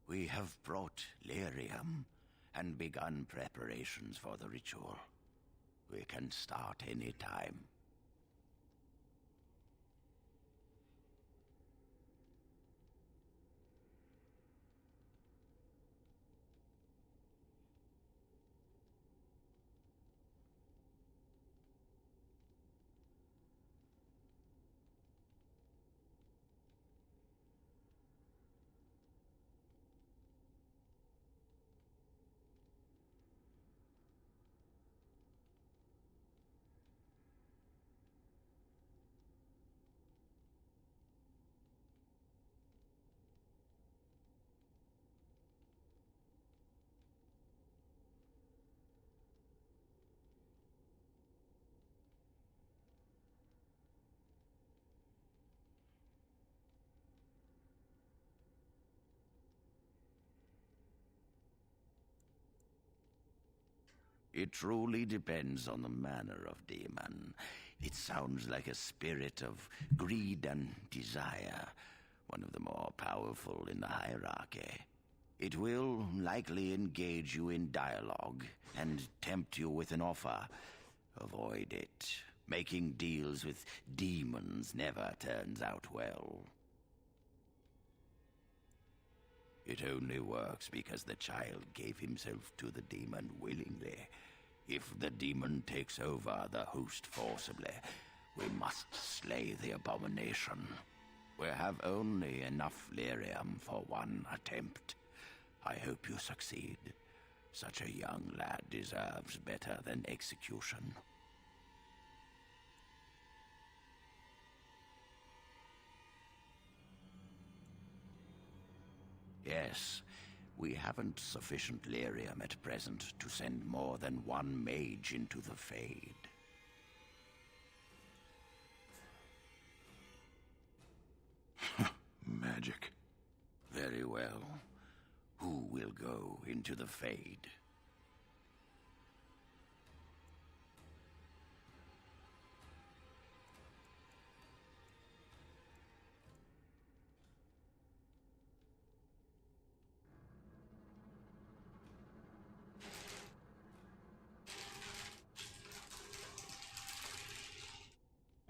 We have brought lyrium and begun preparations for the ritual. We can start any time. It truly depends on the manner of demon. It sounds like a spirit of greed and desire, one of the more powerful in the hierarchy. It will likely engage you in dialogue and tempt you with an offer. Avoid it. Making deals with demons never turns out well. It only works because the child gave himself to the demon willingly. If the demon takes over the host forcibly, we must slay the abomination. We have only enough lyrium for one attempt. I hope you succeed. Such a young lad deserves better than execution. Yes, we haven't sufficient lyrium at present to send more than one mage into the Fade. Magic. Very well. Who will go into the Fade?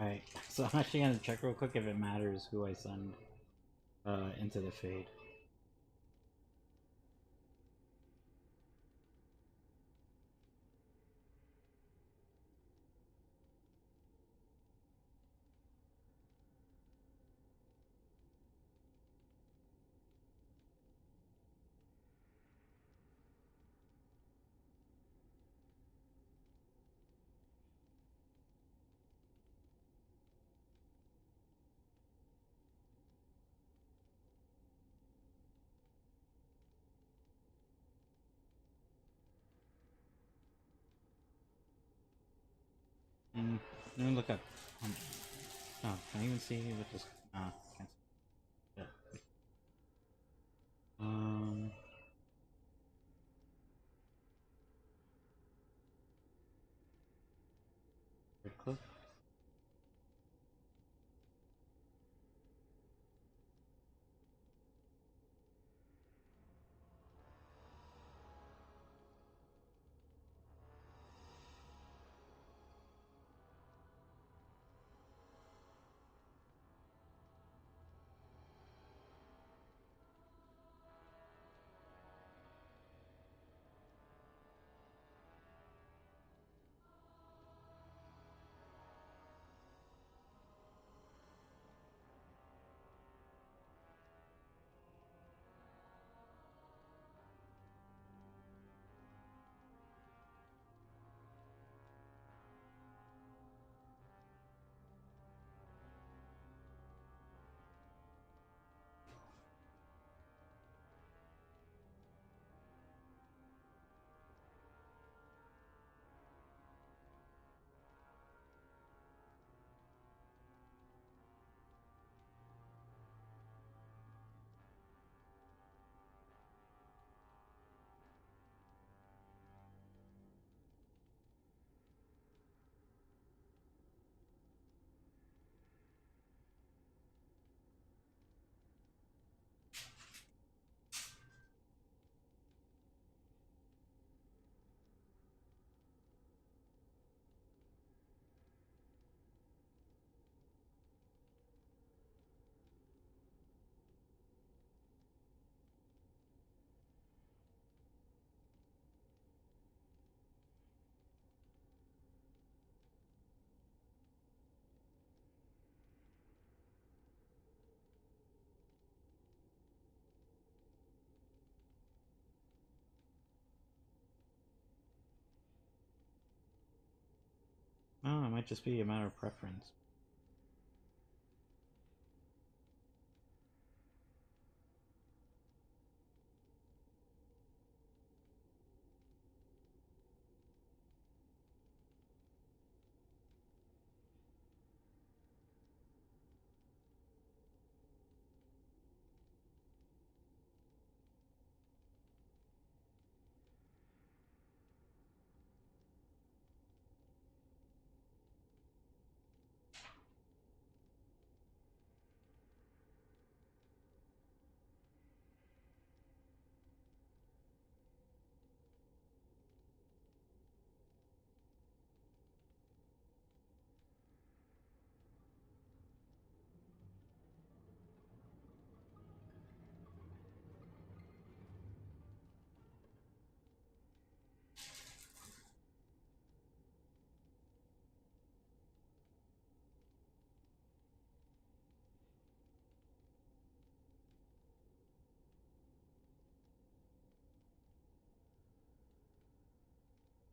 Alright, so I'm actually gonna check real quick if it matters who I send into the Fade. Let me look up. Oh, can I even see what this? Can't see. Yeah. Right click. might just be a matter of preference.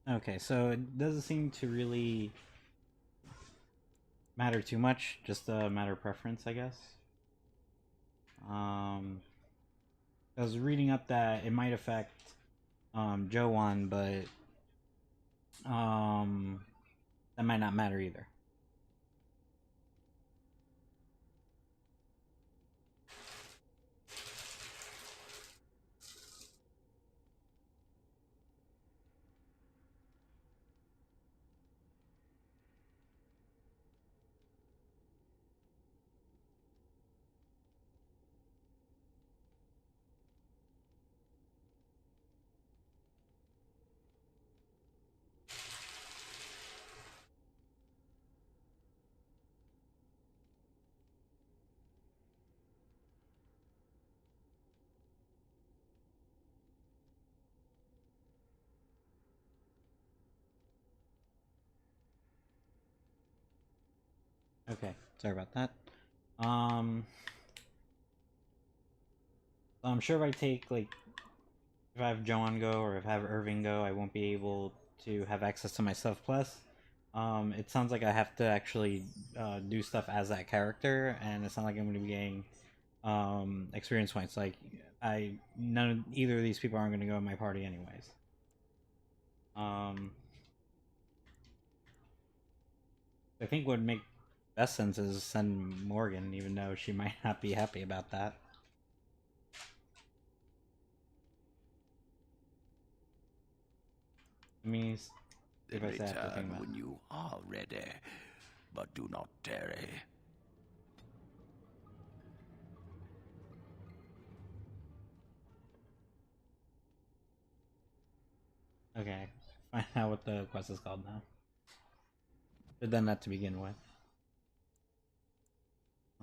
Okay, so it doesn't seem to really matter too much, just a matter of preference, I guess. I was reading up that it might affect Jowan, but that might not matter either. Okay, sorry about that. I'm sure if I take, like, if I have Joan go or if I have Irving go, I won't be able to have access to my stuff. Plus, it sounds like I have to actually do stuff as that character, and it's not like I'm going to be getting experience points. Like, either of these people aren't going to go in my party anyways. I think what would make best sense is send Morgan, even though she might not be happy about that. Let me see if I say I have to think Return about it. when you are ready, but do not tarry. Okay, find out what the quest is called now. But then that to begin with.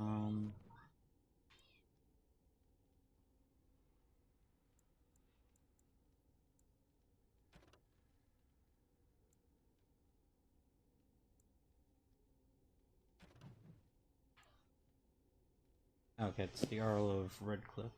Um. Okay, it's the Earl of Redcliffe.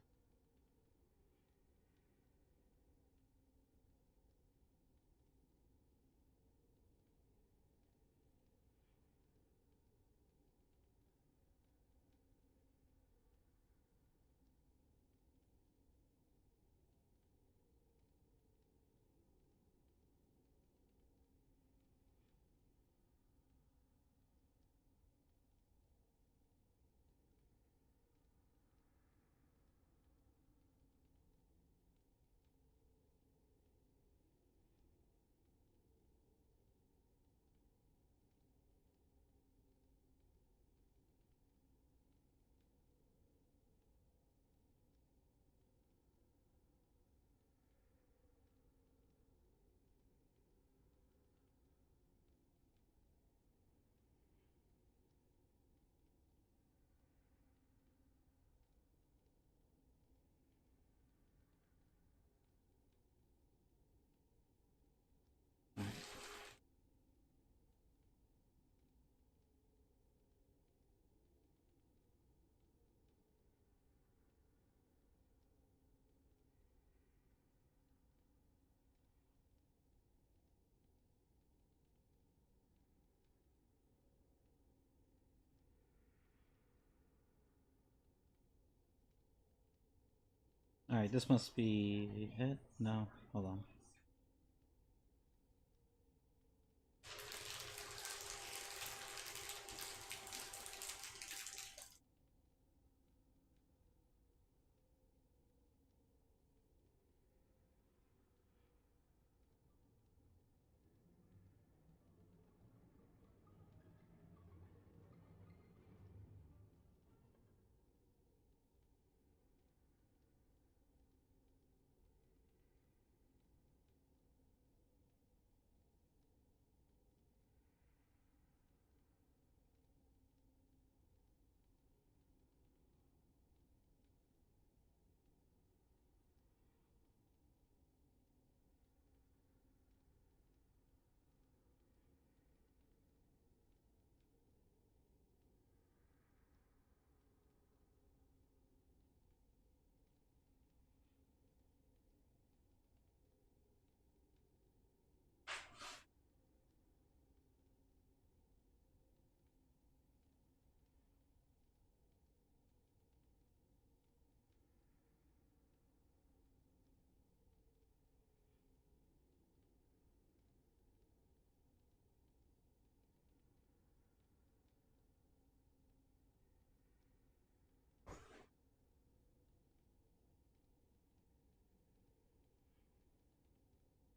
Alright, this must be it? No, hold on.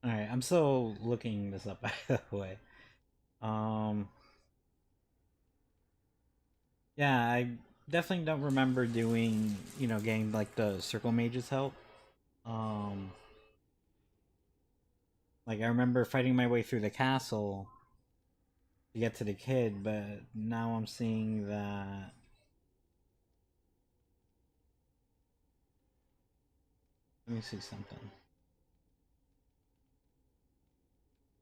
Alright, I'm still looking this up by the way. Um Yeah, I definitely don't remember doing, getting like the circle mage's help. Um like I remember fighting my way through the castle to get to the kid, but now I'm seeing that. Let me see something.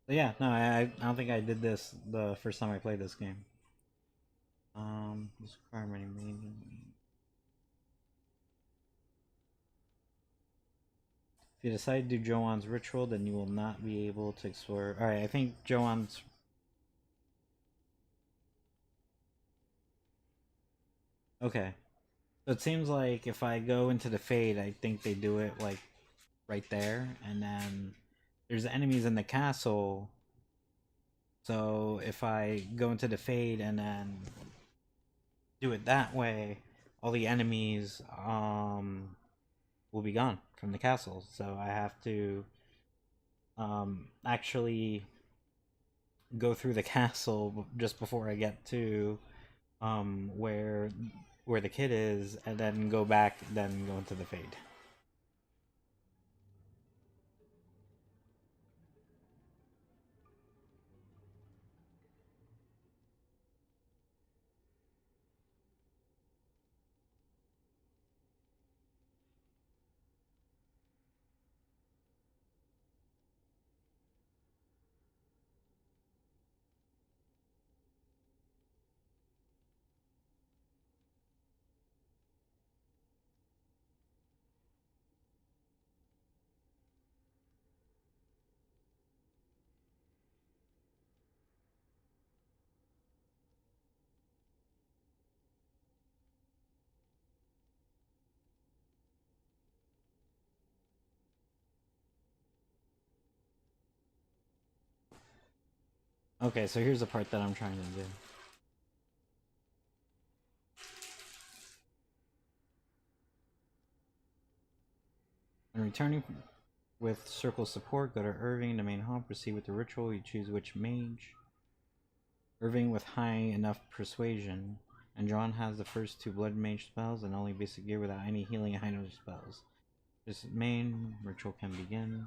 But yeah, no, I don't think I did this the first time I played this game. This require many. If you decide to do Joan's ritual, then you will not be able to explore. Alright, I think Joan's. Okay. So it seems like if I go into the Fade, I think they do it like right there, and then there's enemies in the castle. So if I go into the Fade and then do it that way, all the enemies will be gone from the castle. So I have to actually go through the castle just before I get to where the kid is, and then go back, then go into the Fade. Okay, so here's the part that I'm trying to do. When returning with circle support, go to Irving, the main hub, proceed with the ritual, you choose which mage. Irving with high enough persuasion, and John has the first two blood mage spells and only basic gear without any healing and high note spells. This main ritual can begin.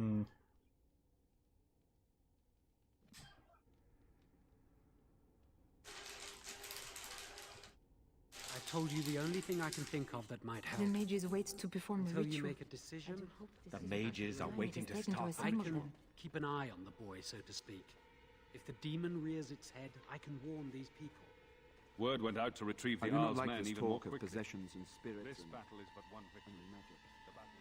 Hmm. I told you the only thing I can think of that might help. The mages wait to perform the Until you ritual. make a decision, The mages are waiting to start. I can keep an eye on the boy, so to speak. If the demon rears its head, I can warn these people. Word went out to retrieve I the do not Ar's like men this even more talk of quickly. possessions and spirits This and battle is but one victory. magic. The battle.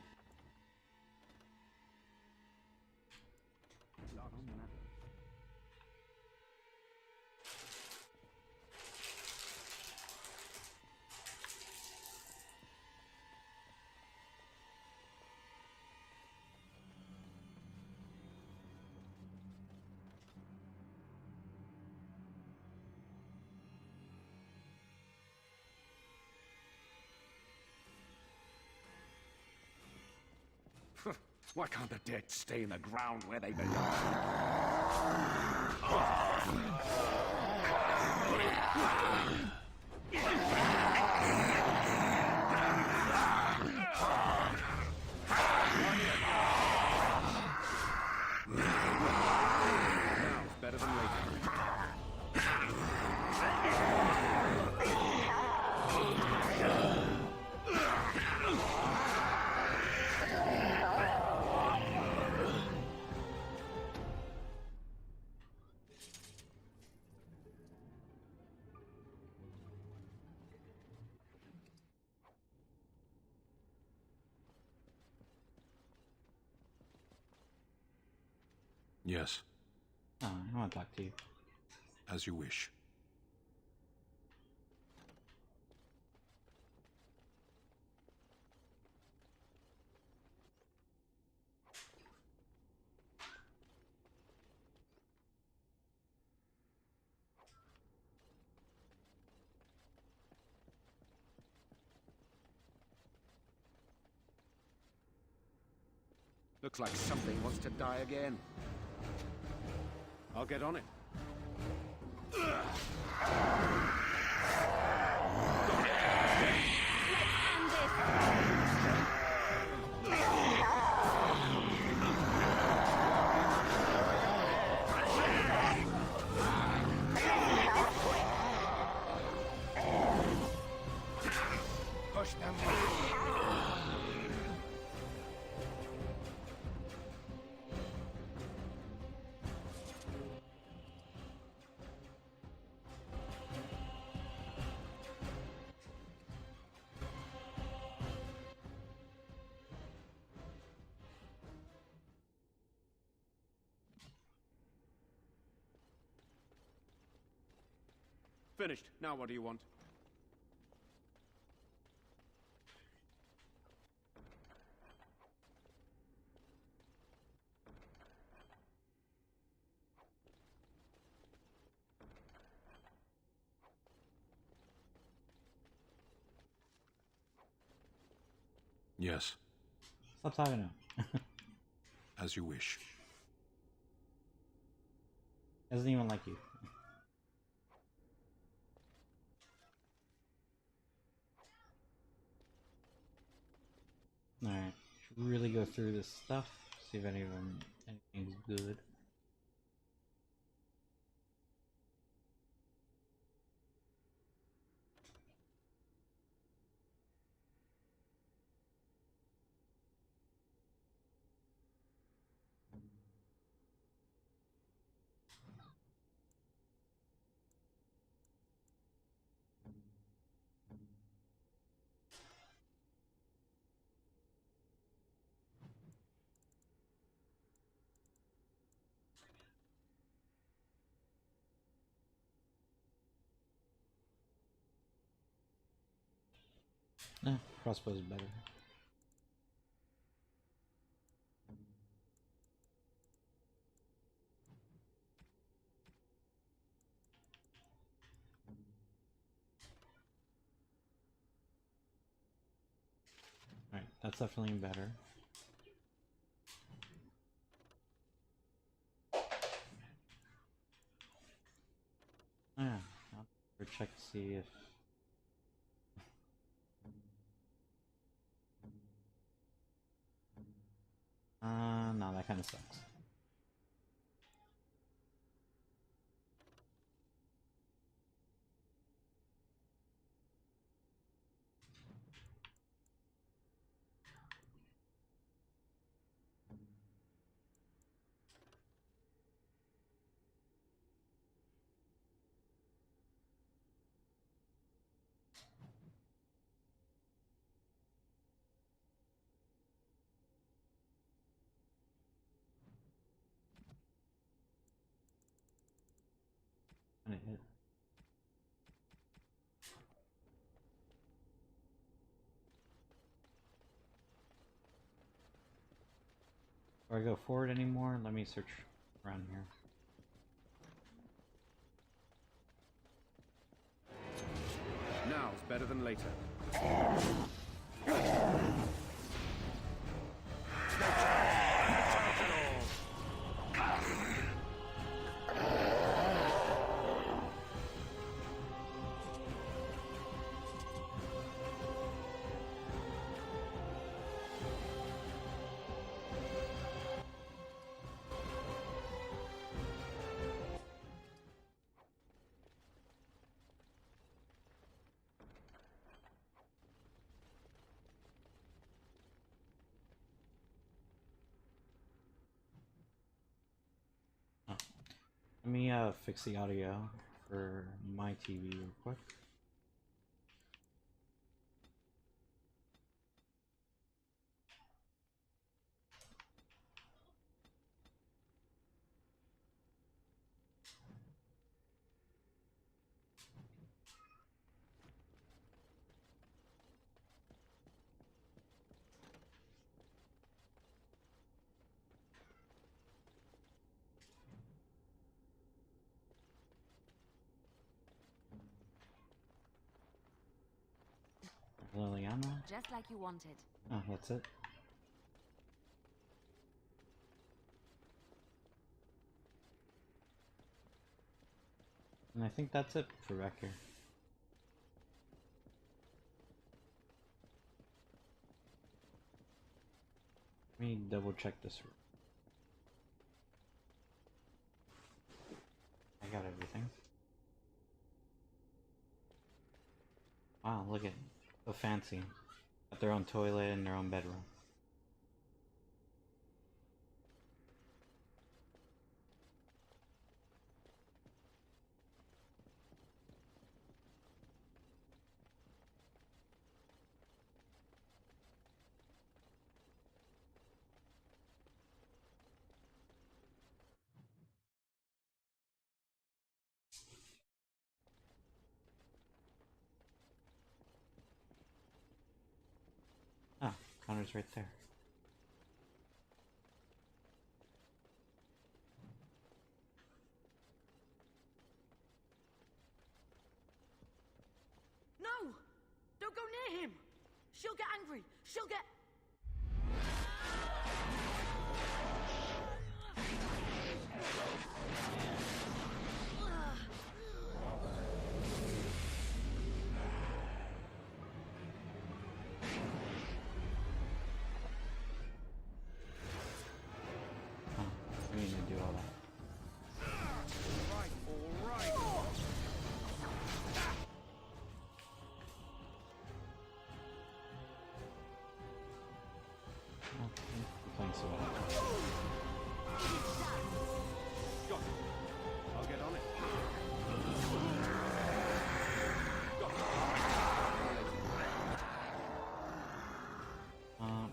Why can't the dead stay in the ground where they belong? Now it's better than later. Yes, Oh, I want to talk to you. as you wish. Looks like something wants to die again. I'll get on it. Push them. Finished. Now what do you want? Yes, Stop talking now. as you wish. Doesn't even like you. Alright, should really go through this stuff, see if anything's good. Crossbow's better. Alright, that's definitely better. I'll check to see if... no, that kind of sucks. And it hit. Do I go forward anymore? Let me search around here. Now's better than later. Let me fix the audio for my TV real quick. Liliana? Just like you wanted. Oh, that's it. And I think that's it for back here. Let me double check this room. I got everything. Wow, look at so fancy. Got their own toilet and their own bedroom. Ah, Connor's right there. No! Don't go near him! She'll get angry! She'll get... Oh, we need to do all that. All right. Oh, we're playing so well. Got it. I'll get on it.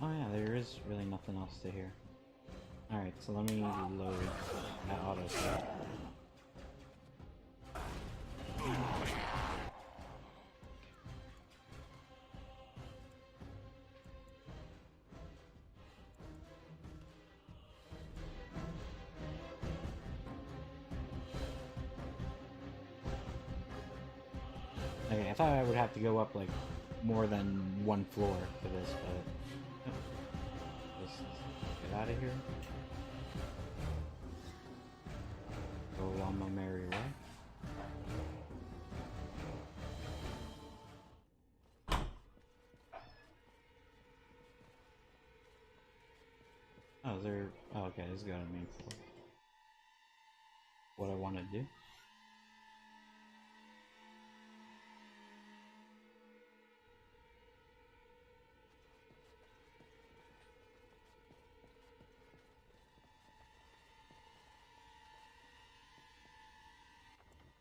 Oh yeah, there is really nothing else to hear. Alright, so let me load that auto save. Okay, I thought I would have to go up like more than one floor for this, but just get out of here. Go on my merry way. Oh, there. Oh, okay, this got me for what I want to do.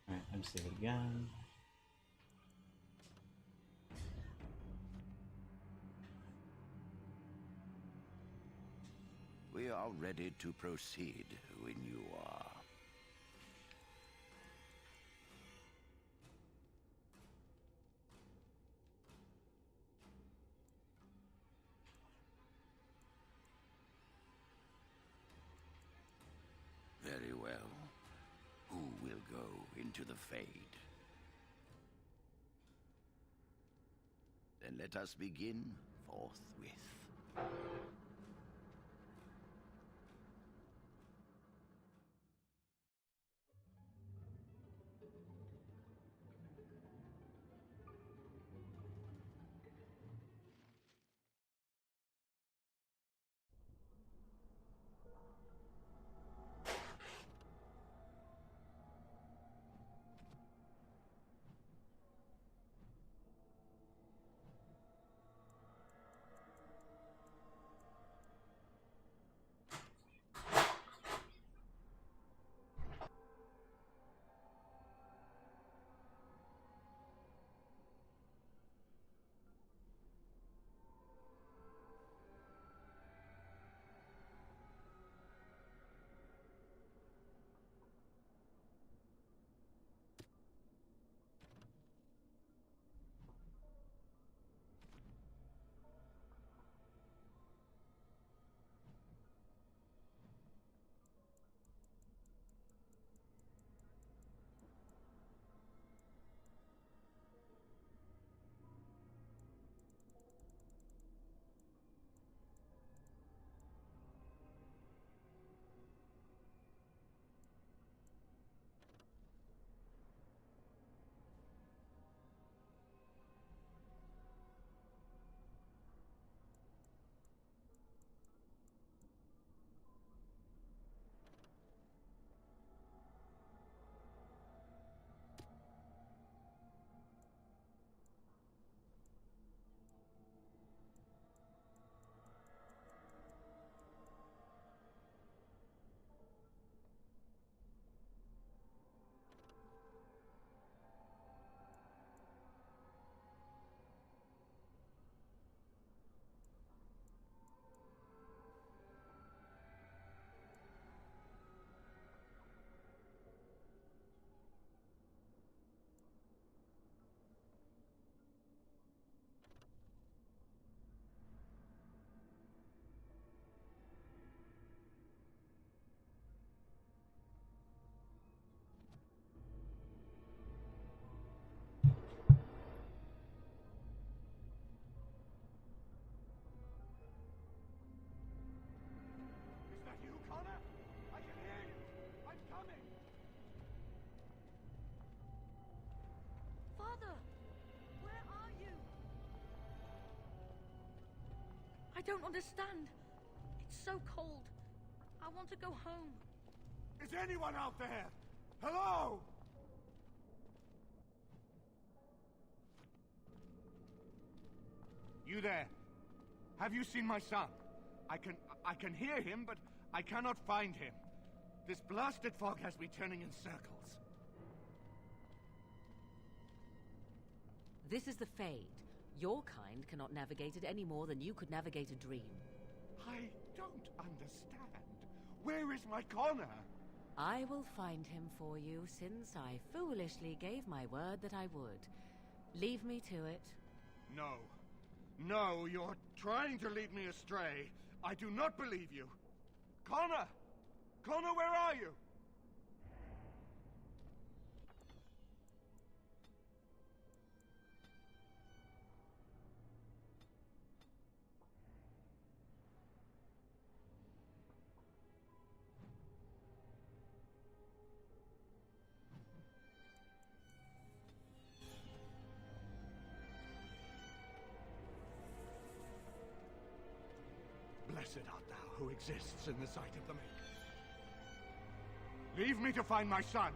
Alright, I'm save it again. We are ready to proceed when you are. Very well. Who will go into the Fade? Then let us begin forthwith. Is that you, Connor? I can hear you. I'm coming. Father, where are you? I don't understand. It's so cold. I want to go home. Is anyone out there? Hello? You there? Have you seen my son? I can hear him, but I cannot find him. This blasted fog has me turning in circles. This is the Fade. Your kind cannot navigate it any more than you could navigate a dream. I don't understand. Where is my Connor? I will find him for you, since I foolishly gave my word that I would. Leave me to it. No. No, you're trying to lead me astray. I do not believe you. Connor! Connor, where are you? Bless Blessed art thou who exists in the sight of the Maker. Leave me to find my son.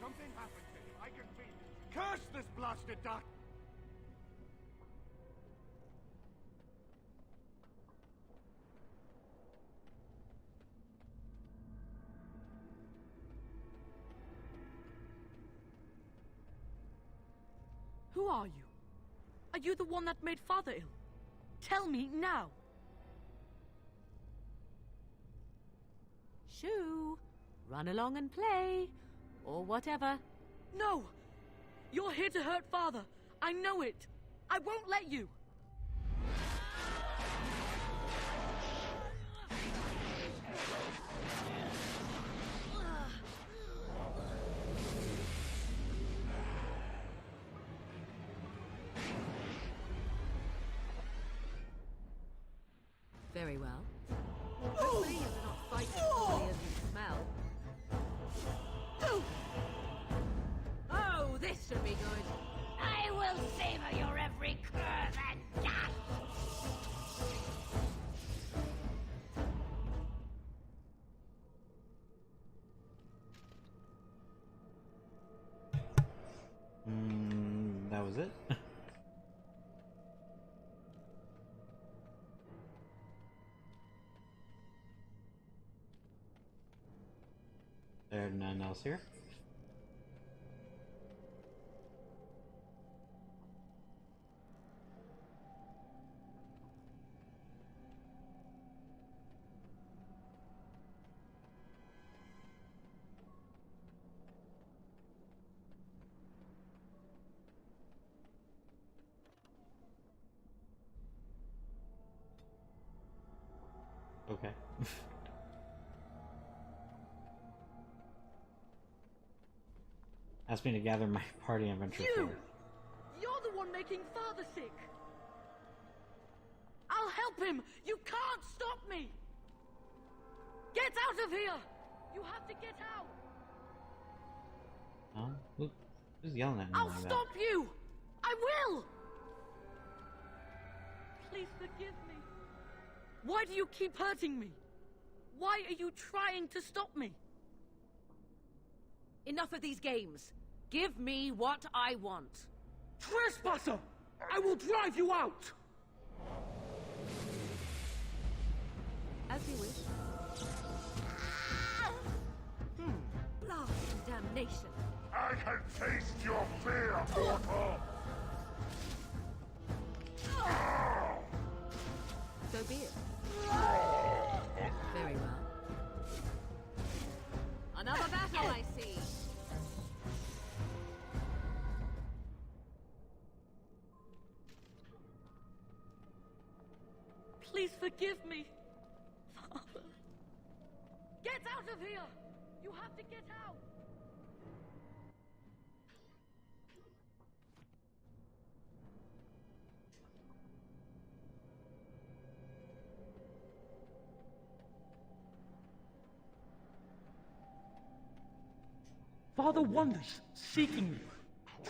Something happened to him. I can feel it. Curse this blasted dark. Who are you? Are you the one that made Father ill? Tell me now. Shoo! Run along and play, or whatever. No! You're here to hurt Father. I know it. I won't let you. Very well. Hopefully you're not fighting as poorly as you smell. Oh, this should be good. I will savor your every curve and dash. That was it? There's none else here. Okay. Asked me to gather my party and venture forward. You're the one making Father sick! I'll help him! You can't stop me! Get out of here! You have to get out! Who's yelling at me I'll like stop you! I will! Please forgive me. Why do you keep hurting me? Why are you trying to stop me? Enough of these games. Give me what I want. Trespasser! I will drive you out! As you wish. Blast and damnation. I can taste your fear, mortal! So be it. Very well. Another battle, I see. Please forgive me. Father. Get out of here! You have to get out! Father wanders, seeking you,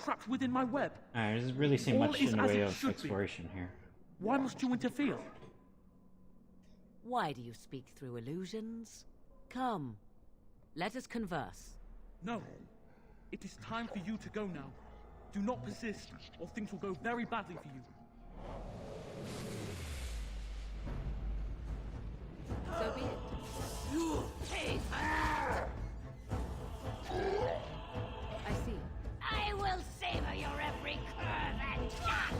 trapped within my web. Alright, doesn't really seem All much is in the as way it of should be. exploration here. Why must you interfere? Why do you speak through illusions? Come, let us converse. No. It is time for you to go now. Do not persist, or things will go very badly for you. So be it. You pay for that! I see. I will savor your every curve and dash!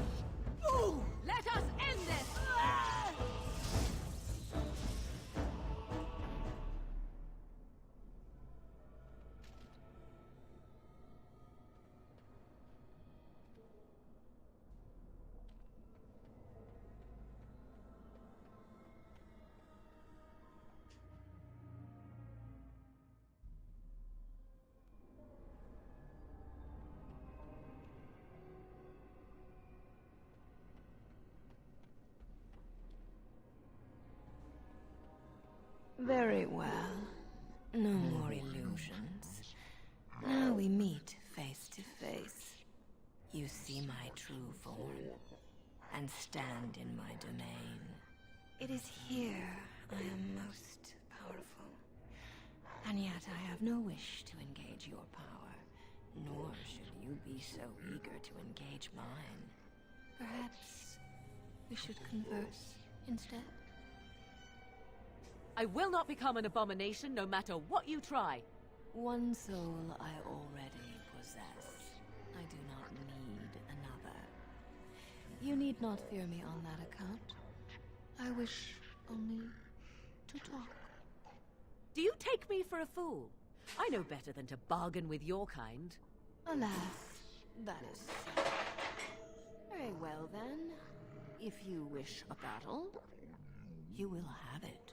Ooh, let us end this! Very well. No more illusions. Now we meet face to face. You see my true form, and stand in my domain. It is here I am most powerful. And yet I have no wish to engage your power, nor should you be so eager to engage mine. Perhaps we should converse instead? I will not become an abomination no matter what you try. One soul I already possess. I do not need another. You need not fear me on that account. I wish only to talk. Do you take me for a fool? I know better than to bargain with your kind. Alas, that is so. Very well then. If you wish a battle, you will have it.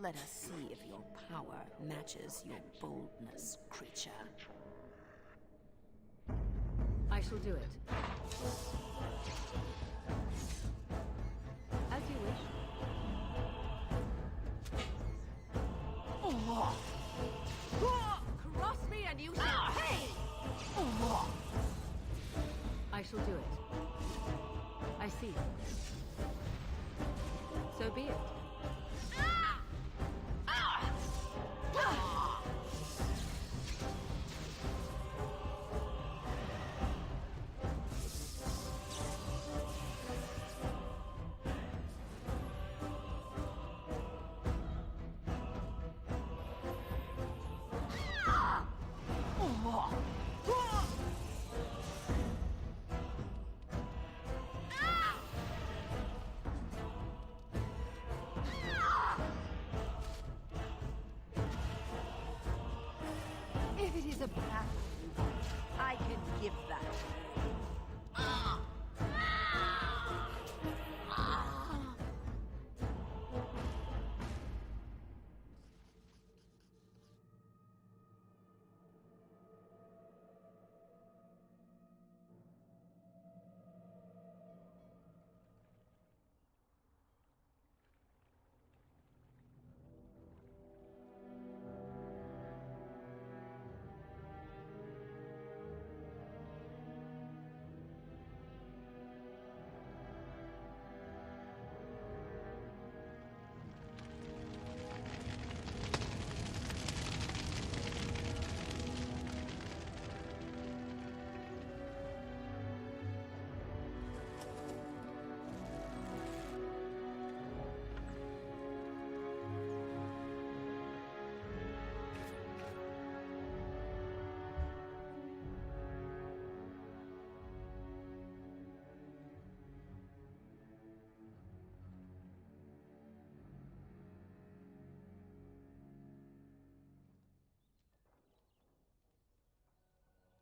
Let us see if your power matches your boldness, creature. I shall do it. As you wish. Oh. Cross me and you shall pay! Oh. I shall do it. I see. So be it. If it is a battle, I can give that.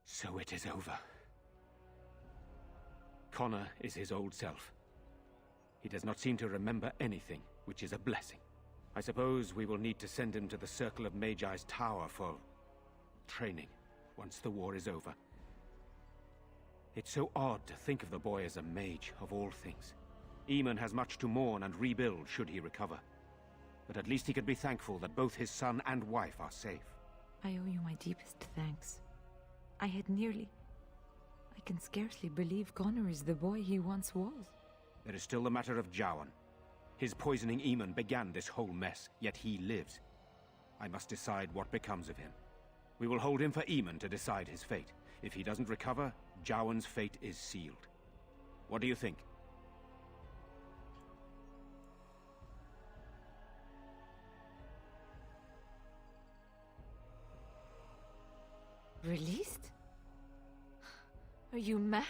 So it is over. Connor is his old self. He does not seem to remember anything, which is a blessing. I suppose we will need to send him to the Circle of Magi's tower for training, once the war is over. It's so odd to think of the boy as a mage, of all things. Eamon has much to mourn and rebuild should he recover. But at least he could be thankful that both his son and wife are safe. I owe you my deepest thanks. I can scarcely believe Connor is the boy he once was. There is still the matter of Jowan. His poisoning Eamon began this whole mess, yet he lives. I must decide what becomes of him. We will hold him for Eamon to decide his fate. If he doesn't recover, Jowan's fate is sealed. What do you think? Released? Are you mad?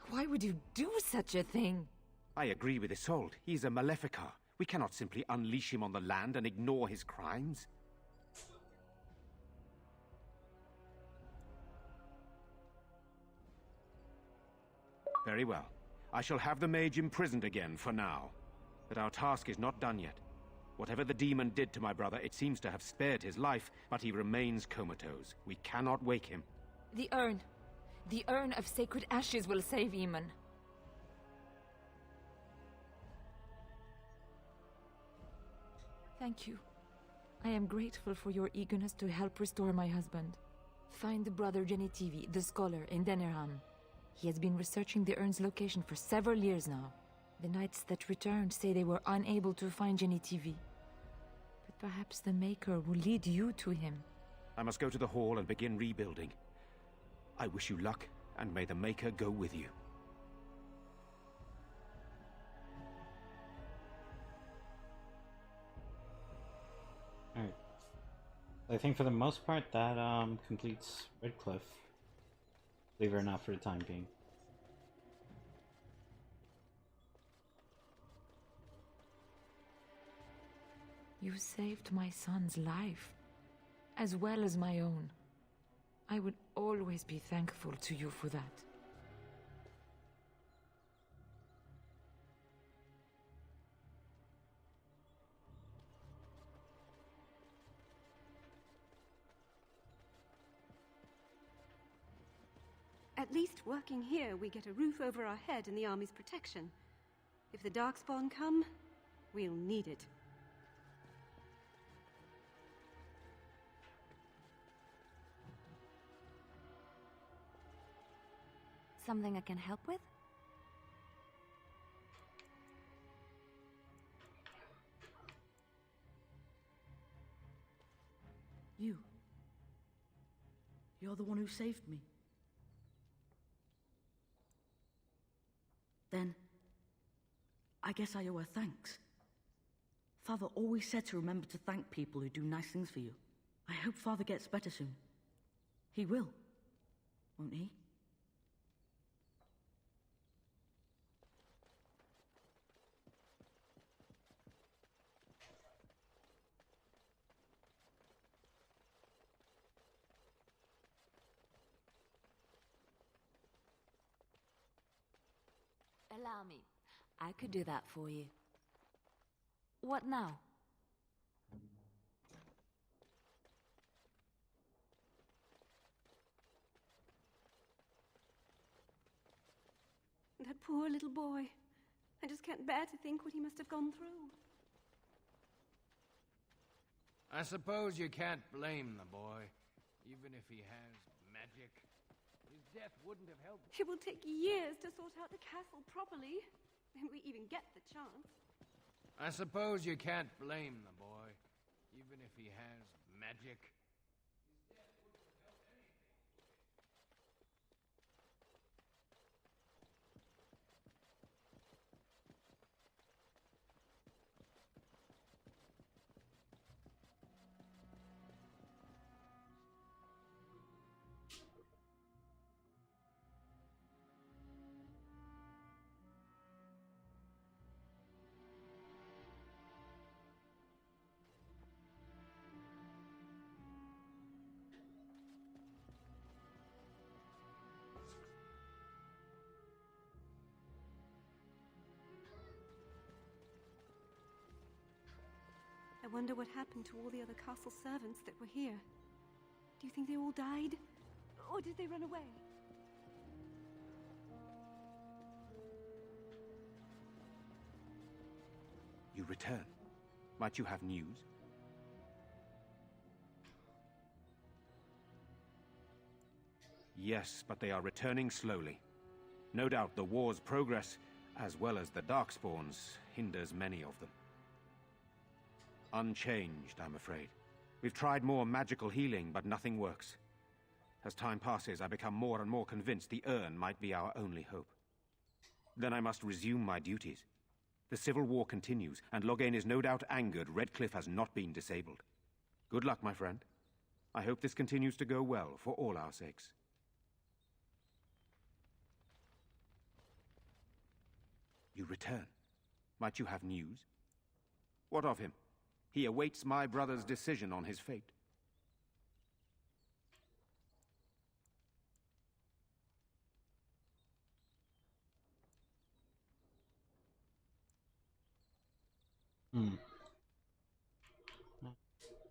Why would you do such a thing? I agree with Isolde. He's a Maleficar. We cannot simply unleash him on the land and ignore his crimes. Very well. I shall have the mage imprisoned again for now. But our task is not done yet. Whatever the demon did to my brother, it seems to have spared his life, but he remains comatose. We cannot wake him. The urn. The urn of sacred ashes will save Eamon. Thank you. I am grateful for your eagerness to help restore my husband. Find Brother Genetivi, the scholar, in Denerham. He has been researching the urn's location for several years now. The knights that returned say they were unable to find Genitive. But perhaps the Maker will lead you to him. I must go to the hall and begin rebuilding. I wish you luck, and may the Maker go with you. Alright. I think for the most part that completes Redcliffe. Believe it or not, for the time being. You saved my son's life, as well as my own. I will always be thankful to you for that. At least working here, we get a roof over our head and the army's protection. If the Darkspawn come, we'll need it. Something I can help with? You. You're the one who saved me. Then, I guess I owe her thanks. Father always said to remember to thank people who do nice things for you. I hope Father gets better soon. He will, won't he? Allow me. I could do that for you. What now? That poor little boy. I just can't bear to think what he must have gone through. I suppose you can't blame the boy, even if he has magic. His death wouldn't have helped. It will take years to sort out the castle properly, when we even get the chance. I suppose you can't blame the boy, even if he has magic. I wonder what happened to all the other castle servants that were here. Do you think they all died? Or did they run away? You return. Might you have news? Yes, but they are returning slowly. No doubt the war's progress, as well as the Darkspawns, hinders many of them. Unchanged, I'm afraid. We've tried more magical healing, but nothing works. As time passes, I become more and more convinced the urn might be our only hope. Then I must resume my duties. The civil war continues, and Loghain is no doubt angered Redcliffe has not been disabled. Good luck, my friend. I hope this continues to go well for all our sakes. You return. Might you have news? What of him? He awaits my brother's decision on his fate.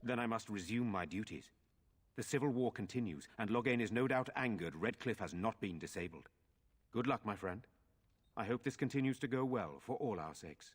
Then I must resume my duties. The civil war continues, and Loghain is no doubt angered Redcliffe has not been disabled. Good luck, my friend. I hope this continues to go well for all our sakes.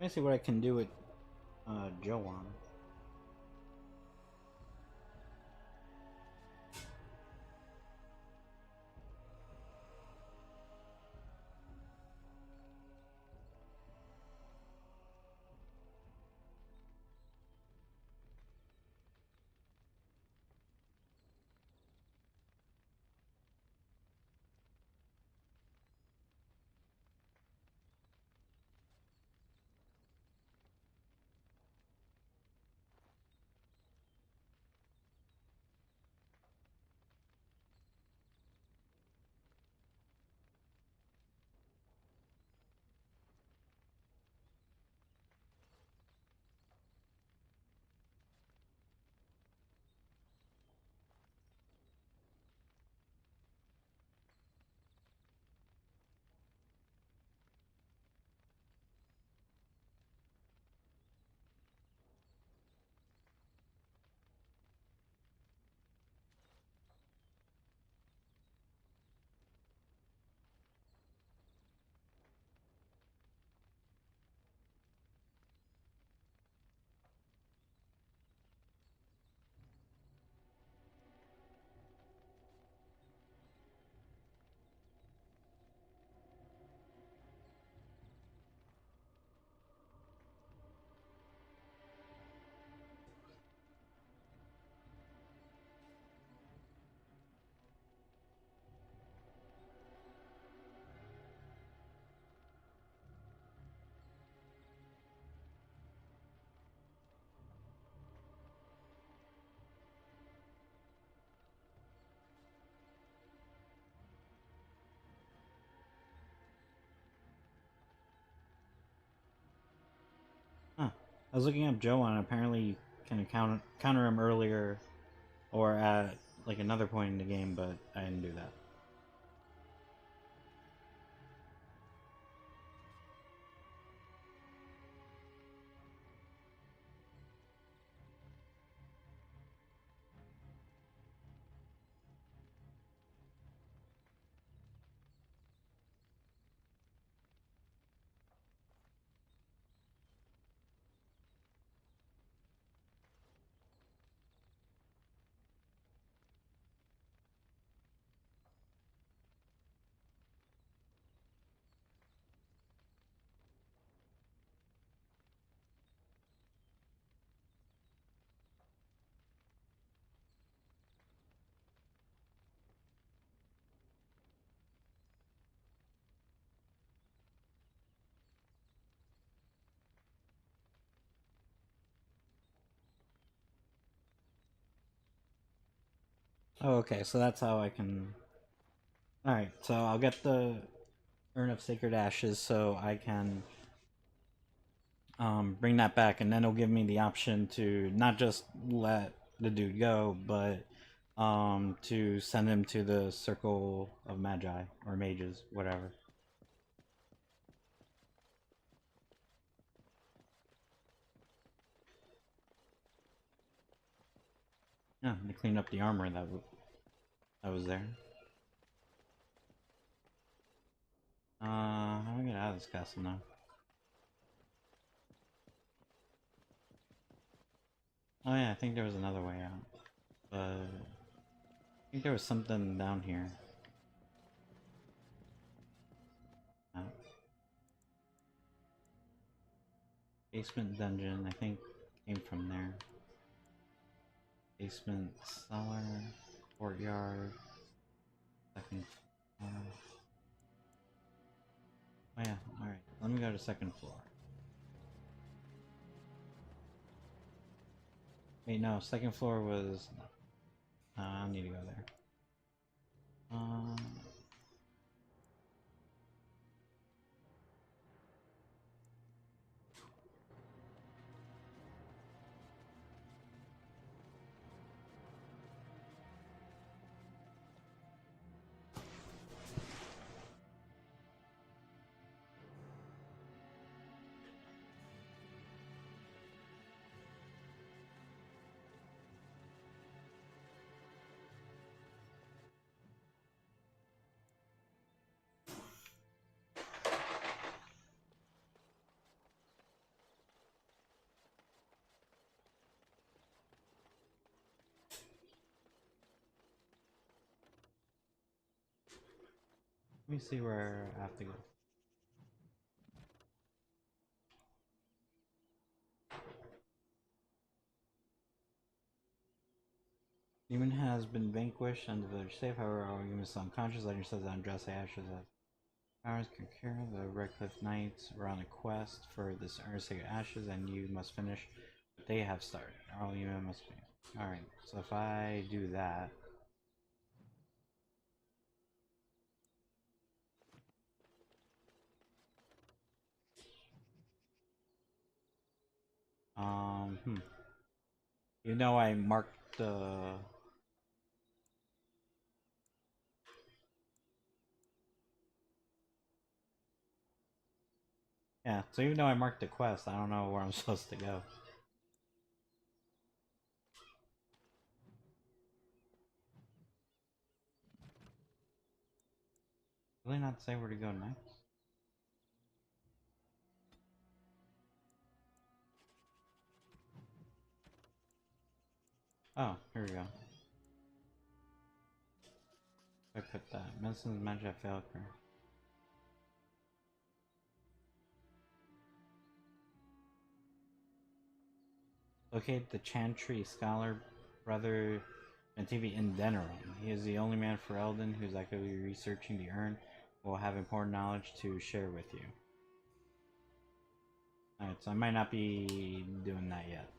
Let's see what I can do with Joan. Huh. I was looking up Joan. Apparently, you can counter him earlier, or at like another point in the game, but I didn't do that. Oh, okay, so that's how I can... Alright, so I'll get the Urn of Sacred Ashes so I can bring that back, and then it'll give me the option to not just let the dude go, but to send him to the Circle of Magi, or Mages, whatever. Yeah, they cleaned up the armor that was there. How do I get out of this castle now? Oh yeah, I think there was another way out. But I think there was something down here. Oh. Basement dungeon, I think, came from there. Basement cellar, courtyard, second floor. Oh yeah, alright. Let me go to second floor. Wait, no, second floor was... I don't need to go there. Let me see where I have to go. Demon has been vanquished and the village safe. However, our human is unconscious. Legend says that Andraste Ashes has powers. Concur. The Redcliffe Knights were on a quest for this Sacred Ashes, and you must finish what they have started. All human must be. Alright, so if I do that. You know, I marked the. Yeah, so even though I marked the quest, I don't know where I'm supposed to go. Really not say where to go next? Oh, here we go. I put that. Medicine's magic failure. Locate the Chantry Scholar Brother Mentivi in Denerim. He is the only man for Eldon who's actively researching the urn. Will have important knowledge to share with you. Alright, so I might not be doing that yet.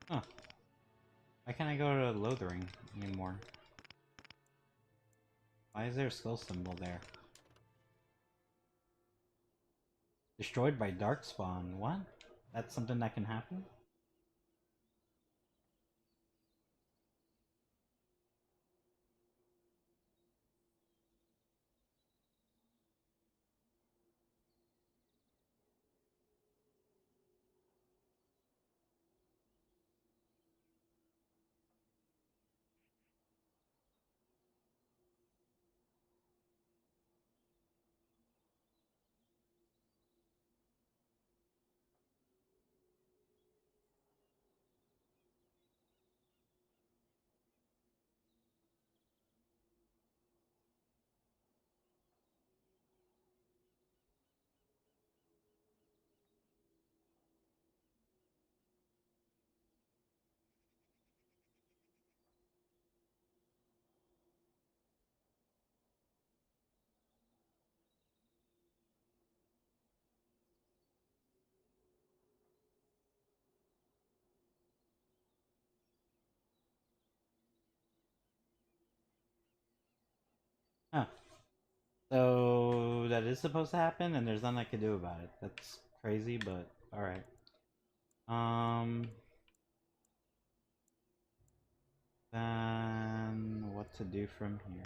Huh. Why can't I go to Lothering anymore? Why is there a skull symbol there? Destroyed by Darkspawn. What? That's something that can happen? Huh. So that is supposed to happen and there's nothing I can do about it. That's crazy, but alright. Then what to do from here?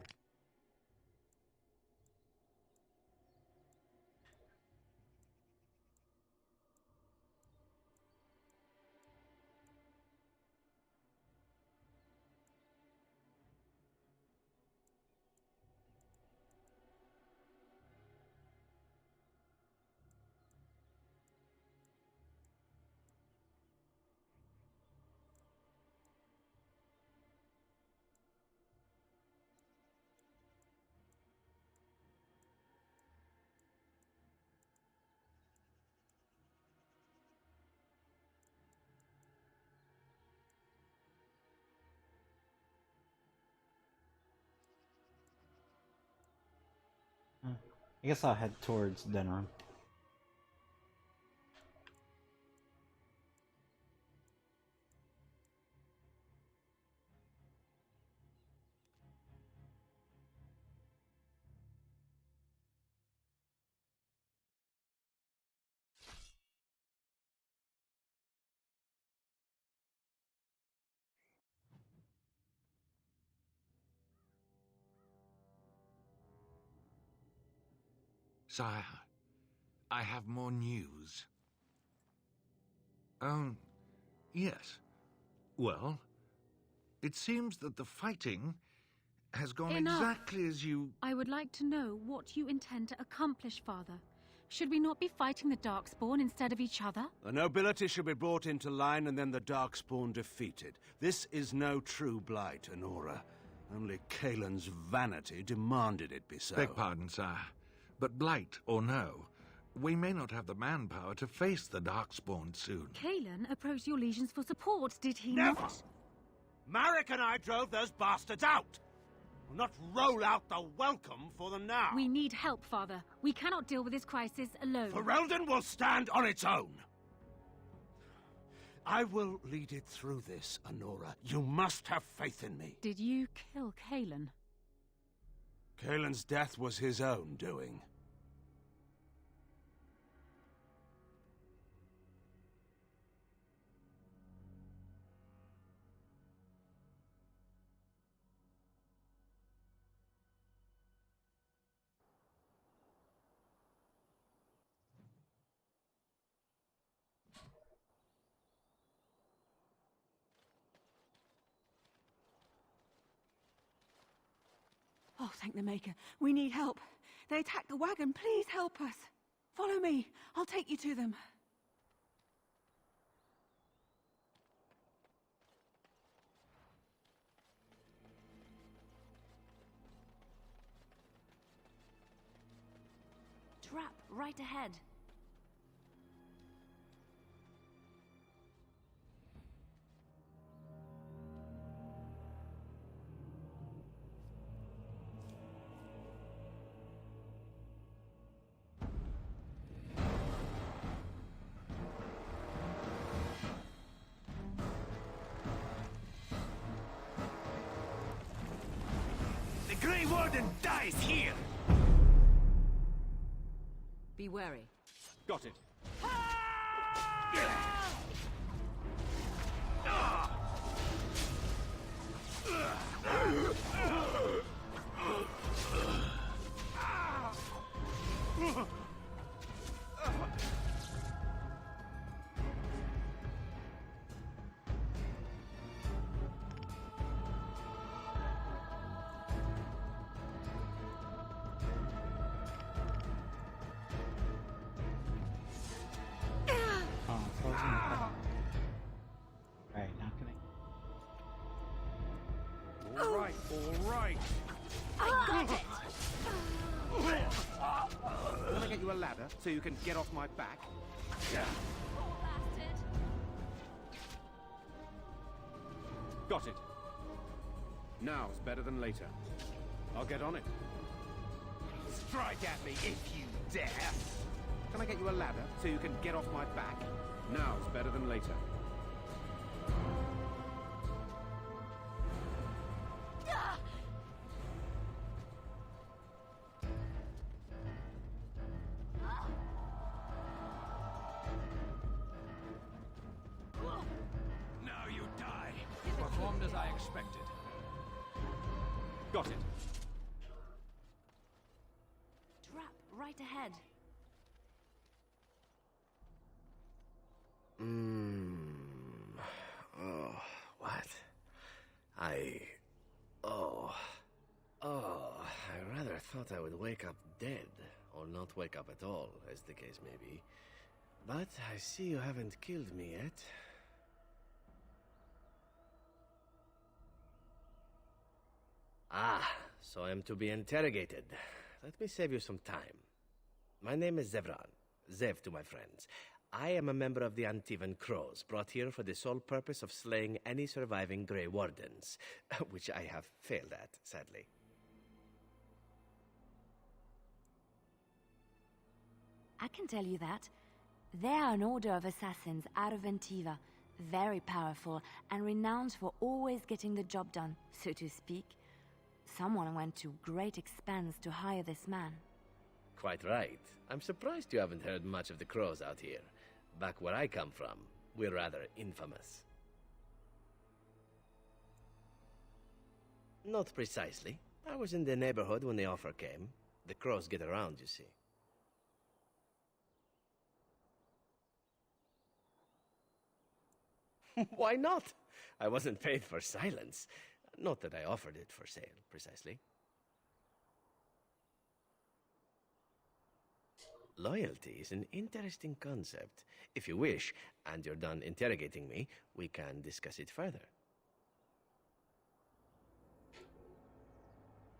I guess I'll head towards Denerim. Sire, I have more news. Oh, Yes. Well, it seems that the fighting has gone Enough. exactly as you... I would like to know what you intend to accomplish, Father. Should we not be fighting the Darkspawn instead of each other? The nobility should be brought into line and then the Darkspawn defeated. This is no true blight, Anora. Only Kaelin's vanity demanded it be so. Beg pardon, sire. But blight or no, we may not have the manpower to face the Darkspawn soon. Kaelin approached your legions for support, did he Never! not? Marek and I drove those bastards out! We'll not roll out the welcome for them now. We need help, Father. We cannot deal with this crisis alone. Ferelden will stand on its own. I will lead it through this, Anora. You must have faith in me. Did you kill Kaelin? Kaelin's death was his own doing. Oh, thank the Maker. We need help. They attacked the wagon. Please help us. Follow me. I'll take you to them. Trap right ahead. The Grey Warden dies here! Be wary. Got it. Right, now can I... All right. I got it! Can I get you a ladder so you can get off my back? Yeah. Poor bastard! Got it. Now's better than later. I'll get on it. Strike at me if you dare! Can I get you a ladder so you can get off my back? Now's better than later. Now you die. Performed as I expected. Got it. Trap right ahead. Oh, what? I rather thought I would wake up dead, or not wake up at all, as the case may be. But I see you haven't killed me yet. Ah, so I am to be interrogated. Let me save you some time. My name is Zevran. Zev to my friends. I am a member of the Antivan Crows, brought here for the sole purpose of slaying any surviving Grey Wardens, which I have failed at, sadly. I can tell you that. They are an order of assassins out of Antiva, very powerful and renowned for always getting the job done, so to speak. Someone went to great expense to hire this man. Quite right. I'm surprised you haven't heard much of the Crows out here. Back where I come from, we're rather infamous. Not precisely. I was in the neighborhood when the offer came. The Crows get around, you see. Why not? I wasn't paid for silence. Not that I offered it for sale, precisely. Loyalty is an interesting concept. If you wish, and you're done interrogating me, we can discuss it further.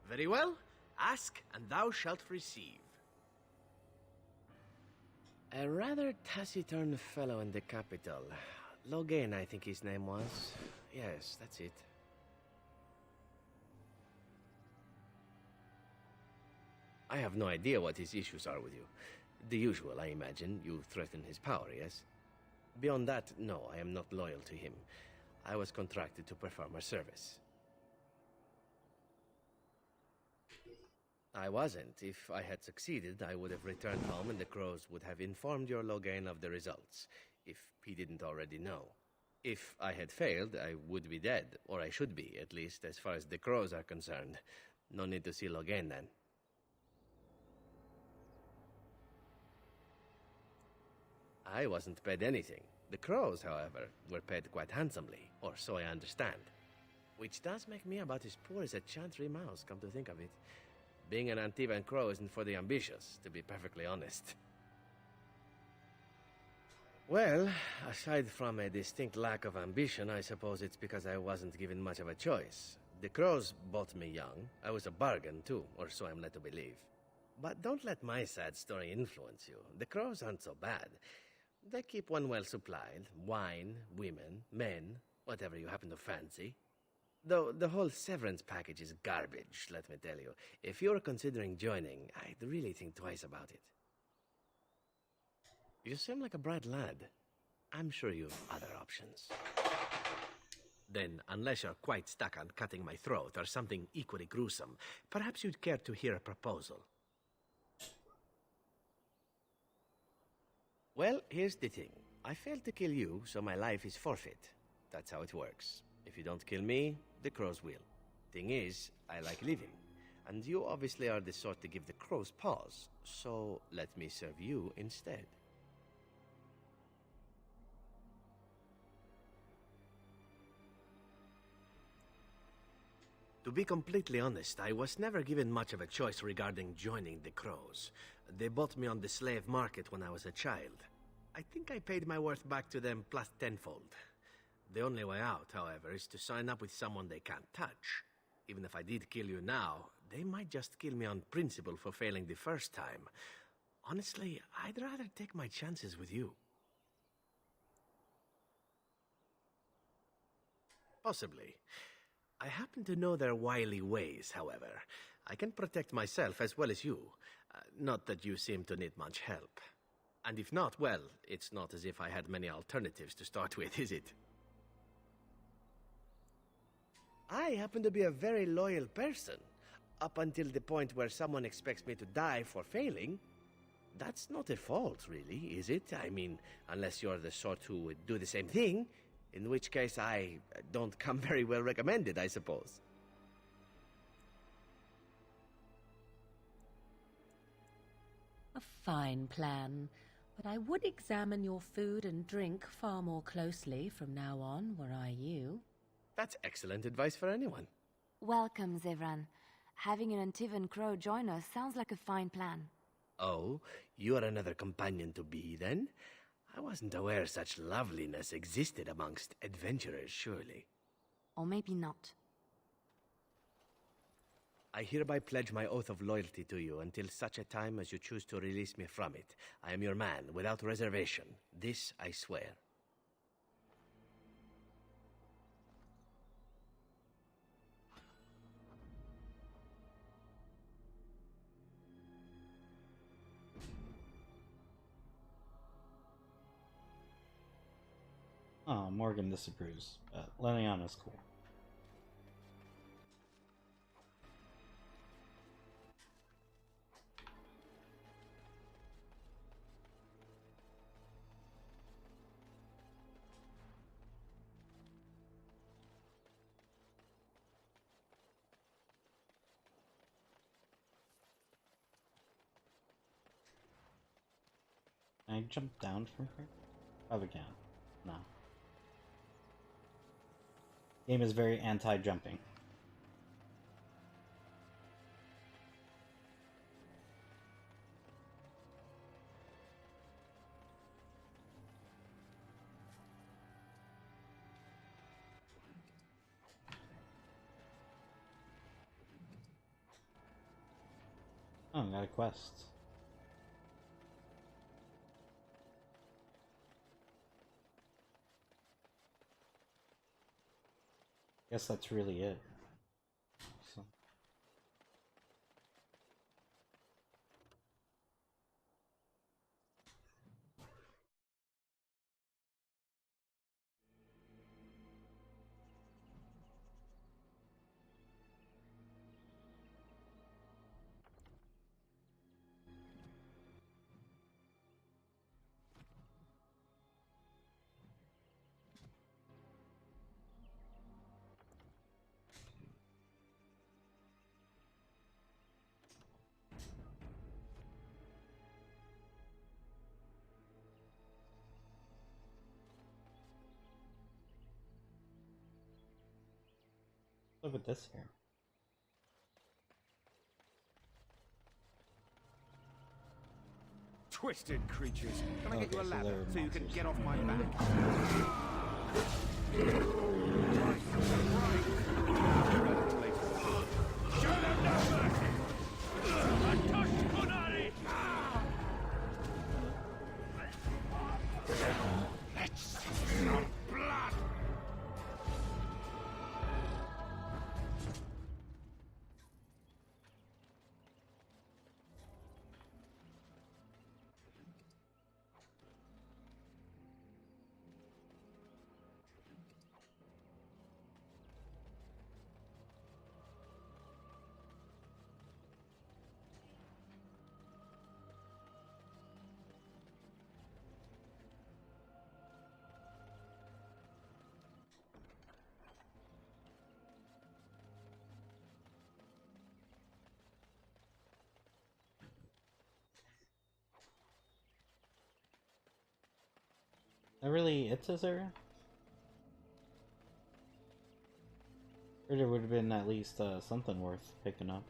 Very well. Ask, and thou shalt receive. A rather taciturn fellow in the capital. Loghain, I think his name was. Yes, that's it. I have no idea what his issues are with you. The usual, I imagine. You threaten his power, yes? Beyond that, no, I am not loyal to him. I was contracted to perform a service. I wasn't. If I had succeeded, I would have returned home and the crows would have informed your Loghain of the results, if he didn't already know. If I had failed, I would be dead, or I should be, at least as far as the crows are concerned. No need to see Loghain then. I wasn't paid anything. The crows, however, were paid quite handsomely, or so I understand. Which does make me about as poor as a chantry mouse, come to think of it. Being an Antivan crow isn't for the ambitious, to be perfectly honest. Well, aside from a distinct lack of ambition, I suppose it's because I wasn't given much of a choice. The crows bought me young. I was a bargain, too, or so I'm led to believe. But don't let my sad story influence you. The crows aren't so bad. They keep one well supplied. Wine, women, men, whatever you happen to fancy. Though the whole severance package is garbage, let me tell you. If you're considering joining, I'd really think twice about it. You seem like a bright lad. I'm sure you've other options. Then, unless you're quite stuck on cutting my throat or something equally gruesome, perhaps you'd care to hear a proposal. Well, here's the thing. I failed to kill you, so my life is forfeit. That's how it works. If you don't kill me, the crows will. Thing is, I like living. And you obviously are the sort to give the crows pause, so let me serve you instead. To be completely honest, I was never given much of a choice regarding joining the crows. They bought me on the slave market when I was a child. I think I paid my worth back to them plus tenfold. The only way out, however, is to sign up with someone they can't touch. Even if I did kill you now, they might just kill me on principle for failing the first time. Honestly, I'd rather take my chances with you. Possibly. I happen to know their wily ways, however. I can protect myself as well as you. Not that you seem to need much help. And if not, well, it's not as if I had many alternatives to start with, is it? I happen to be a very loyal person. Up until the point where someone expects me to die for failing. That's not a fault, really, is it? I mean, unless you're the sort who would do the same thing. In which case, I don't come very well recommended, I suppose. A fine plan, but I would examine your food and drink far more closely from now on, were I you. That's excellent advice for anyone. Welcome, Zevran. Having an Antivan crow join us sounds like a fine plan. Oh, you're another companion to be, then? I wasn't aware such loveliness existed amongst adventurers, surely. Or maybe not. I hereby pledge my oath of loyalty to you until such a time as you choose to release me from it. I am your man, without reservation. This I swear. Oh, Morgan disapproves, but Leliana's cool. Can I jump down from here? Probably can. No. Game is very anti-jumping. Oh, got a quest. Guess that's really it. So. Look at this here. Twisted creatures. Can I get you a Okay, so ladder they're so you can monsters. get off my back? Show them no mercy! Atosh Kunari! Let's see some blood! That really it's this area? Or there would have been at least something worth picking up.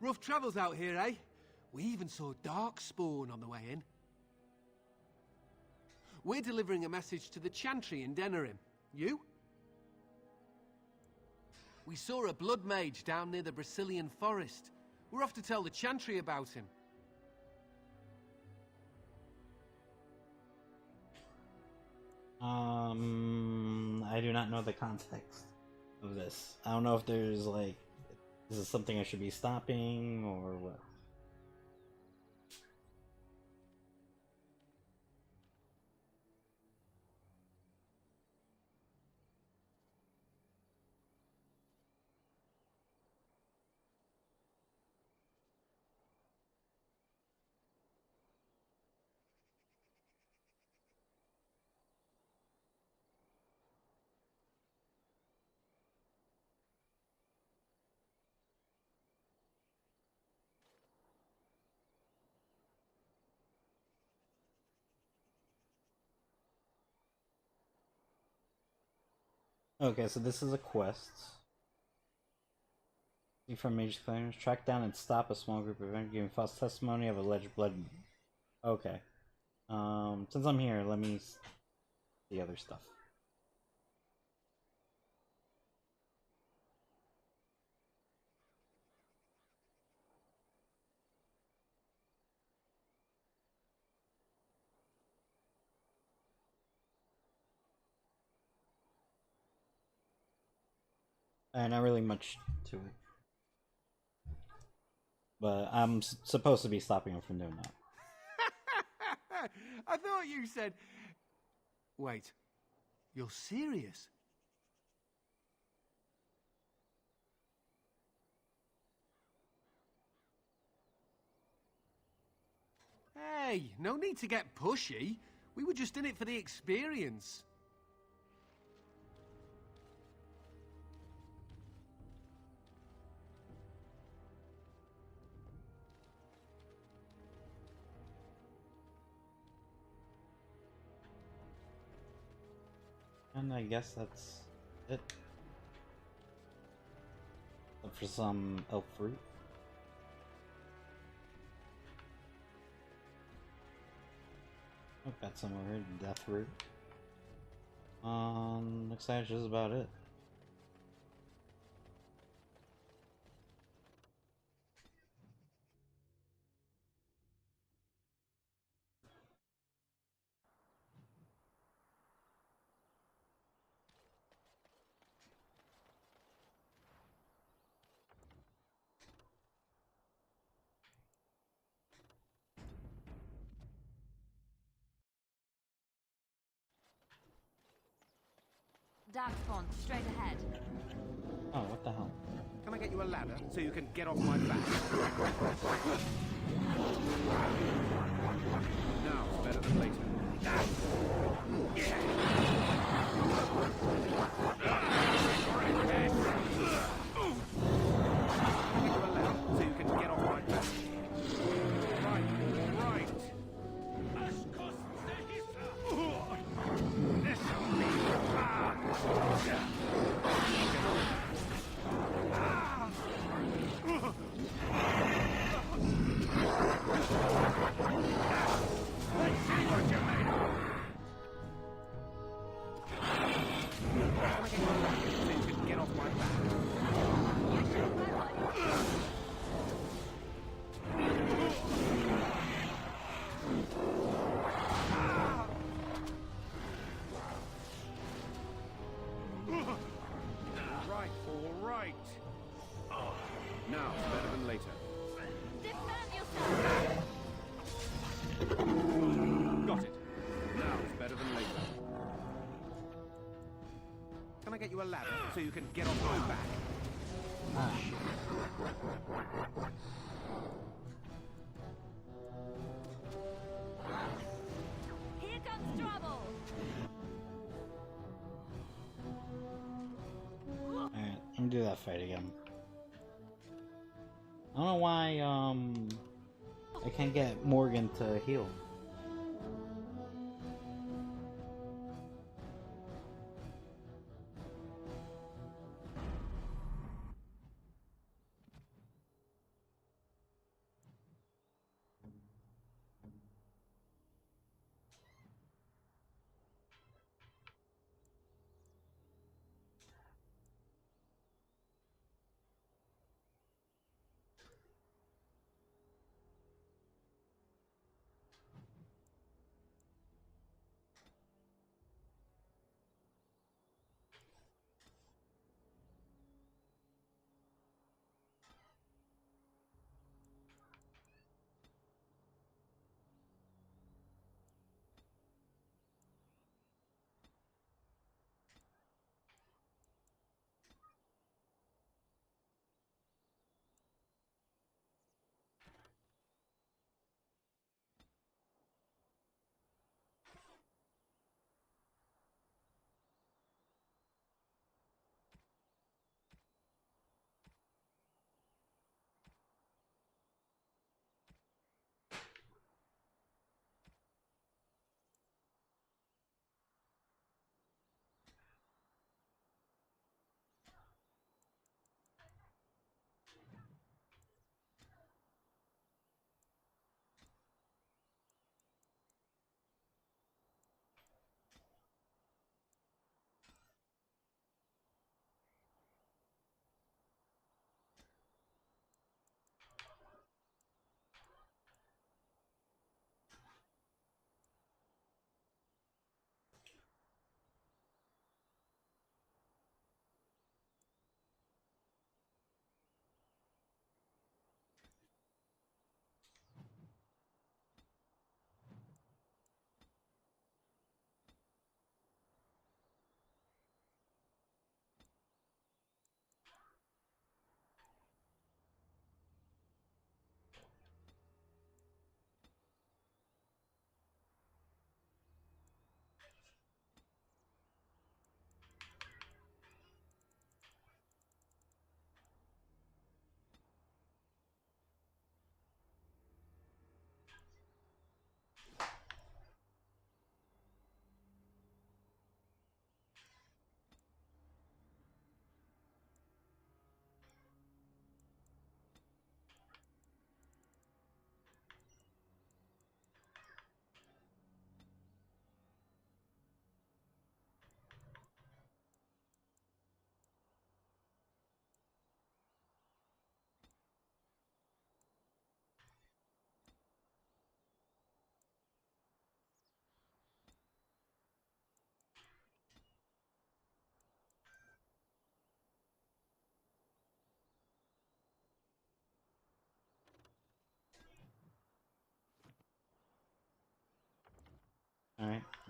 Rough travels out here, eh? We even saw Darkspawn on the way in. We're delivering a message to the Chantry in Denerim. You? We saw a blood mage down near the Brazilian forest. We're off to tell the Chantry about him. I do not know the context of this. I don't know if there's like, is this something I should be stopping or what? Okay, so this is a quest. See from mage claims, track down and stop a small group of event giving false testimony of alleged blood. Okay. Since I'm here, let me see the other stuff. Not really much to it. But I'm supposed to be stopping him from doing that. I thought you said... Wait. You're serious? Hey, no need to get pushy. We were just in it for the experience. And I guess that's it. Look for some elf fruit. I've got some over here, death root. Looks like that's just about it. Darkspawn, straight ahead. Oh, what the hell? Can I get you a ladder so you can get off my back? Now, better than later. So you can get off my back. All right. Now, better than later. Got it. Now it's better than later. Can I get you a ladder so you can get off my back? Ah, shit. Here comes trouble. Alright, let me do that fight again. I don't know why, I can't get Morgan to heal.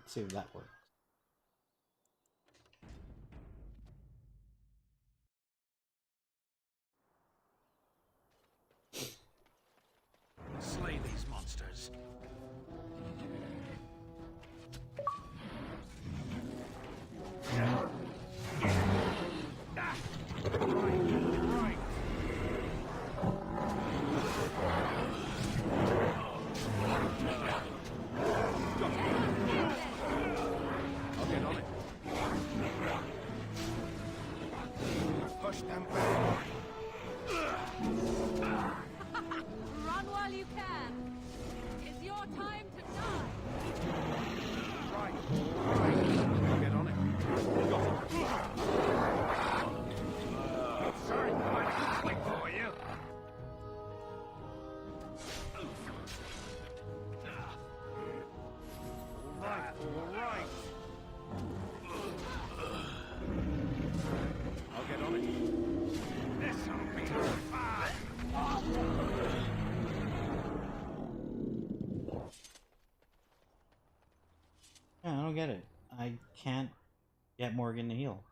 Let's see if that works. Slay these monsters. I'll get on it. Push them back. Run while you can. It's your time to die. Right. I'll get on it. Sorry, I'm quick for you. All right. I'll get on it. This'll be fun. Yeah, I don't get it. I can't get Morgan to heal.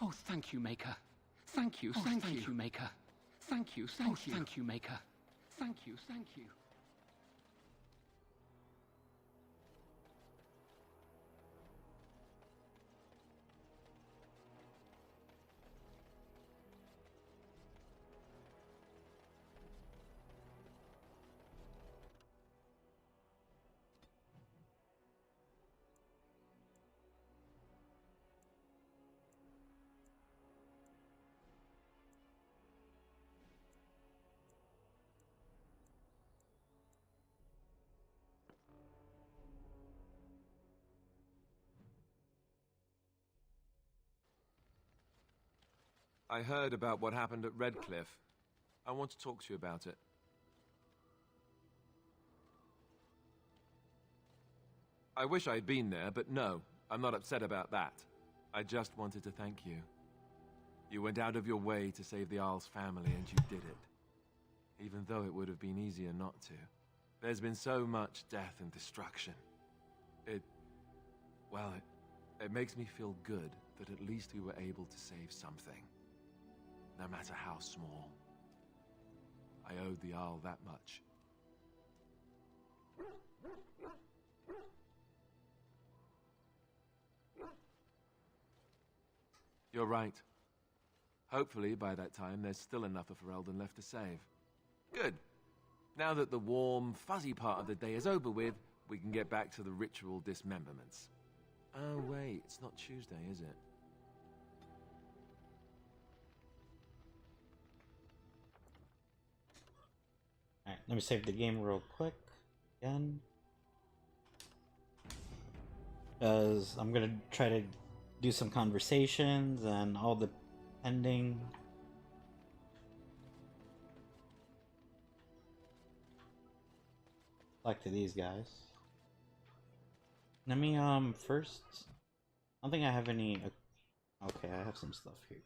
Oh, thank you, Maker. Thank you, thank you, Maker. Thank you, thank you, Maker. Thank you, thank you. I heard about what happened at Redcliffe. I want to talk to you about it. I wish I'd been there, but no, I'm not upset about that. I just wanted to thank you. You went out of your way to save the Arl's family, and you did it. Even though it would have been easier not to. There's been so much death and destruction. It makes me feel good that at least we were able to save something. No matter how small. I owed the Arl that much. You're right. Hopefully, by that time, there's still enough of Ferelden left to save. Good. Now that the warm, fuzzy part of the day is over with, we can get back to the ritual dismemberments. Oh, wait, it's not Tuesday, is it? Alright, let me save the game real quick again. Because I'm gonna try to do some conversations and all the pending. Talk to these guys. Let me first. I don't think I have any. Okay, I have some stuff here.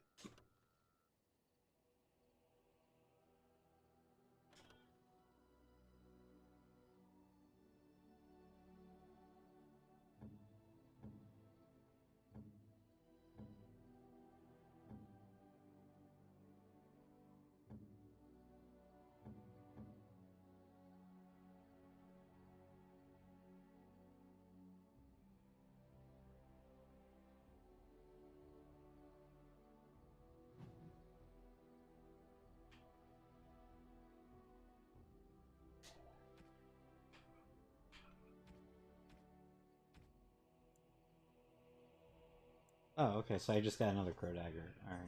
Oh, okay, so I just got another crow dagger. Alright.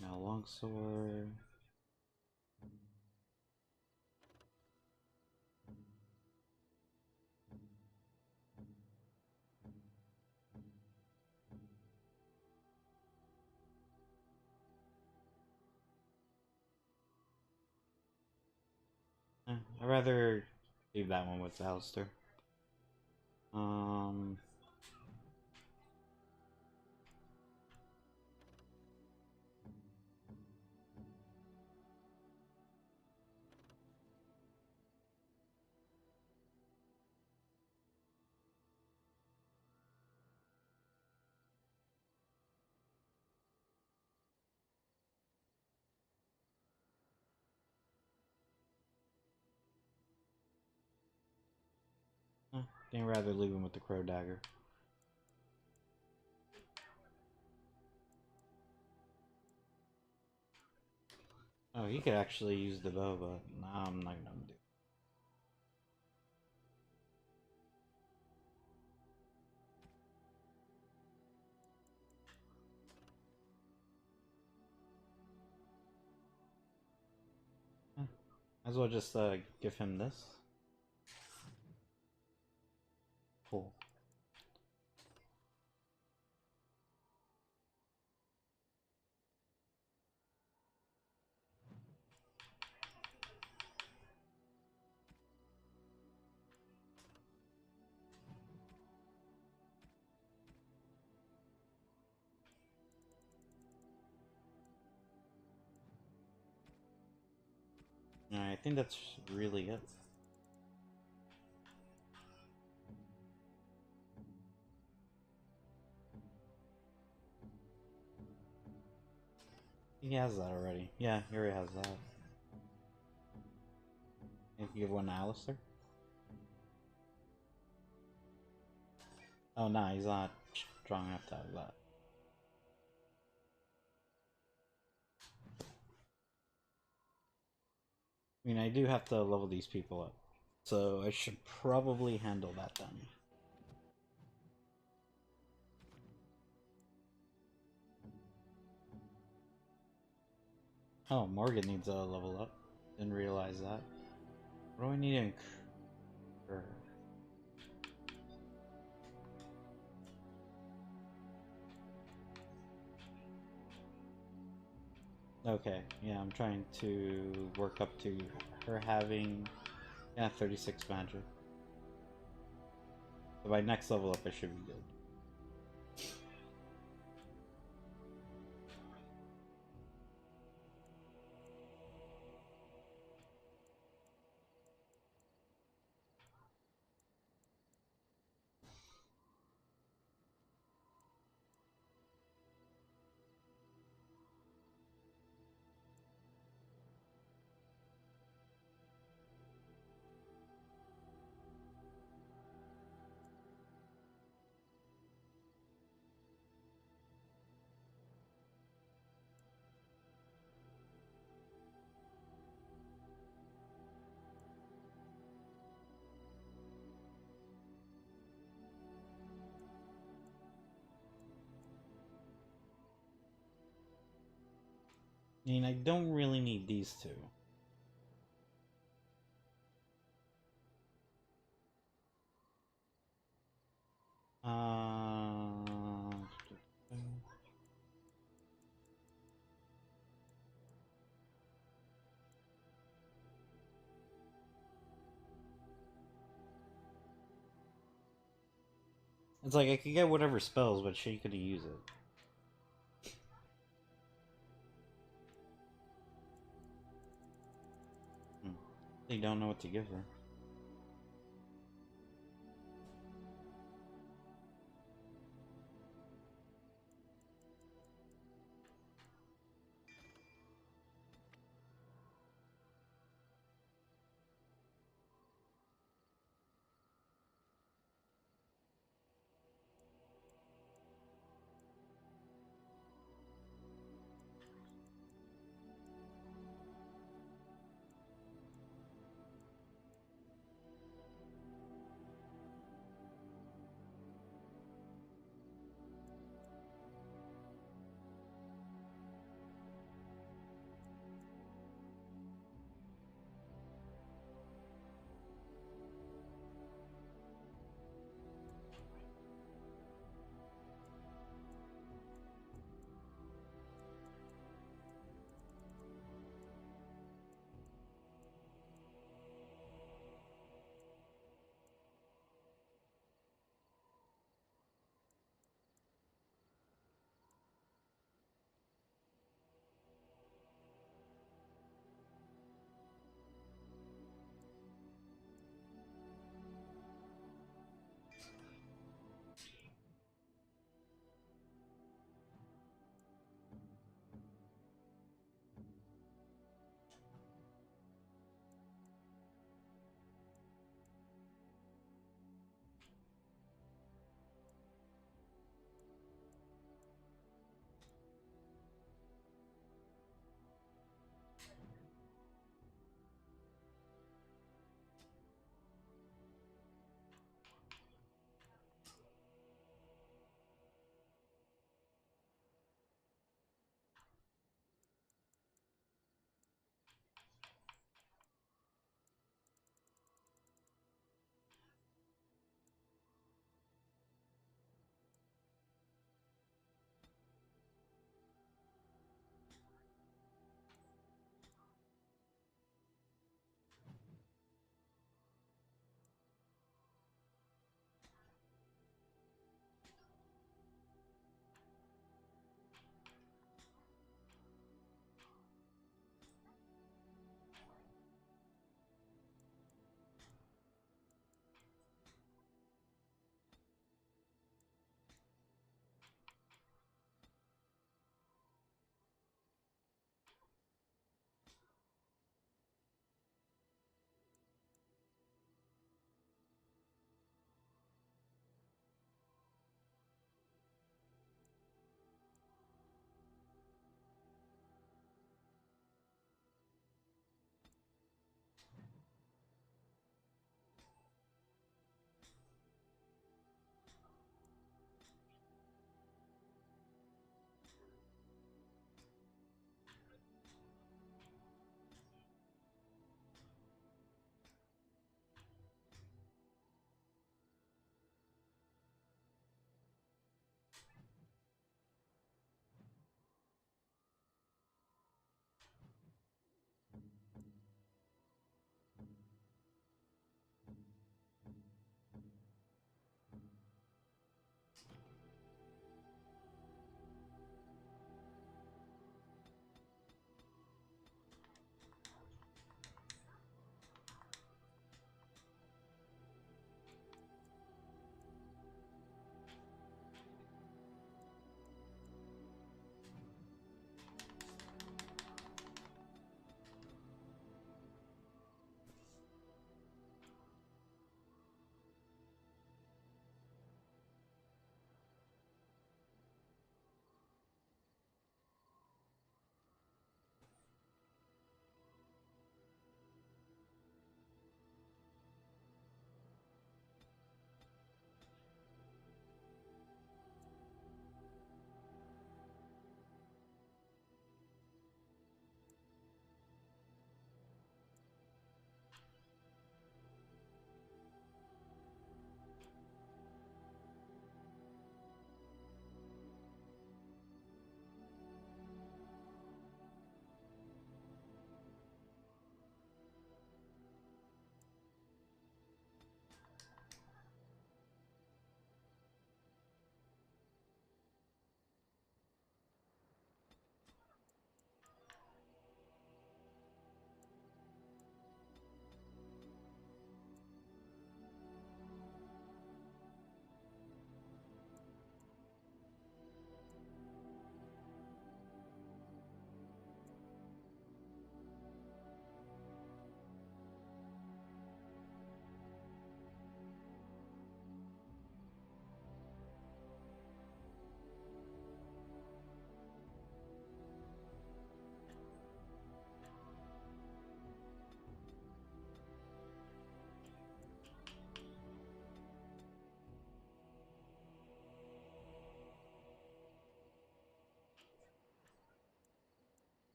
Now longsword. I'd rather leave that one with Alistair. I'd rather leave him with the crow dagger. Oh, he could actually use the bow, but no, I'm not gonna do it. Might as well just give him this. Cool. I think that's really it. He has that already. Yeah, he already has that. If you give one to Alistair? Oh, nah, he's not strong enough to have that. I mean, I do have to level these people up. So I should probably handle that then. Oh, Morgan needs a level up. Didn't realize that. What do I need to incur? Okay, yeah, I'm trying to work up to her having, 36 magic. So by next level up, I should be good. I mean, I don't really need these two. It's like I could get whatever spells, but she couldn't use it. They don't know what to give her.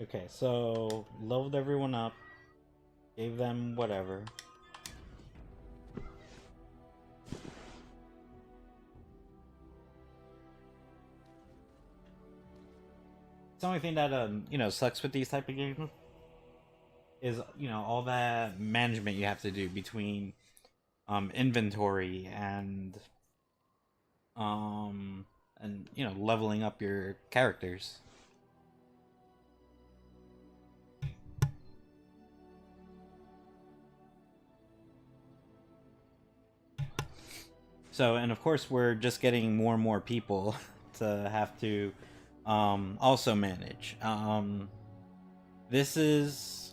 Okay, so leveled everyone up, gave them whatever. The only thing that sucks with these type of games is all that management you have to do between inventory and leveling up your characters. So, and of course we're just getting more and more people to have to also manage. This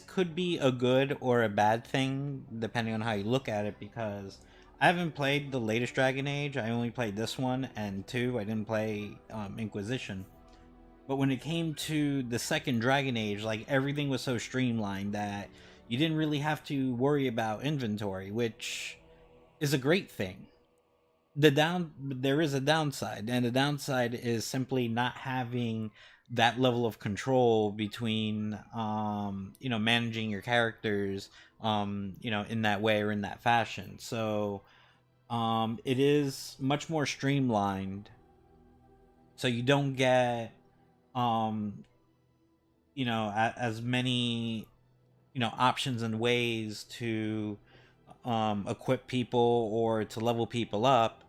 could be a good or a bad thing depending on how you look at it, because I haven't played the latest Dragon Age. I only played this one, and 2 I didn't play Inquisition. But when it came to the second Dragon Age, like, everything was so streamlined that you didn't really have to worry about inventory, which is a great thing. There is a downside, and the downside is simply not having that level of control between managing your characters in that way or in that fashion. So it is much more streamlined, so you don't get as many options and ways to equip people or to level people up.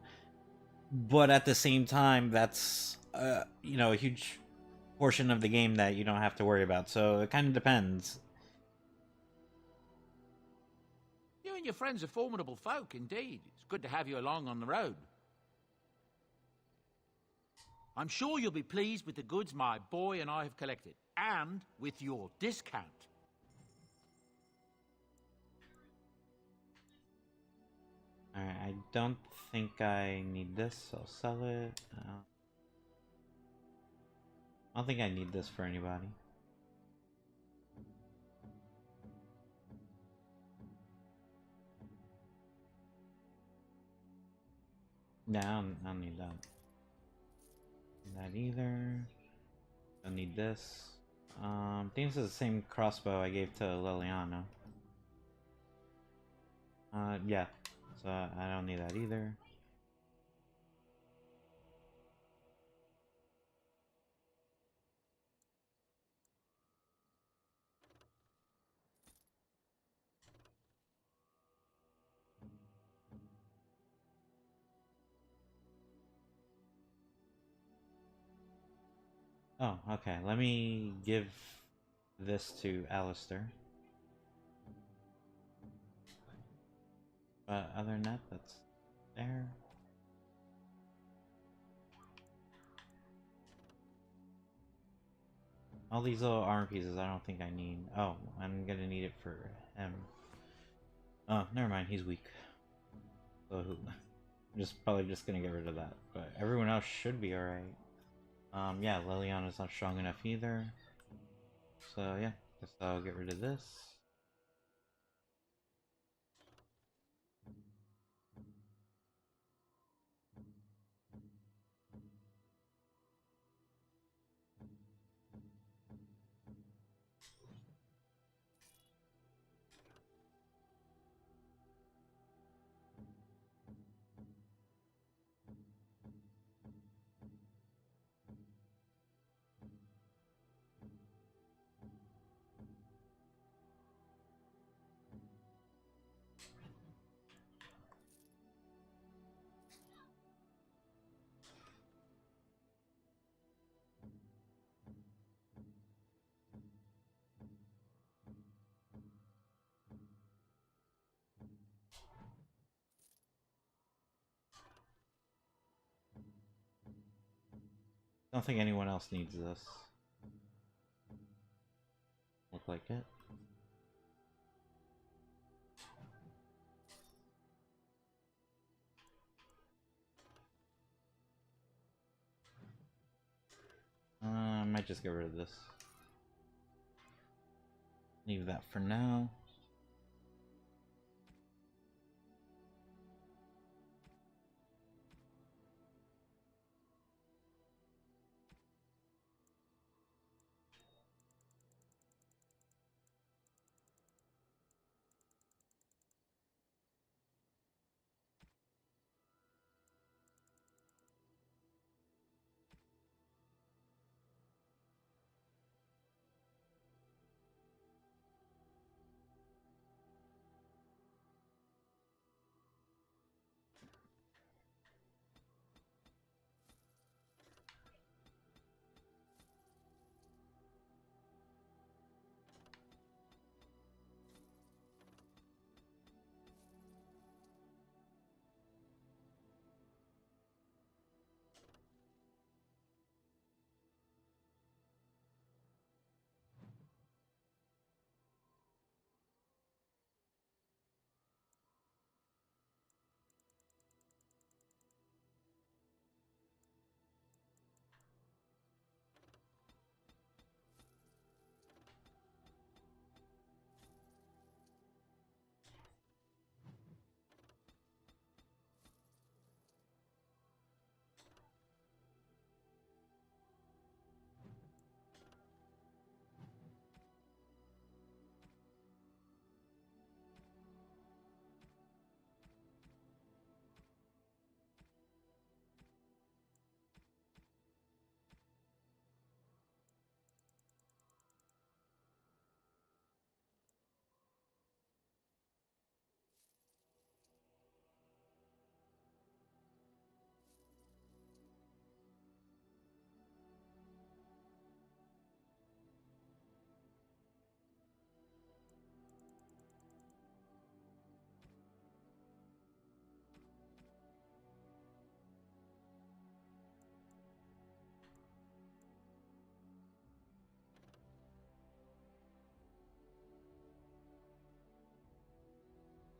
But at the same time, that's a huge portion of the game that you don't have to worry about. So it kind of depends. You and your friends are formidable folk, indeed. It's good to have you along on the road. I'm sure you'll be pleased with the goods my boy and I have collected, and with your discount. Alright, I don't think I need this. I'll sell it. I don't think I need this for anybody. Yeah, I don't need that. That either. Don't need this. I think this is the same crossbow I gave to Liliana. Yeah. So I don't need that either. Oh, okay. Let me give this to Alistair. But other than that, that's there. All these little armor pieces I don't think I need. Oh, I'm gonna need it for him. Oh, never mind, he's weak. So I'm probably just gonna get rid of that. But everyone else should be alright. Yeah, Liliana's not strong enough either. So yeah, guess I'll get rid of this. Don't think anyone else needs this. Look like it. I might just get rid of this. Leave that for now.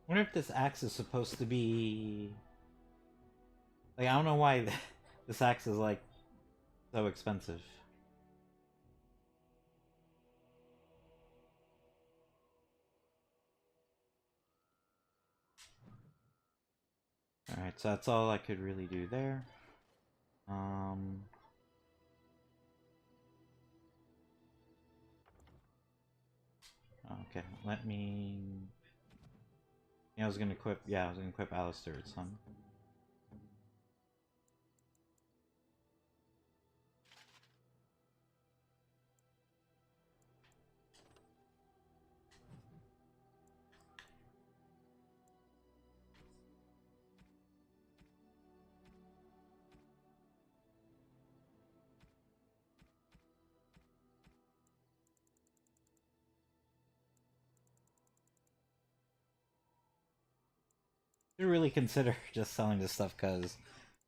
wonder if this axe is supposed to be... Like, I don't know why this axe is, like, so expensive. Alright, so that's all I could really do there. Okay, let me... Yeah, I was gonna equip Alistair's son. Should really consider just selling this stuff because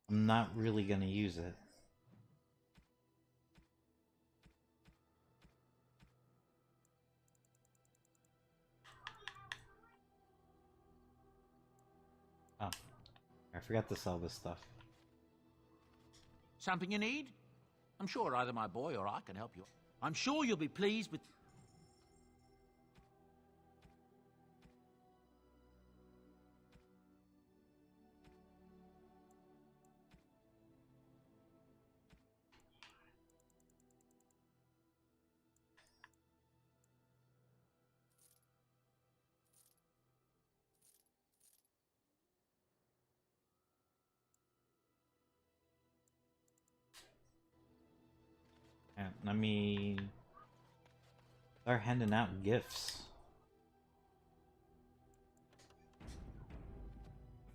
I'm not really gonna use it. Oh, I forgot to sell this stuff. Something you need? I'm sure either my boy or I can help you. I'm sure you'll be pleased with... Yeah, let me start handing out gifts.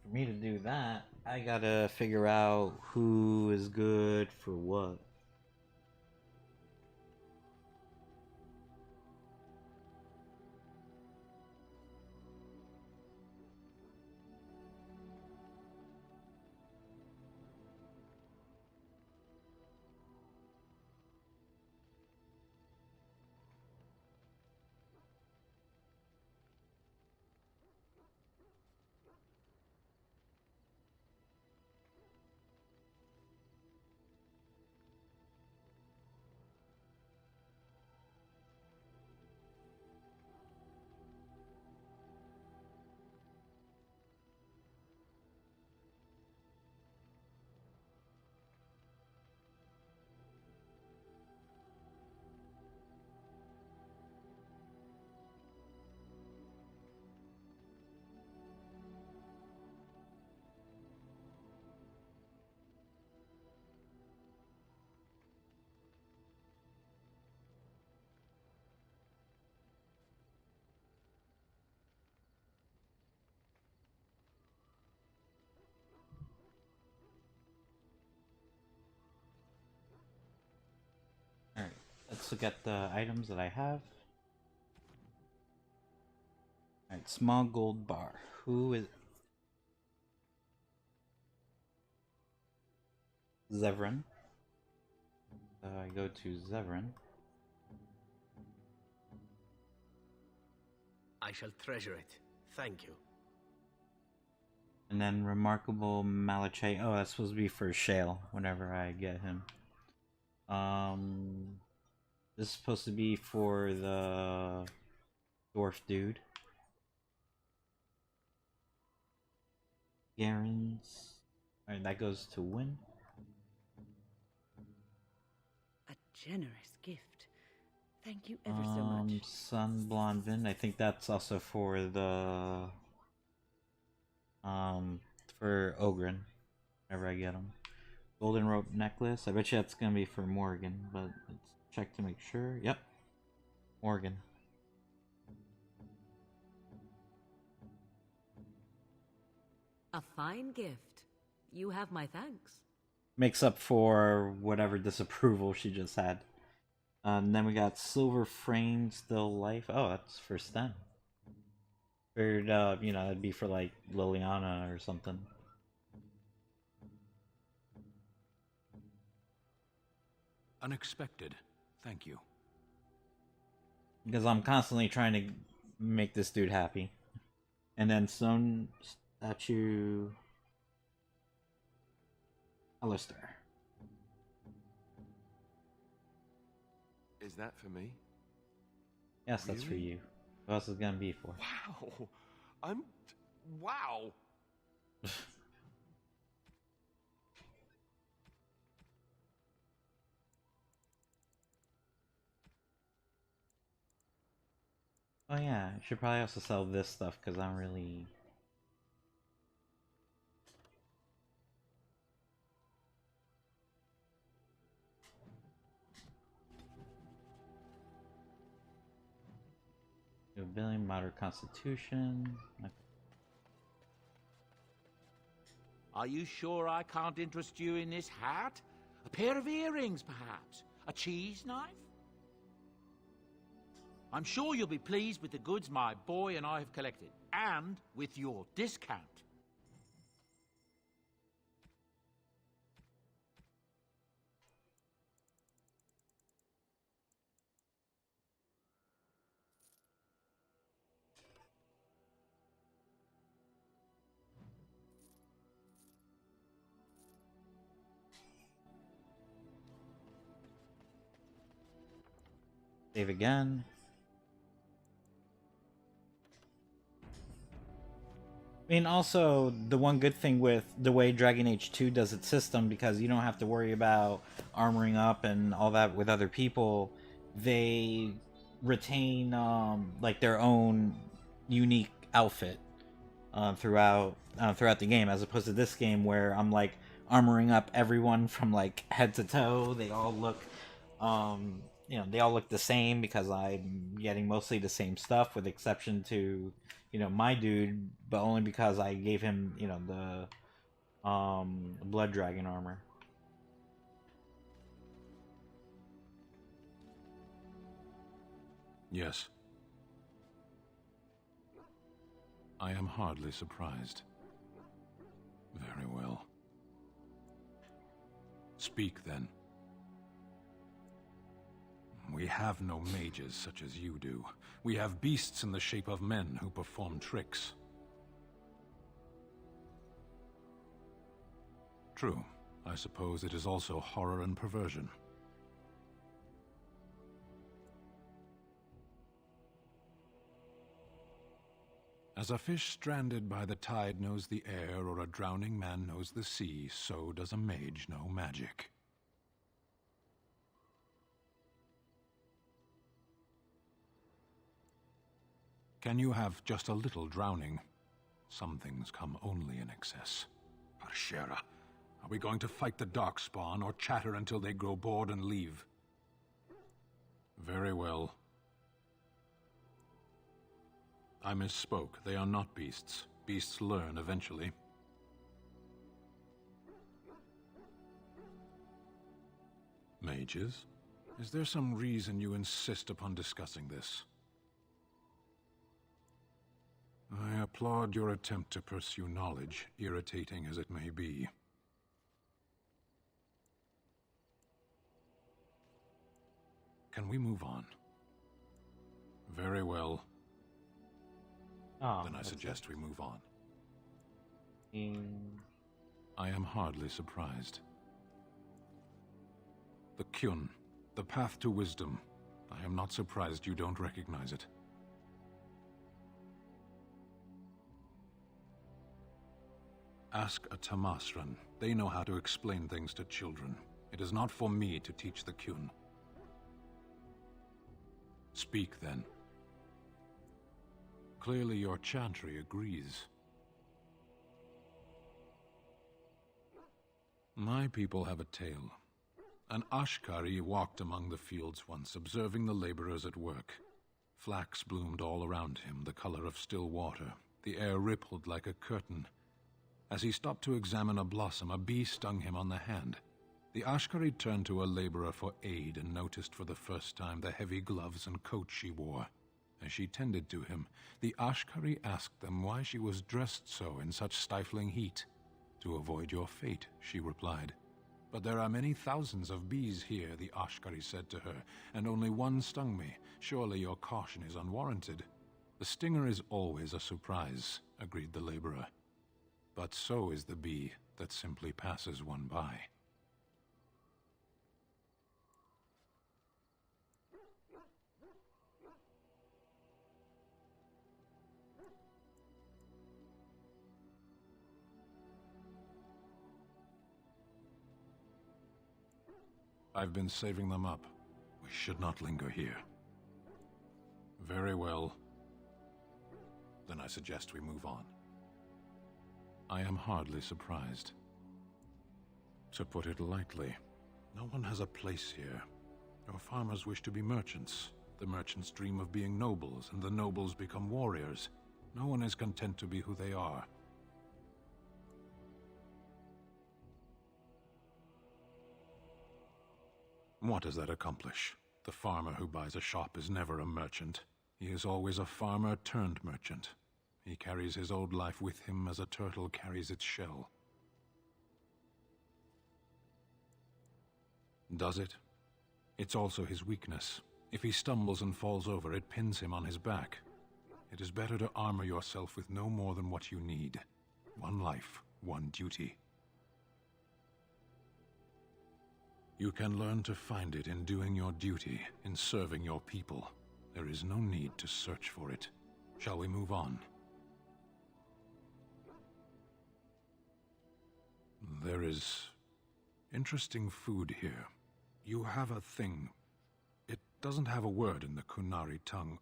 For me to do that, I gotta figure out who is good for what. Alright, let's look at the items that I have. Alright, small gold bar. Who is... Zevran. So I go to Zevran. I shall treasure it. Thank you. And then Remarkable Malachite. Oh, that's supposed to be for Shale whenever I get him. This is supposed to be for the dwarf dude. Garen's. Alright, that goes to Win. A generous gift. Thank you ever so much. Sun Blondvin. I think that's also for the for Ogren. Whenever I get him. Golden rope necklace. I bet you that's gonna be for Morgan, but let's check to make sure. Yep. Morgan. A fine gift. You have my thanks. Makes up for whatever disapproval she just had. And then we got Silver Frame Still Life. Oh, that's for Sten. Figured, you know, that'd be for like Liliana or something. Unexpected. Thank you. Because I'm constantly trying to make this dude happy. And then stone statue Alistair. Is that for me? Yes, that's for Really? you. Who else is gonna be for? Wow. Wow. Oh yeah, I should probably also sell this stuff because I'm really... Ability, modern constitution. Are you sure I can't interest you in this hat? A pair of earrings, perhaps? A cheese knife? I'm sure you'll be pleased with the goods my boy and I have collected, and with your discount. Save again. I mean, also, the one good thing with the way Dragon Age 2 does its system, because you don't have to worry about armoring up and all that with other people, they retain, like, their own unique outfit throughout the game, as opposed to this game where I'm, like, armoring up everyone from, like, head to toe. They all look, you know, they all look the same because I'm getting mostly the same stuff, with exception to, you know, my dude, but only because I gave him, you know, the blood dragon armor. Yes. I am hardly surprised. Very well. Speak, then. We have no mages such as you do. We have beasts in the shape of men who perform tricks. True. I suppose it is also horror and perversion. As a fish stranded by the tide knows the air, or a drowning man knows the sea, so does a mage know magic. Can you have just a little drowning? Some things come only in excess. Arshera, are we going to fight the Darkspawn, or chatter until they grow bored and leave? Very well. I misspoke. They are not beasts. Beasts learn eventually. Mages? Is there some reason you insist upon discussing this? I applaud your attempt to pursue knowledge, irritating as it may be. Can we move on? Very well. Then I suggest we move on. I am hardly surprised. The Kyun, the path to wisdom. I am not surprised you don't recognize it. Ask a Tamasran. They know how to explain things to children. It is not for me to teach the Kyun. Speak, then. Clearly your chantry agrees. My people have a tale. An Ashkari walked among the fields once, observing the laborers at work. Flax bloomed all around him, the color of still water. The air rippled like a curtain. As he stopped to examine a blossom, a bee stung him on the hand. The Ashkari turned to a laborer for aid and noticed for the first time the heavy gloves and coat she wore. As she tended to him, the Ashkari asked them why she was dressed so in such stifling heat. To avoid your fate, she replied. But there are many thousands of bees here, the Ashkari said to her, and only one stung me. Surely your caution is unwarranted. The The stinger is always a surprise, agreed the laborer. But so is the bee that simply passes one by. I've been saving them up. We should not linger here. Very well. Then I suggest we move on. I am hardly surprised. To put it lightly, no one has a place here. Your farmers wish to be merchants. The merchants dream of being nobles, and the nobles become warriors. No one is content to be who they are. What does that accomplish? The farmer who buys a shop is never a merchant. He is always a farmer turned merchant. He carries his old life with him as a turtle carries its shell. Does it? It's also his weakness. If he stumbles and falls over, it pins him on his back. It is better to armor yourself with no more than what you need. One life, one duty. You can learn to find it in doing your duty, in serving your people. There is no need to search for it. Shall we move on? There is interesting food here. You have a thing. It doesn't have a word in the Qunari tongue.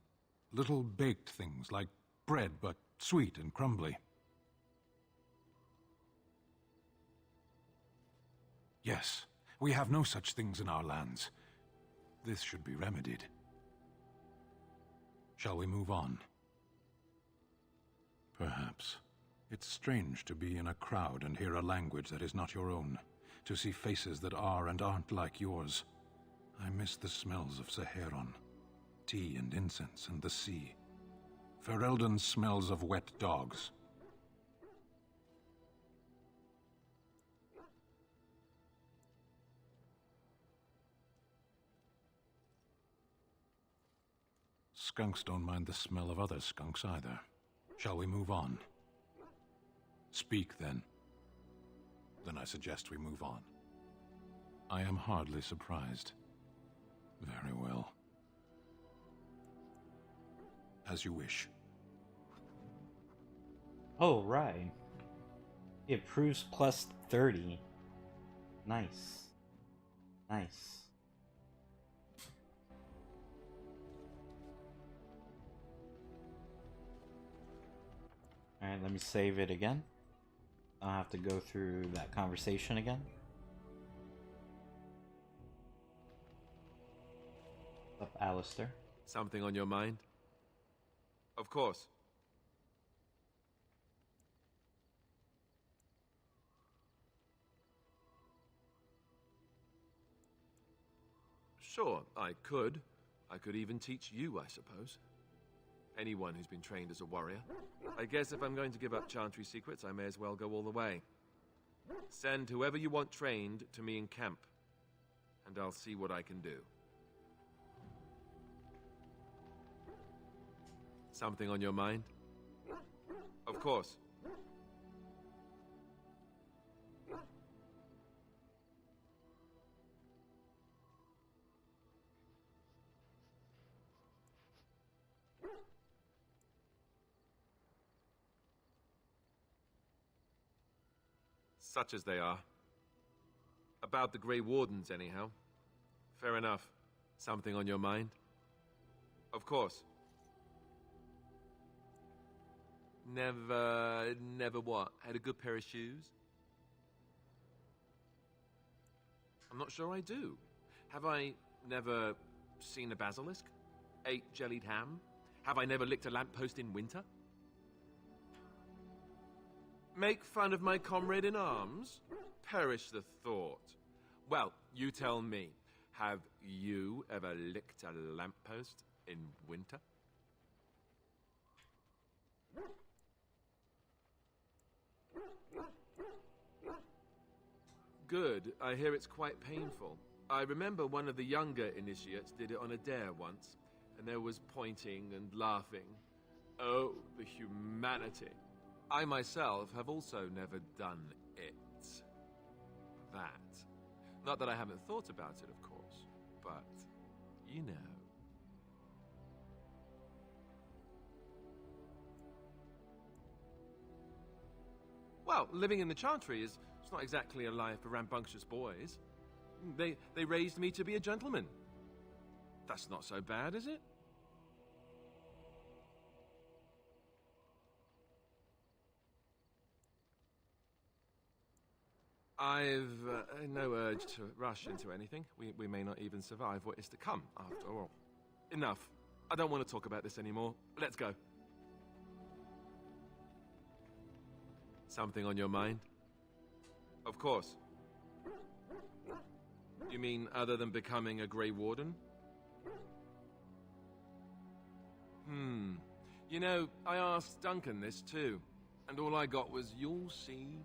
Little baked things like bread, but sweet and crumbly. Yes. We have no such things in our lands. This should be remedied. Shall we move on? Perhaps. It's strange to be in a crowd and hear a language that is not your own, to see faces that are and aren't like yours. I miss the smells of Saharon, tea and incense and the sea. Ferelden smells of wet dogs. Skunks don't mind the smell of other skunks either. Shall we move on? Speak, then. Then I suggest we move on. I am hardly surprised. Very well. As you wish. Oh, right. It proves plus 30. Nice. Nice. Alright, let me save it again. I'll have to go through that conversation again. What's up, Alistair? Something on your mind? Of course. Sure, I could. I could even teach you, I suppose. Anyone who's been trained as a warrior. I guess if I'm going to give up Chantry secrets, I may as well go all the way. Send whoever you want trained to me in camp, and I'll see what I can do. Something on your mind? Of course. Such as they are. About the Grey Wardens, anyhow. Fair enough. Something on your mind? Of course. Never what? Had a good pair of shoes? I'm not sure I do. Have I never seen a basilisk? Ate jellied ham? Have I never licked a lamppost in winter? Make fun of my comrade in arms? Perish the thought. Well, you tell me, have you ever licked a lamppost in winter? Good. I hear it's quite painful. I remember one of the younger initiates did it on a dare once, and there was pointing and laughing. Oh, the humanity. I myself have also never done it. That. Not that I haven't thought about it, of course, but, you know. Well, living in the Chantry is it's not exactly a life for rambunctious boys. They raised me to be a gentleman. That's not so bad, is it? I've no urge to rush into anything. We may not even survive what is to come, after all. Enough. I don't want to talk about this anymore. Let's go. Something on your mind? Of course. You mean other than becoming a Grey Warden? You know, I asked Duncan this too, and all I got was, "You'll see."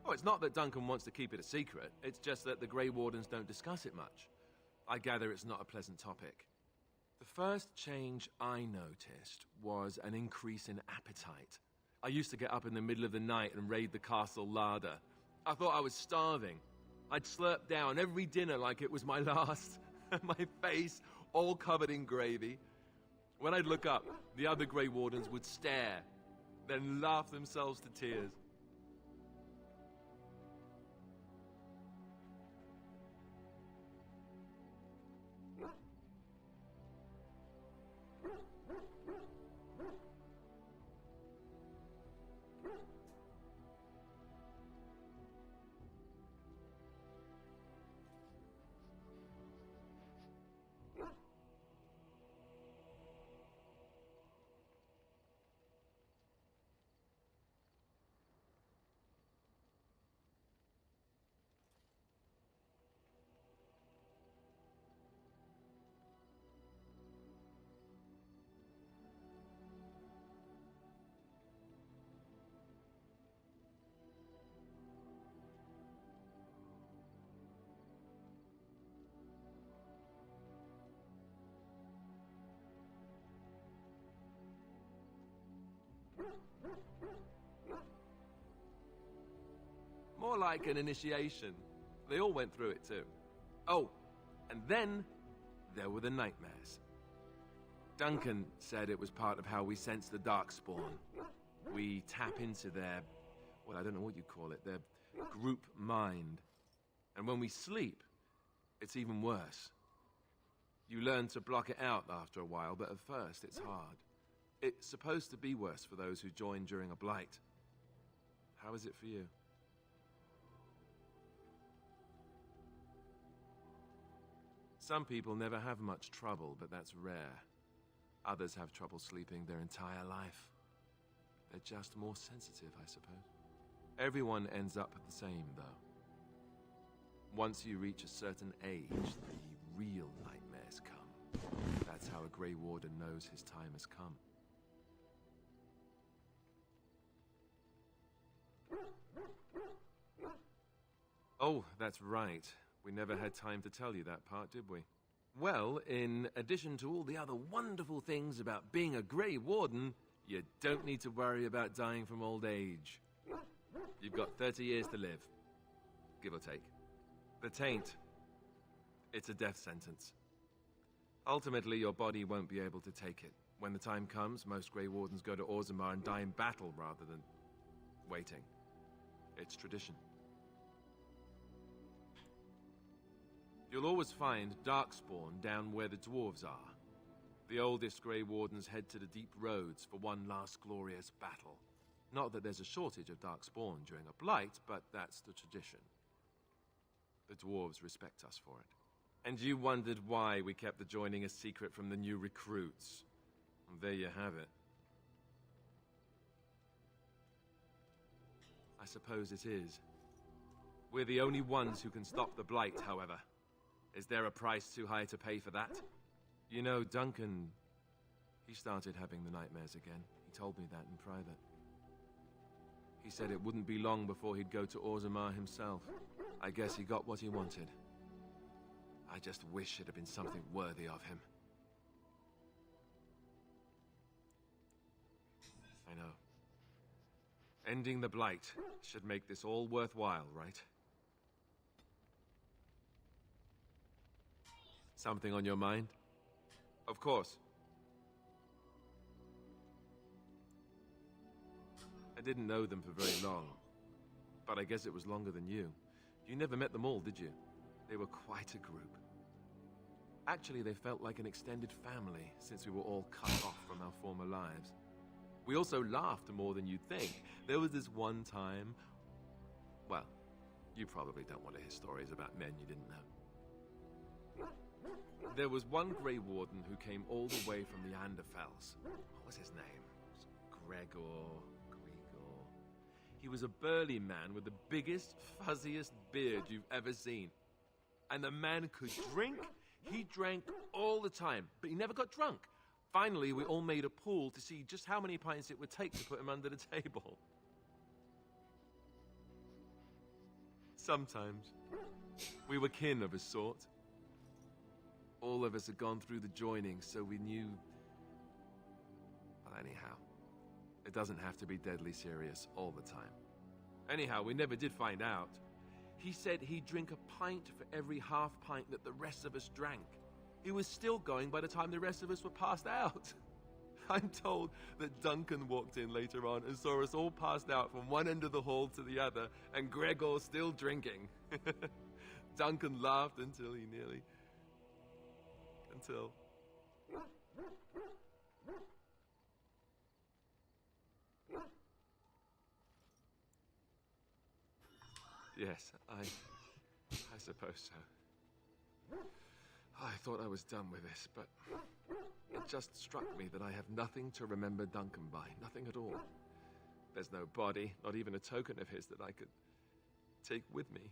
Oh, it's not that Duncan wants to keep it a secret. It's just that the Grey Wardens don't discuss it much. I gather it's not a pleasant topic. The first change I noticed was an increase in appetite. I used to get up in the middle of the night and raid the castle larder. I thought I was starving. I'd slurp down every dinner like it was my last. My face all covered in gravy. When I'd look up, the other Grey Wardens would stare, then laugh themselves to tears. More like an initiation. They all went through it too. Oh, and then there were the nightmares. Duncan said it was part of how we sense the Darkspawn. We tap into their, well, I don't know what you call it, their group mind. And when we sleep, it's even worse. You learn to block it out after a while, but at first it's hard. It's supposed to be worse for those who join during a blight. How is it for you? Some people never have much trouble, but that's rare. Others have trouble sleeping their entire life. They're just more sensitive, I suppose. Everyone ends up the same, though. Once you reach a certain age, the real nightmares come. That's how a Grey Warden knows his time has come. Oh, that's right. We never had time to tell you that part, did we? Well, in addition to all the other wonderful things about being a Grey Warden, you don't need to worry about dying from old age. You've got 30 years to live, give or take. The Taint, it's a death sentence. Ultimately, your body won't be able to take it. When the time comes, most Grey Wardens go to Orzammar and die in battle rather than waiting. It's tradition. You'll always find Darkspawn down where the dwarves are. The oldest Grey Wardens head to the deep roads for one last glorious battle. Not that there's a shortage of Darkspawn during a blight, but that's the tradition. The dwarves respect us for it. And you wondered why we kept the joining a secret from the new recruits. And there you have it. I suppose it is. We're the only ones who can stop the blight, however. Is there a price too high to pay for that? You know, Duncan, he started having the nightmares again. He told me that in private. He said it wouldn't be long before he'd go to Orzammar himself. I guess he got what he wanted. I just wish it had been something worthy of him. I know. Ending the Blight should make this all worthwhile, right? Something on your mind? Of course. I didn't know them for very long, but I guess it was longer than you. You never met them all, did you? They were quite a group. Actually, they felt like an extended family since we were all cut off from our former lives. We also laughed more than you'd think. There was this one time... Well, you probably don't want to hear stories about men you didn't know. There was one Grey Warden who came all the way from the Anderfells. What was his name? Gregor... He was a burly man with the biggest, fuzziest beard you've ever seen. And the man could drink. He drank all the time, but he never got drunk. Finally, we all made a pool to see just how many pints it would take to put him under the table. Sometimes, we were kin of a sort. All of us had gone through the joining, so we knew... Well, anyhow, it doesn't have to be deadly serious all the time. Anyhow, we never did find out. He said he'd drink a pint for every half pint that the rest of us drank. He was still going by the time the rest of us were passed out. I'm told that Duncan walked in later on and saw us all passed out from one end of the hall to the other, and Gregor still drinking. Duncan laughed until he nearly... Until... Yes, I suppose so. I thought I was done with this, but it just struck me that I have nothing to remember Duncan by. Nothing at all. There's no body, not even a token of his that I could take with me.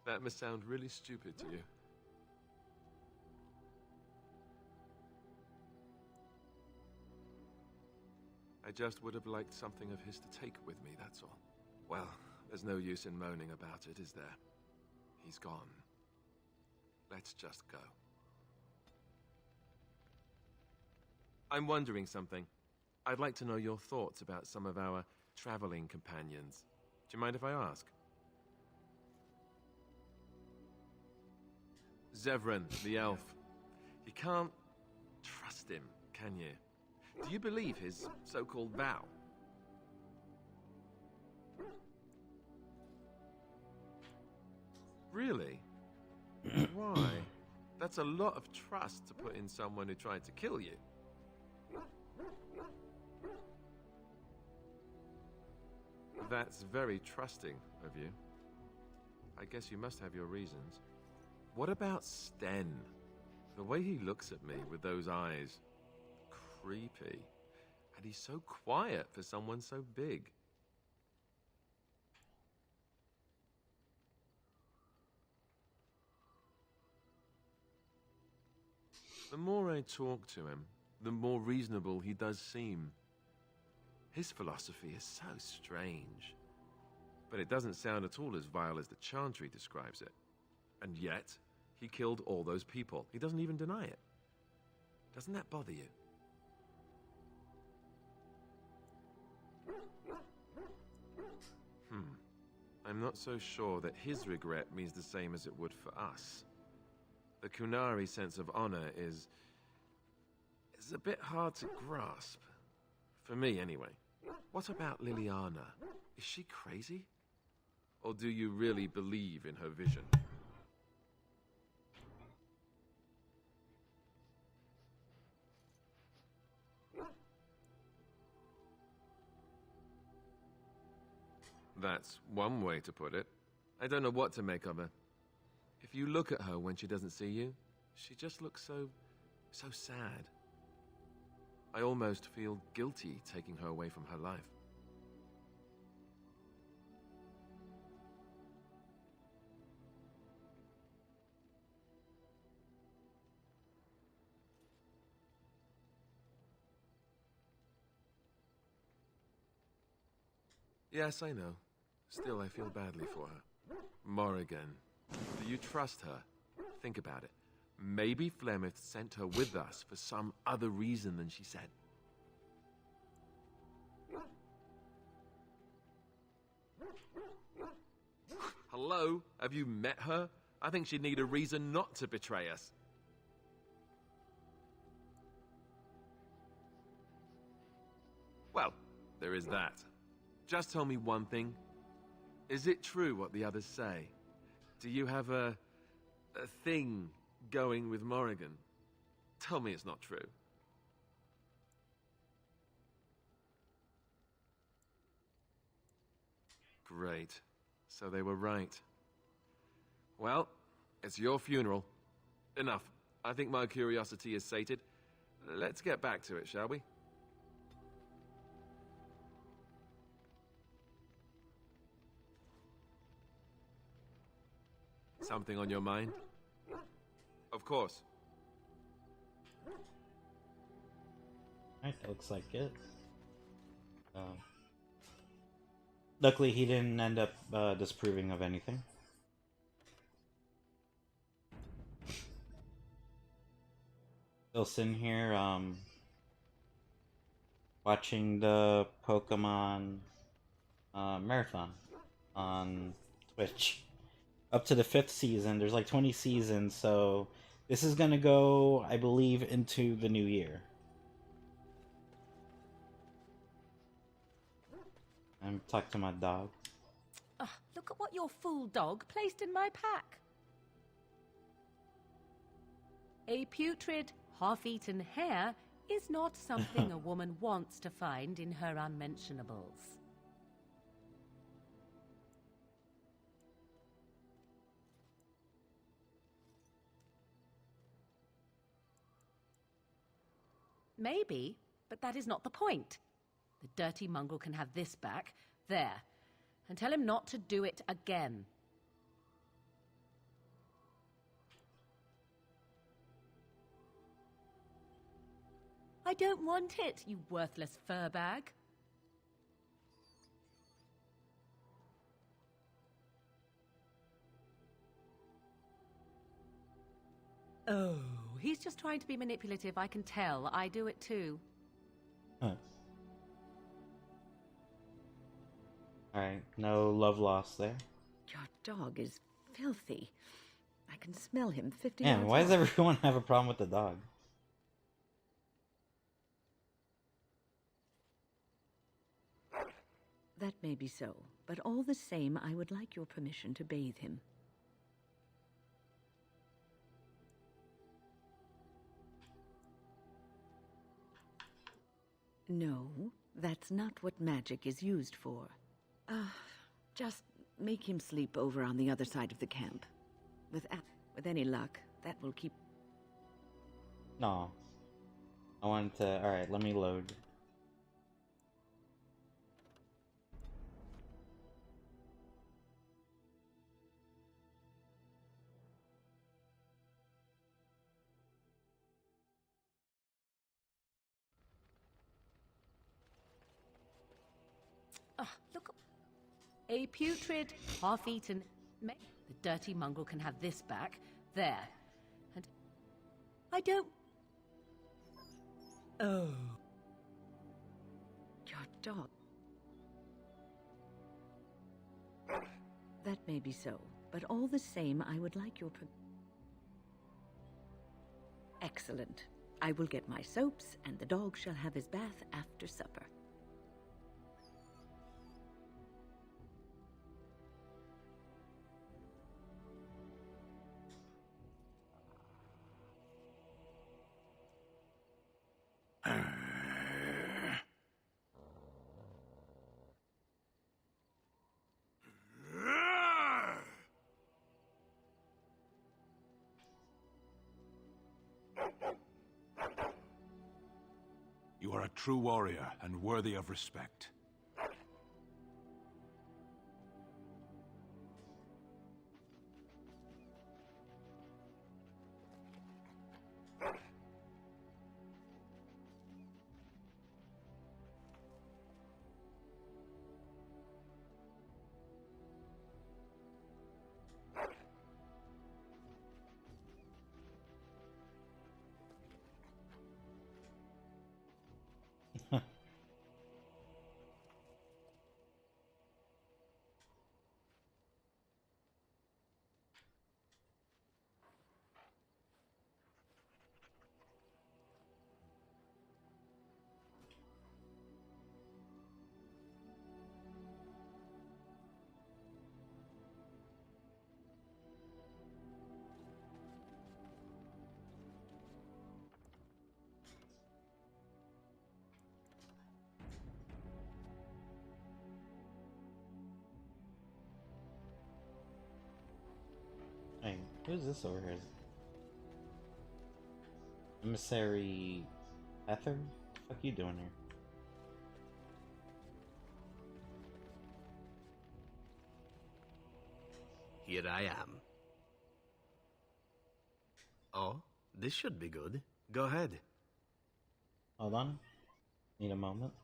That must sound really stupid to you. I just would have liked something of his to take with me, that's all. Well, there's no use in moaning about it, is there? He's gone. Let's just go. I'm wondering something. I'd like to know your thoughts about some of our traveling companions. Do you mind if I ask? Zevran, the elf. You can't trust him, can you? Do you believe his so-called vow? Really? Why? That's a lot of trust to put in someone who tried to kill you. That's very trusting of you. I guess you must have your reasons. What about Sten? The way he looks at me with those eyes. Creepy. And he's so quiet for someone so big. The more I talk to him, the more reasonable he does seem. His philosophy is so strange. But it doesn't sound at all as vile as the Chantry describes it. And yet, he killed all those people. He doesn't even deny it. Doesn't that bother you? I'm not so sure that his regret means the same as it would for us. The Qunari sense of honor is a bit hard to grasp. For me, anyway. What about Liliana? Is she crazy? Or do you really believe in her vision? That's one way to put it. I don't know what to make of her. If you look at her when she doesn't see you, she just looks so sad. I almost feel guilty taking her away from her life. Yes, I know. Still, I feel badly for her. Morrigan. Do you trust her? Think about it. Maybe Flemeth sent her with us for some other reason than she said. Hello? Have you met her? I think she'd need a reason not to betray us. Well, there is that. Just tell me one thing. Is it true what the others say? Do you have a thing going with Morrigan? Tell me it's not true. Great. So they were right. Well, it's your funeral. Enough. I think my curiosity is sated. Let's get back to it, shall we? Something on your mind? Of course. Alright, that looks like it. Luckily, he didn't end up disproving of anything. Still sitting here, watching the Pokemon marathon on Twitch. Up to the 5th season. There's like 20 seasons, so this is gonna go, I believe, into the new year. I'm talking to my dog. Ugh, look at what your fool dog placed in my pack. A putrid, half-eaten hare is not something a woman wants to find in her unmentionables. Maybe, but that is not the point. The dirty mongrel can have this back, there, and tell him not to do it again. I don't want it, you worthless fur bag. Oh, he's just trying to be manipulative, I can tell. I do it too. Huh. Alright, no love lost there. Your dog is filthy. I can smell him 50 Man, yards why does off. everyone have a problem with the dog? That may be so, but all the same, I would like your permission to bathe him. No, that's not what magic is used for. Just make him sleep over on the other side of the camp. With any luck, that will keep... No. I wanted to... Alright, let me load. Look. A putrid, half-eaten... The dirty mongrel can have this back, there, and... I don't... Oh. Your dog... That may be so, but all the same, I would like your... Excellent. I will get my soaps, and the dog shall have his bath after supper. You are a true warrior and worthy of respect. Who's this over here? Emissary Ether? What the fuck you doing here? Here I am. Oh, this should be good. Go ahead. Hold on. Need a moment.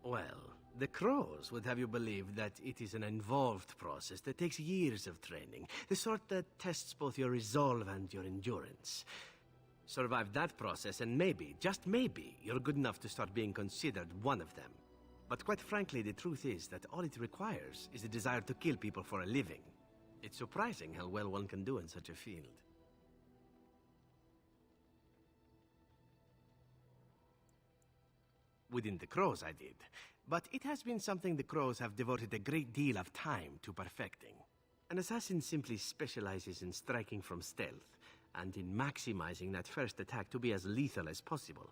Well, the Crows would have you believe that it is an involved process that takes years of training, the sort that tests both your resolve and your endurance. Survive that process and maybe, just maybe, you're good enough to start being considered one of them. But quite frankly, the truth is that all it requires is the desire to kill people for a living. It's surprising how well one can do in such a field. Within the Crows, I did. But it has been something the Crows have devoted a great deal of time to perfecting. An assassin simply specializes in striking from stealth, and in maximizing that first attack to be as lethal as possible.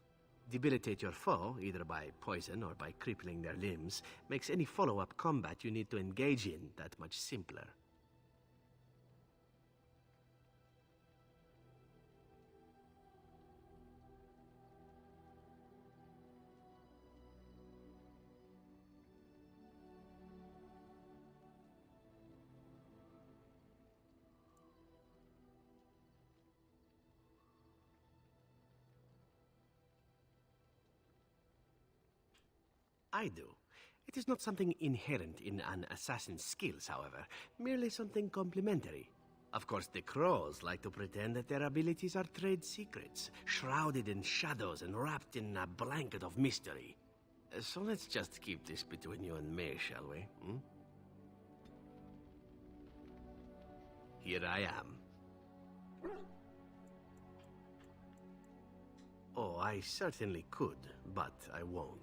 Debilitate your foe, either by poison or by crippling their limbs, makes any follow-up combat you need to engage in that much simpler. I do. It is not something inherent in an assassin's skills, however, merely something complementary. Of course, the Crows like to pretend that their abilities are trade secrets, shrouded in shadows and wrapped in a blanket of mystery. So let's just keep this between you and me, shall we? Hmm? Here I am. Oh, I certainly could, but I won't.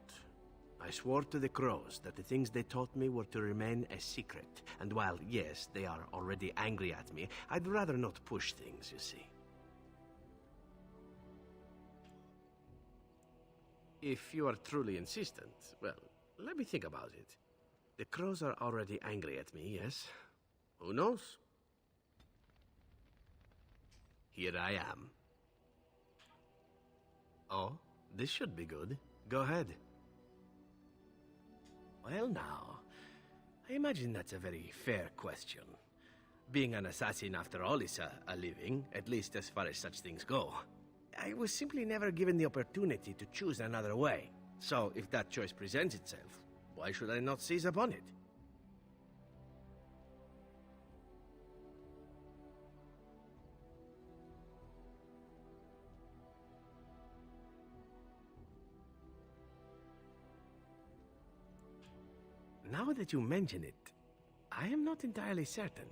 I swore to the Crows that the things they taught me were to remain a secret, and while, yes, they are already angry at me, I'd rather not push things, you see. If you are truly insistent, well, let me think about it. The Crows are already angry at me, yes? Who knows? Here I am. Oh, this should be good. Go ahead. Well now, I imagine that's a very fair question. Being an assassin, after all, is a living, at least as far as such things go. I was simply never given the opportunity to choose another way. So, if that choice presents itself, why should I not seize upon it? Now that you mention it, I am not entirely certain.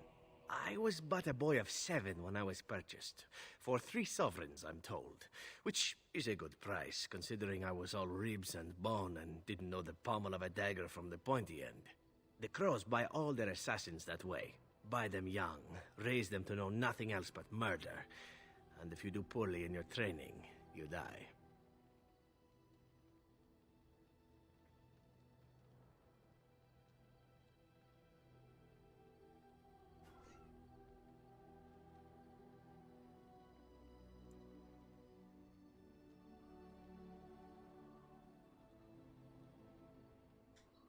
I was but a boy of 7 when I was purchased. For 3 sovereigns, I'm told. Which is a good price, considering I was all ribs and bone and didn't know the pommel of a dagger from the pointy end. The Crows buy all their assassins that way. Buy them young, raise them to know nothing else but murder. And if you do poorly in your training, you die.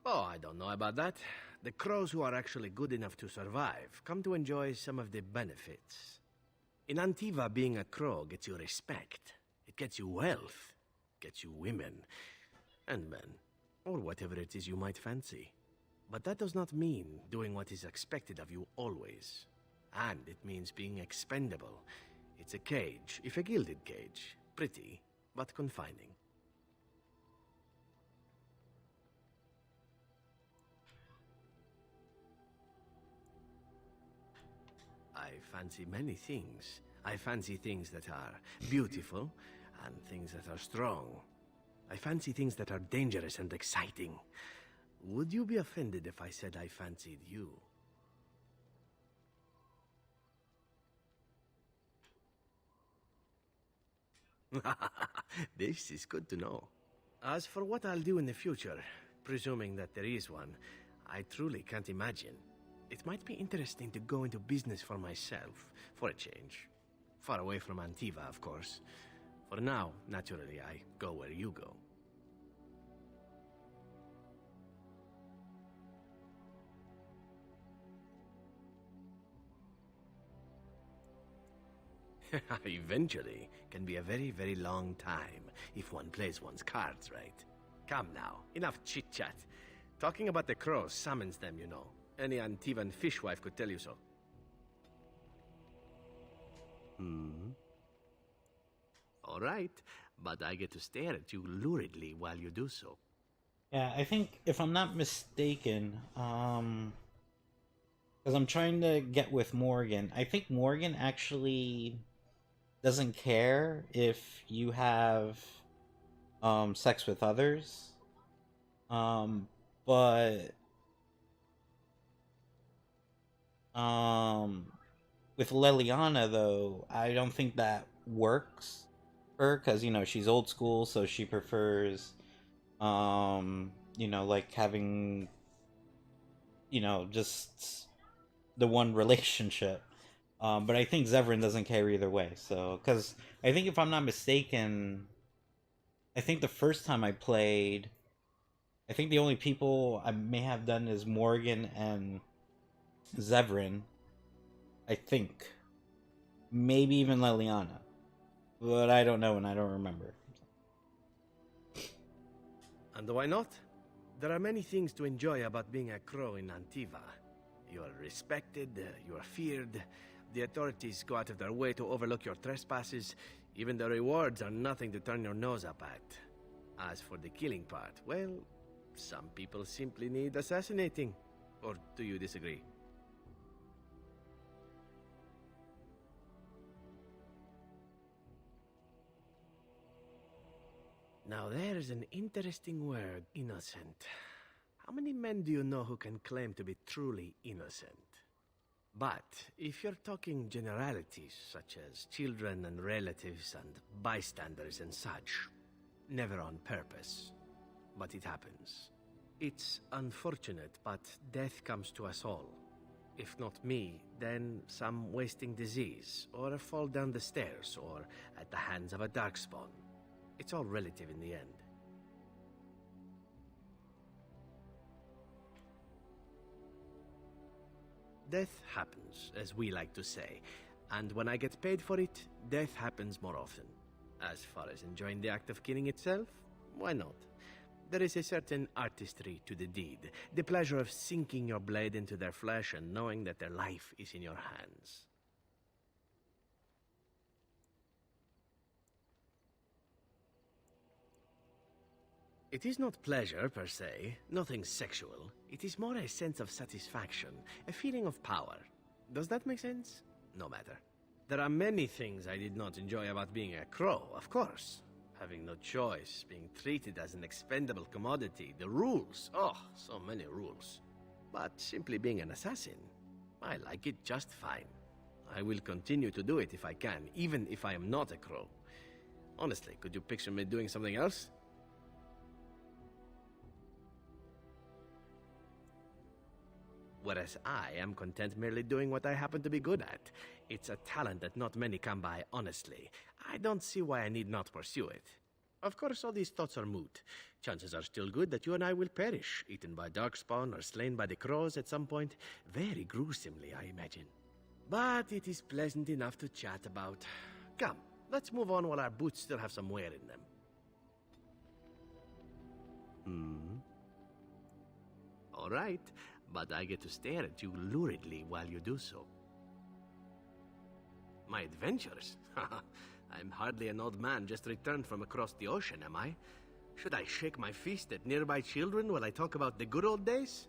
Oh, I don't know about that. The Crows who are actually good enough to survive come to enjoy some of the benefits. In Antiva, being a Crow gets you respect. It gets you wealth. Gets you women. And men. Or whatever it is you might fancy. But that does not mean doing what is expected of you always. And it means being expendable. It's a cage, if a gilded cage. Pretty, but confining. I fancy many things. I fancy things that are beautiful and things that are strong. I fancy things that are dangerous and exciting. Would you be offended if I said I fancied you? This is good to know. As for what I'll do in the future, presuming that there is one, I truly can't imagine. It might be interesting to go into business for myself, for a change. Far away from Antiva, of course. For now, naturally, I go where you go. Eventually can be a very, very long time if one plays one's cards right. Come now, enough chit-chat. Talking about the Crows summons them, you know. Any Antivan fishwife could tell you so. All right, but I get to stare at you luridly while you do so. Yeah, I think, if I'm not mistaken, because I'm trying to get with Morgan, I think Morgan actually doesn't care if you have sex with others. But with Leliana, though, I don't think that works for her, because, you know, she's old school, so she prefers, you know, like, having, you know, just the one relationship. But I think Zevran doesn't care either way, so, because I think, if I'm not mistaken, I think the first time I played, I think the only people I may have done is Morgan and Zevran, I think. Maybe even Leliana. But I don't know and I don't remember. And why not? There are many things to enjoy about being a Crow in Antiva. You are respected, you are feared, the authorities go out of their way to overlook your trespasses, even the rewards are nothing to turn your nose up at. As for the killing part, well, some people simply need assassinating. Or do you disagree? Now there's an interesting word, innocent. How many men do you know who can claim to be truly innocent? But if you're talking generalities, such as children and relatives and bystanders and such, never on purpose. But it happens. It's unfortunate, but death comes to us all. If not me, then some wasting disease, or a fall down the stairs, or at the hands of a darkspawn. It's all relative in the end. Death happens, as we like to say, and when I get paid for it, death happens more often. As far as enjoying the act of killing itself, why not? There is a certain artistry to the deed, the pleasure of sinking your blade into their flesh and knowing that their life is in your hands. It is not pleasure, per se, nothing sexual. It is more a sense of satisfaction, a feeling of power. Does that make sense? No matter. There are many things I did not enjoy about being a crow, of course. Having no choice, being treated as an expendable commodity, the rules. Oh, so many rules. But simply being an assassin, I like it just fine. I will continue to do it if I can, even if I am not a crow. Honestly, could you picture me doing something else? Whereas I am content merely doing what I happen to be good at. It's a talent that not many come by, honestly. I don't see why I need not pursue it. Of course, all these thoughts are moot. Chances are still good that you and I will perish, eaten by Darkspawn or slain by the crows at some point. Very gruesomely, I imagine. But it is pleasant enough to chat about. Come, let's move on while our boots still have some wear in them. All right, but I get to stare at you luridly while you do so. My adventures? I'm hardly an old man just returned from across the ocean, am I? Should I shake my fist at nearby children while I talk about the good old days?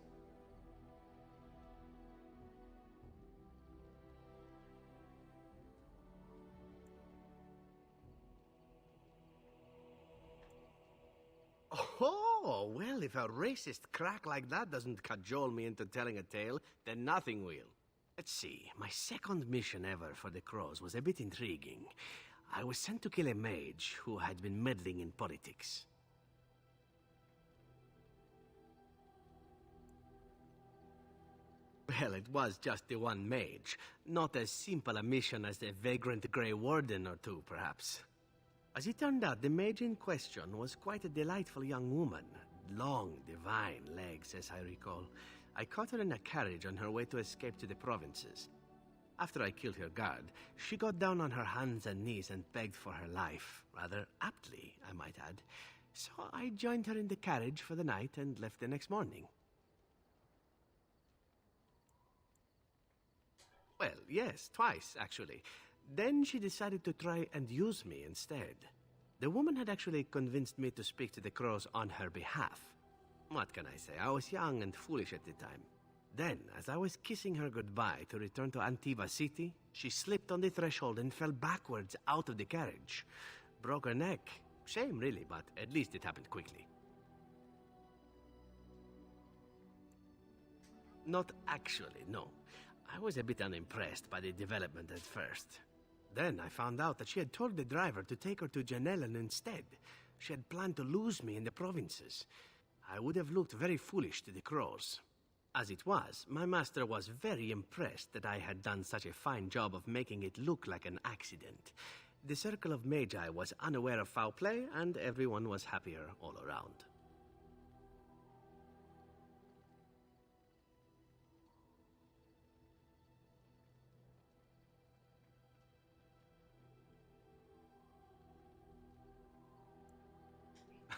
Oh, well, if a racist crack like that doesn't cajole me into telling a tale, then nothing will. Let's see, my second mission ever for the Crows was a bit intriguing. I was sent to kill a mage who had been meddling in politics. Well, it was just the one mage. Not as simple a mission as the vagrant Grey Warden or two, perhaps. As it turned out, the mage in question was quite a delightful young woman. Long, divine legs, as I recall. I caught her in a carriage on her way to escape to the provinces. After I killed her guard, she got down on her hands and knees and begged for her life. Rather aptly, I might add. So I joined her in the carriage for the night and left the next morning. Well, yes, twice, actually. Then she decided to try and use me instead. The woman had actually convinced me to speak to the Crows on her behalf. What can I say? I was young and foolish at the time. Then, as I was kissing her goodbye to return to Antiva City, she slipped on the threshold and fell backwards out of the carriage. Broke her neck. Shame, really, but at least it happened quickly. Not actually, no. I was a bit unimpressed by the development at first. Then I found out that she had told the driver to take her to Janellen instead. She had planned to lose me in the provinces. I would have looked very foolish to the Crows. As it was, my master was very impressed that I had done such a fine job of making it look like an accident. The Circle of Magi was unaware of foul play, and everyone was happier all around.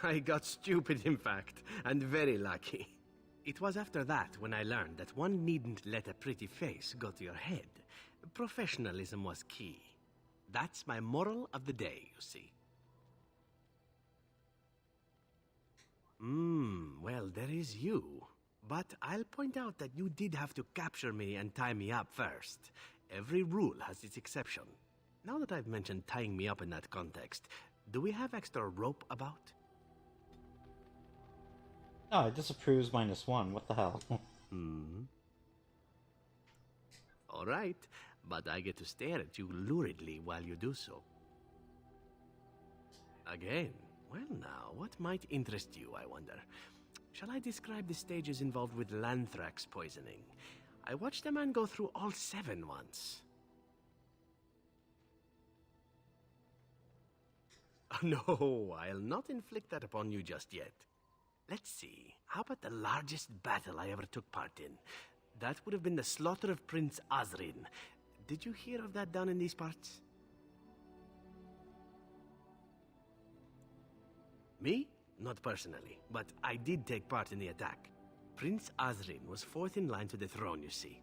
I got stupid, in fact, and very lucky. It was after that when I learned that one needn't let a pretty face go to your head. Professionalism was key. That's my moral of the day, you see. Well, there is you. But I'll point out that you did have to capture me and tie me up first. Every rule has its exception. Now that I've mentioned tying me up in that context, do we have extra rope about? Oh, it disapproves -1. What the hell? All right, but I get to stare at you luridly while you do so. Again, well now, what might interest you, I wonder? Shall I describe the stages involved with Lanthrax poisoning? I watched a man go through all 7 once. No, I'll not inflict that upon you just yet. Let's see, how about the largest battle I ever took part in? That would have been the slaughter of Prince Azrin. Did you hear of that down in these parts? Me? Not personally, but I did take part in the attack. Prince Azrin was 4th in line to the throne, you see.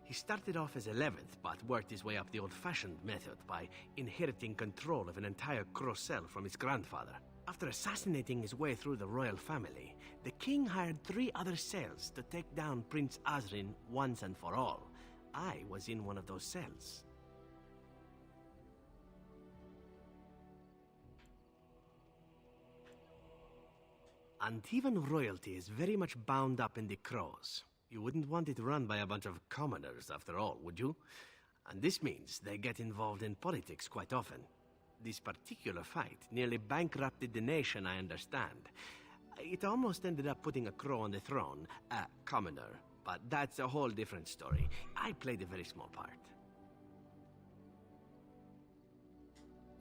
He started off as 11th, but worked his way up the old-fashioned method by inheriting control of an entire Crocell from his grandfather. After assassinating his way through the royal family, the king hired 3 other cells to take down Prince Azrin once and for all. I was in one of those cells. Antivan royalty is very much bound up in the Crows. You wouldn't want it run by a bunch of commoners, after all, would you? And this means they get involved in politics quite often. This particular fight nearly bankrupted the nation, I understand. It almost ended up putting a Crow on the throne, a commoner. But that's a whole different story. I played a very small part.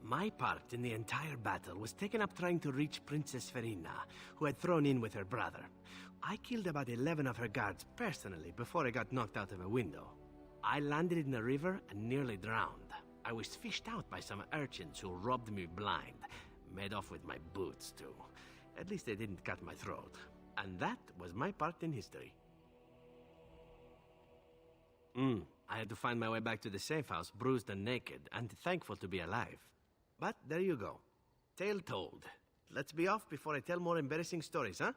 My part in the entire battle was taken up trying to reach Princess Verina, who had thrown in with her brother. I killed about 11 of her guards personally before I got knocked out of a window. I landed in a river and nearly drowned. I was fished out by some urchins who robbed me blind. Made off with my boots, too. At least they didn't cut my throat. And that was my part in history. I had to find my way back to the safe house, bruised and naked, and thankful to be alive. But there you go. Tale told. Let's be off before I tell more embarrassing stories, huh?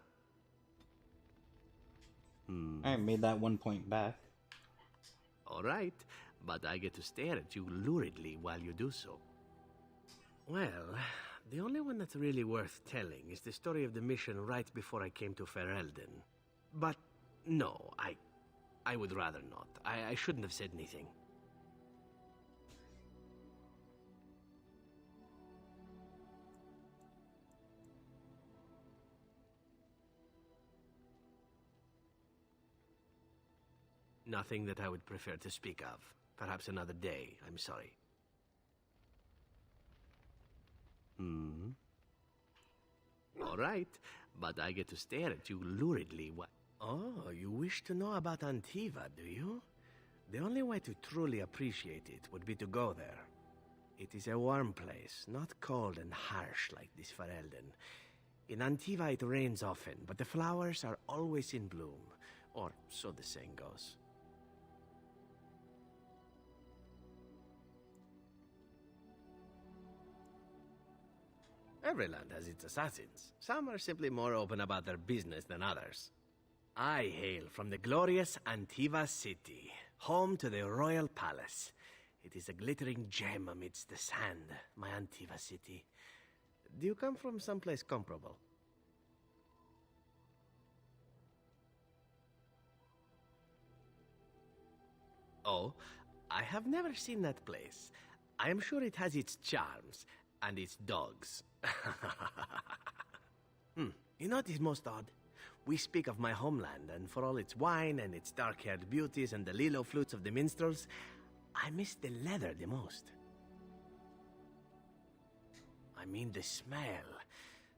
I made that 1 point back. All right, but I get to stare at you luridly while you do so. Well, the only one that's really worth telling is the story of the mission right before I came to Ferelden. But no, I would rather not. I shouldn't have said anything. Nothing that I would prefer to speak of. Perhaps another day, I'm sorry. All right, but I get to stare at you luridly. Oh, you wish to know about Antiva, do you? The only way to truly appreciate it would be to go there. It is a warm place, not cold and harsh like this Ferelden. In Antiva it rains often, but the flowers are always in bloom. Or so the saying goes. Every land has its assassins. Some are simply more open about their business than others. I hail from the glorious Antiva city, home to the royal palace. It is a glittering gem amidst the sand, my Antiva city. Do you come from someplace comparable? Oh, I have never seen that place. I am sure it has its charms, and its dogs. You know what is most odd? We speak of my homeland, and for all its wine and its dark-haired beauties and the lilo flutes of the minstrels, I miss the leather the most. I mean the smell.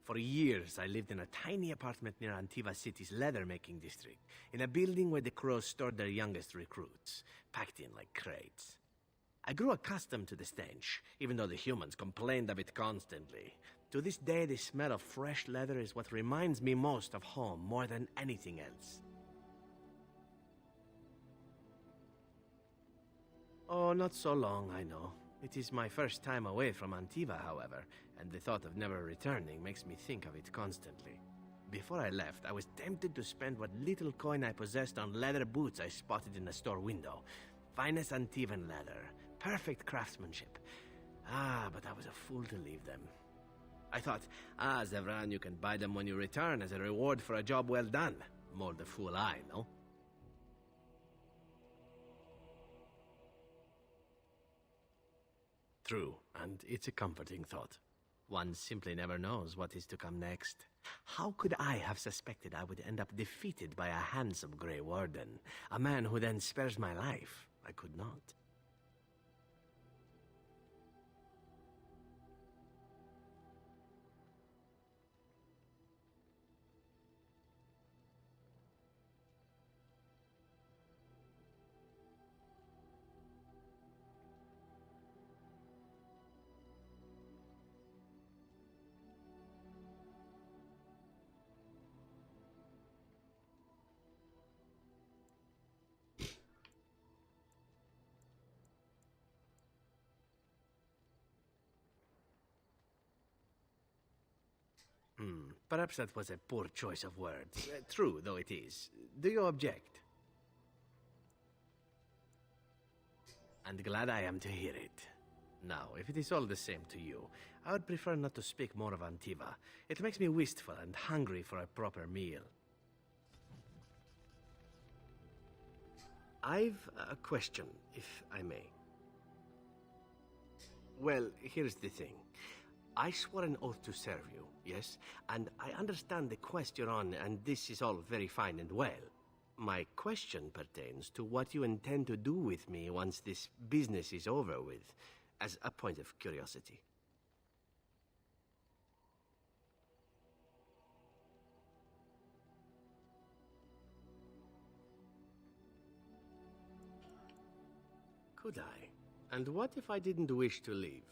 For years, I lived in a tiny apartment near Antiva City's leather-making district, in a building where the Crows stored their youngest recruits, packed in like crates. I grew accustomed to the stench, even though the humans complained of it constantly. To this day, the smell of fresh leather is what reminds me most of home more than anything else. Oh, not so long, I know. It is my first time away from Antiva, however, and the thought of never returning makes me think of it constantly. Before I left, I was tempted to spend what little coin I possessed on leather boots I spotted in a store window. Finest Antivan leather, perfect craftsmanship. But I was a fool to leave them. I thought, Zevran, you can buy them when you return as a reward for a job well done. More the fool I, no? True, and it's a comforting thought. One simply never knows what is to come next. How could I have suspected I would end up defeated by a handsome Grey Warden, a man who then spares my life? I could not. Perhaps that was a poor choice of words. True, though it is. Do you object? And glad I am to hear it. Now, if it is all the same to you, I would prefer not to speak more of Antiva. It makes me wistful and hungry for a proper meal. I've a question, if I may. Well, here's the thing. I swore an oath to serve you, yes? And I understand the quest you're on, and this is all very fine and well. My question pertains to what you intend to do with me once this business is over with, as a point of curiosity. Could I? And what if I didn't wish to leave?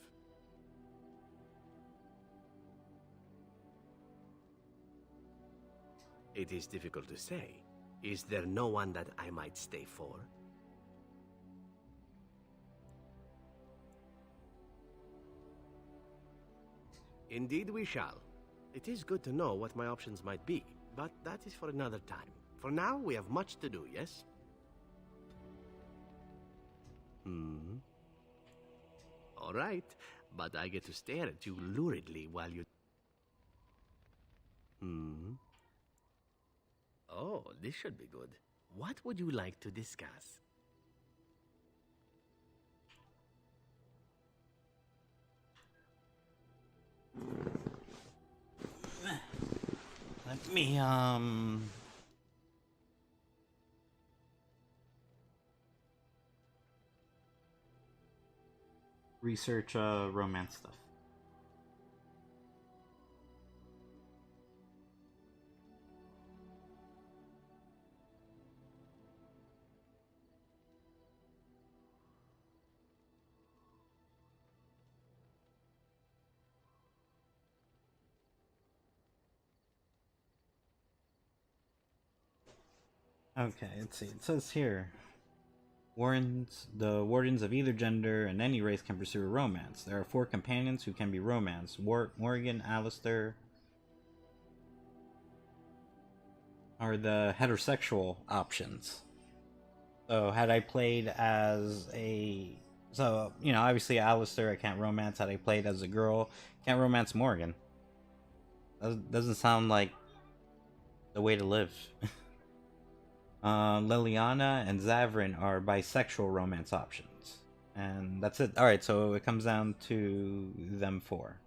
It is difficult to say. Is there no one that I might stay for? Indeed we shall. It is good to know what my options might be, but that is for another time. For now, we have much to do, yes? All right, but I get to stare at you luridly while you... Oh, this should be good. What would you like to discuss? Let me, research, romance stuff. Okay, let's see. It says here, the wardens of either gender and any race can pursue a romance. There are 4 companions who can be romanced. Morgan, Alistair are the heterosexual options. So had I played as a... So, you know, obviously Alistair I can't romance. Had I played as a girl, can't romance Morgan. Doesn't sound like the way to live. Liliana and Zavrin are bisexual romance options. And that's it. Alright, so it comes down to them 4.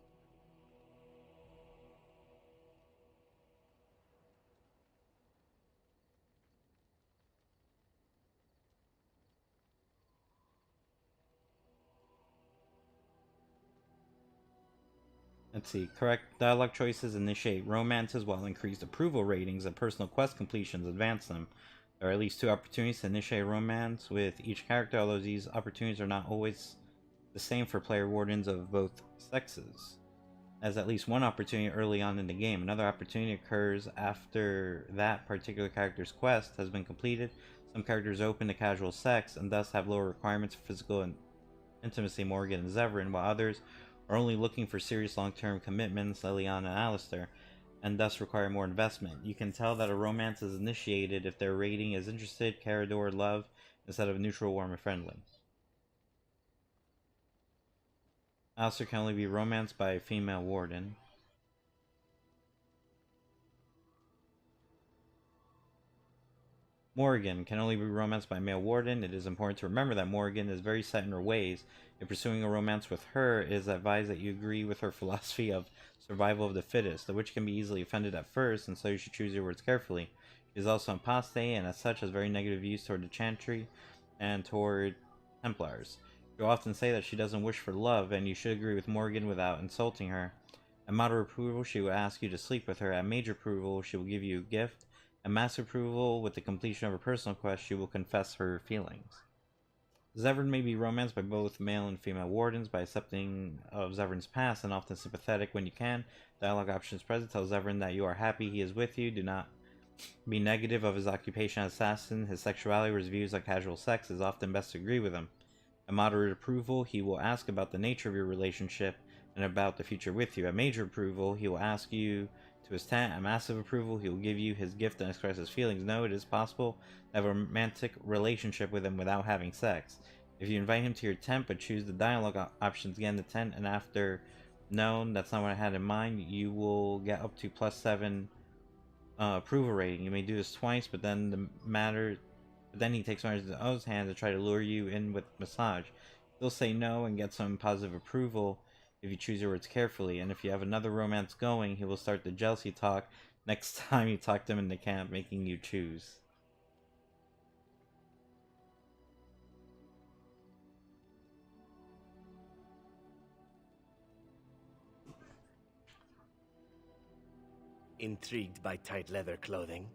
Let's see. Correct dialogue choices initiate romances, while increased approval ratings and personal quest completions advance them. There are at least 2 opportunities to initiate romance with each character, although these opportunities are not always the same for player wardens of both sexes. There's at least 1 opportunity early on in the game. Another opportunity occurs after that particular character's quest has been completed. Some characters are open to casual sex and thus have lower requirements for physical intimacy, Morgan and Zevran, while others are only looking for serious long-term commitments, Liliana and Alistair, and thus require more investment. You can tell that a romance is initiated if their rating is interested, care, adore, love, instead of neutral, warm, and friendly. Alistair can only be romanced by a female warden. Morgan can only be romanced by a male warden. It is important to remember that Morgan is very set in her ways. If pursuing a romance with her, it is advised that you agree with her philosophy of survival of the fittest. The witch can be easily offended at first, and so you should choose your words carefully. She is also apostate, and as such has very negative views toward the Chantry and toward Templars. She will often say that she doesn't wish for love, and you should agree with Morgan without insulting her. At moderate approval, she will ask you to sleep with her. At major approval, she will give you a gift. At master approval, with the completion of her personal quest, she will confess her feelings. Zevran may be romanced by both male and female wardens. By accepting of Zevran's past and often sympathetic when you can, dialogue options present tell Zevran that you are happy he is with you. Do not be negative of his occupation as assassin, his sexuality, or his views on casual sex. It is often best to agree with him. At moderate approval, he will ask about the nature of your relationship and about the future with you. At major approval, he will ask you to his tent. At massive approval, he will give you his gift and express his feelings. No, it is possible to have a romantic relationship with him without having sex. If you invite him to your tent but choose the dialogue options, get in the tent, and after no, that's not what I had in mind, you will get up to +7 approval rating. You may do this twice, but then he takes matters into his own hands to try to lure you in with massage. He'll say no and get some positive approval if you choose your words carefully, and if you have another romance going, he will start the jealousy talk next time you talk to him in the camp, making you choose. Intrigued by tight leather clothing?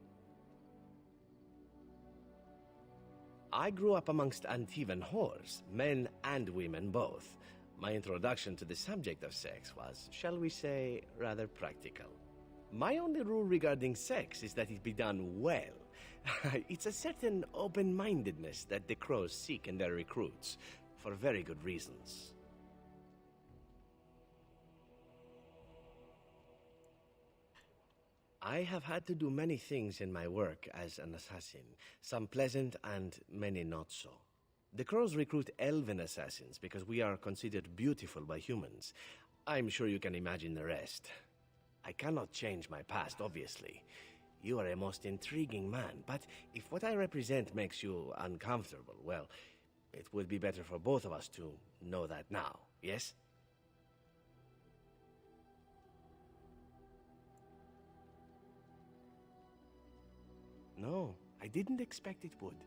I grew up amongst Antivan whores, men and women both. My introduction to the subject of sex was, shall we say, rather practical. My only rule regarding sex is that it be done well. It's a certain open-mindedness that the Crows seek in their recruits, for very good reasons. I have had to do many things in my work as an assassin, some pleasant and many not so. The Crows recruit elven assassins because we are considered beautiful by humans. I'm sure you can imagine the rest. I cannot change my past, obviously. You are a most intriguing man, but if what I represent makes you uncomfortable, well, it would be better for both of us to know that now, yes? No, I didn't expect it would.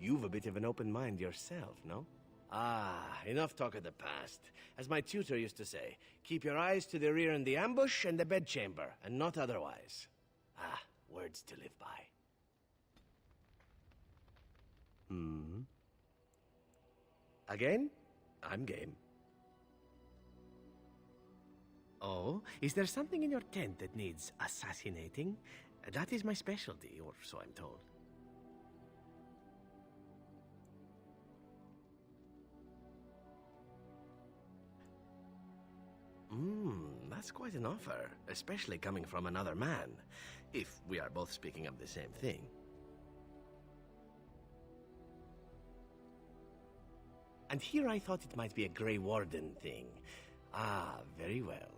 You've a bit of an open mind yourself, no? Ah, enough talk of the past. As my tutor used to say, keep your eyes to the rear in the ambush and the bedchamber, and not otherwise. Ah, words to live by. Again? I'm game. Oh, is there something in your tent that needs assassinating? That is my specialty, or so I'm told. That's quite an offer, especially coming from another man, if we are both speaking of the same thing. And here I thought it might be a Grey Warden thing. Ah, very well.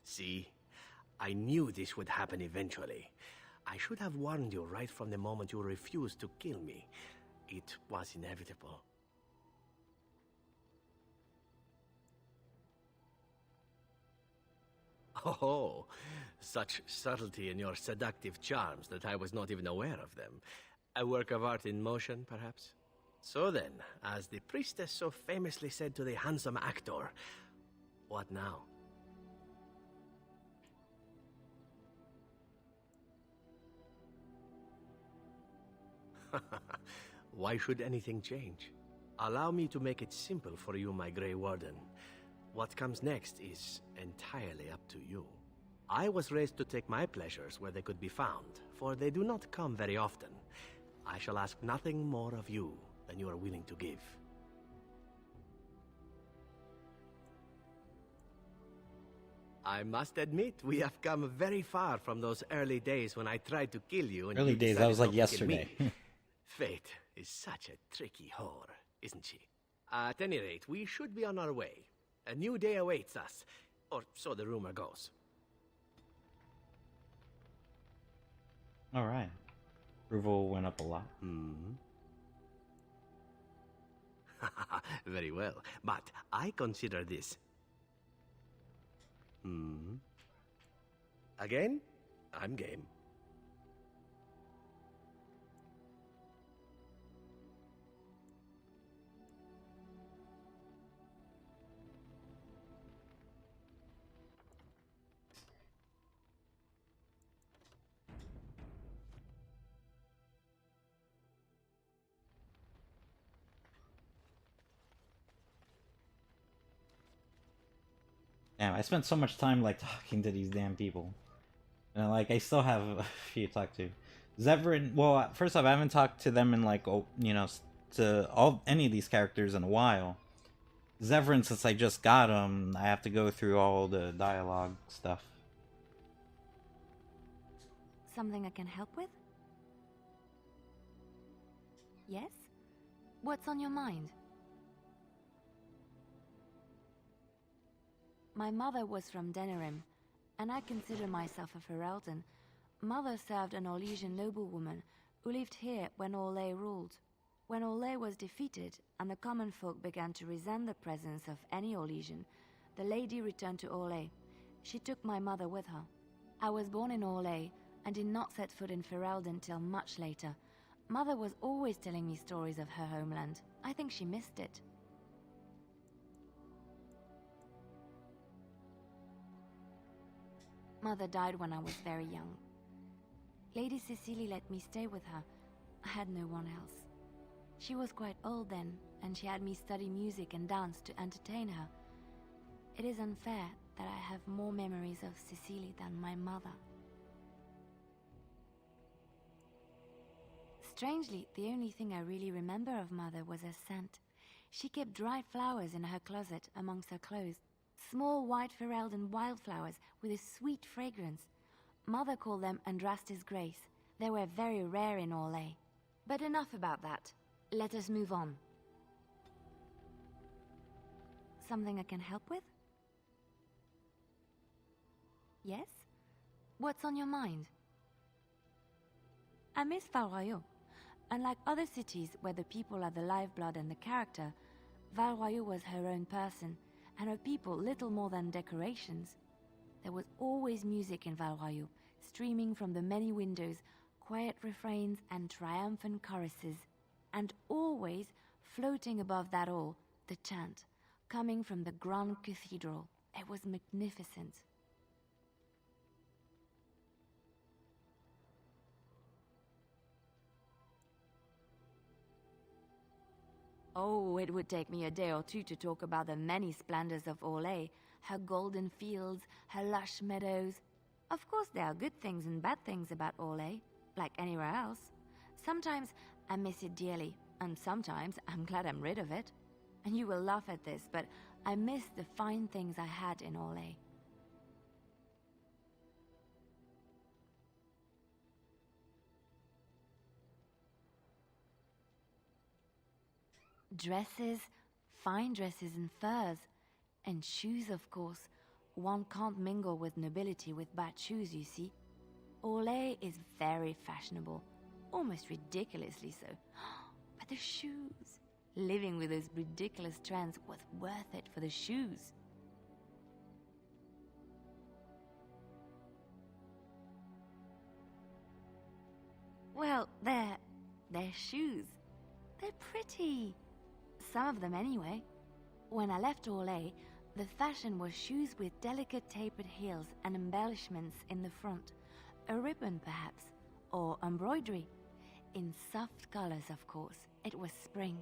See, I knew this would happen eventually. I should have warned you right from the moment you refused to kill me. It was inevitable. Oh, such subtlety in your seductive charms that I was not even aware of them. A work of art in motion, perhaps? So then, as the priestess so famously said to the handsome actor, what now? Why should anything change? Allow me to make it simple for you, my Grey Warden. What comes next is entirely up to you. I was raised to take my pleasures where they could be found, for they do not come very often. I shall ask nothing more of you than you are willing to give. I must admit, we have come very far from those early days when I tried to kill you. And Early you days, that decided was like not to kill me. yesterday. Fate is such a tricky whore, isn't she? At any rate, we should be on our way. A new day awaits us, or so the rumor goes. Alright. Approval went up a lot. Very well, but I consider this. Again, I'm game. Damn, I spent so much time like talking to these damn people, and like I still have a few to talk to. Zevran. Well, first off, I haven't talked to them in like to any of these characters in a while. Zevran, since I just got him, I have to go through all the dialogue stuff. Something I can help with? Yes? What's on your mind? My mother was from Denerim, and I consider myself a Ferelden. Mother served an Orlesian noblewoman who lived here when Orlais ruled. When Orlais was defeated and the common folk began to resent the presence of any Orlesian, the lady returned to Orlais. She took my mother with her. I was born in Orlais and did not set foot in Ferelden till much later. Mother was always telling me stories of her homeland. I think she missed it. Mother died when I was very young. Lady Cecily let me stay with her. I had no one else. She was quite old then, and she had me study music and dance to entertain her. It is unfair that I have more memories of Cecily than my mother. Strangely, the only thing I really remember of Mother was her scent. She kept dried flowers in her closet amongst her clothes. Small white Ferelden wildflowers with a sweet fragrance. Mother called them Andrastis Grace. They were very rare in Orlais. But enough about that. Let us move on. Something I can help with? Yes? What's on your mind? I miss Val Royeaux. Unlike other cities where the people are the lifeblood and the character, Val Royeaux was her own person, and her people little more than decorations. There was always music in Val Royeaux, streaming from the many windows, quiet refrains and triumphant choruses, and always, floating above that all, the chant, coming from the Grand Cathedral. It was magnificent. Oh, it would take me a day or two to talk about the many splendors of Orlais, her golden fields, her lush meadows. Of course, there are good things and bad things about Orlais, like anywhere else. Sometimes I miss it dearly, and sometimes I'm glad I'm rid of it. And you will laugh at this, but I miss the fine things I had in Orlais. Dresses, fine dresses and furs, and shoes, of course. One can't mingle with nobility with bad shoes, you see. Orlais is very fashionable, almost ridiculously so. But the shoes, living with those ridiculous trends was worth it for the shoes. Well, they're shoes. They're pretty. Some of them anyway. When I left Orlais, the fashion was shoes with delicate tapered heels and embellishments in the front. A ribbon, perhaps, or embroidery. In soft colors, of course. It was spring.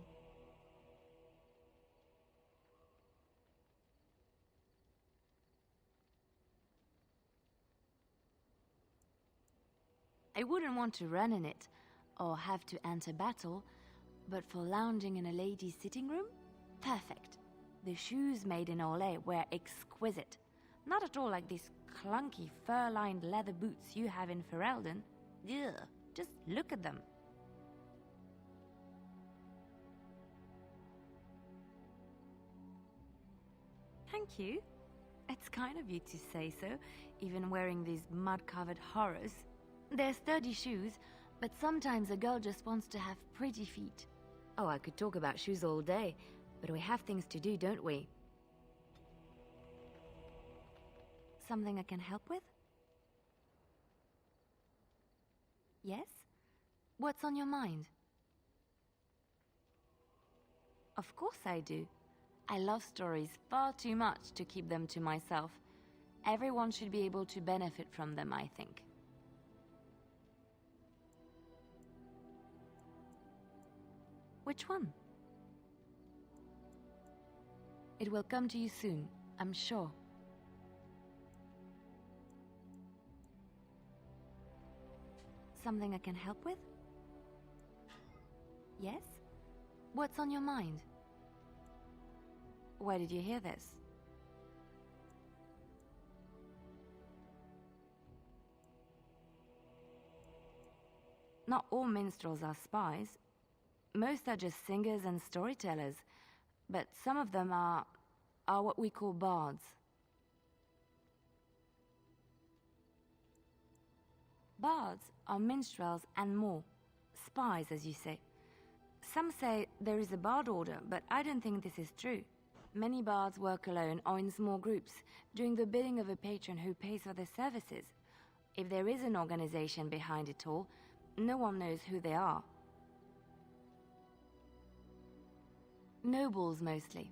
I wouldn't want to run in it, or have to enter battle, but for lounging in a lady's sitting room? Perfect. The shoes made in Orlais were exquisite. Not at all like these clunky fur-lined leather boots you have in Ferelden. Ugh, just look at them. Thank you. It's kind of you to say so, even wearing these mud-covered horrors. They're sturdy shoes, but sometimes a girl just wants to have pretty feet. Oh, I could talk about shoes all day, but we have things to do, don't we? Something I can help with? Yes? What's on your mind? Of course I do. I love stories far too much to keep them to myself. Everyone should be able to benefit from them, I think. Which one? It will come to you soon, I'm sure. Something I can help with? Yes? What's on your mind? Where did you hear this? Not all minstrels are spies. Most are just singers and storytellers, but some of them are what we call bards. Bards are minstrels and more. Spies, as you say. Some say there is a bard order, but I don't think this is true. Many bards work alone or in small groups, doing the bidding of a patron who pays for their services. If there is an organization behind it all, no one knows who they are. Nobles, mostly.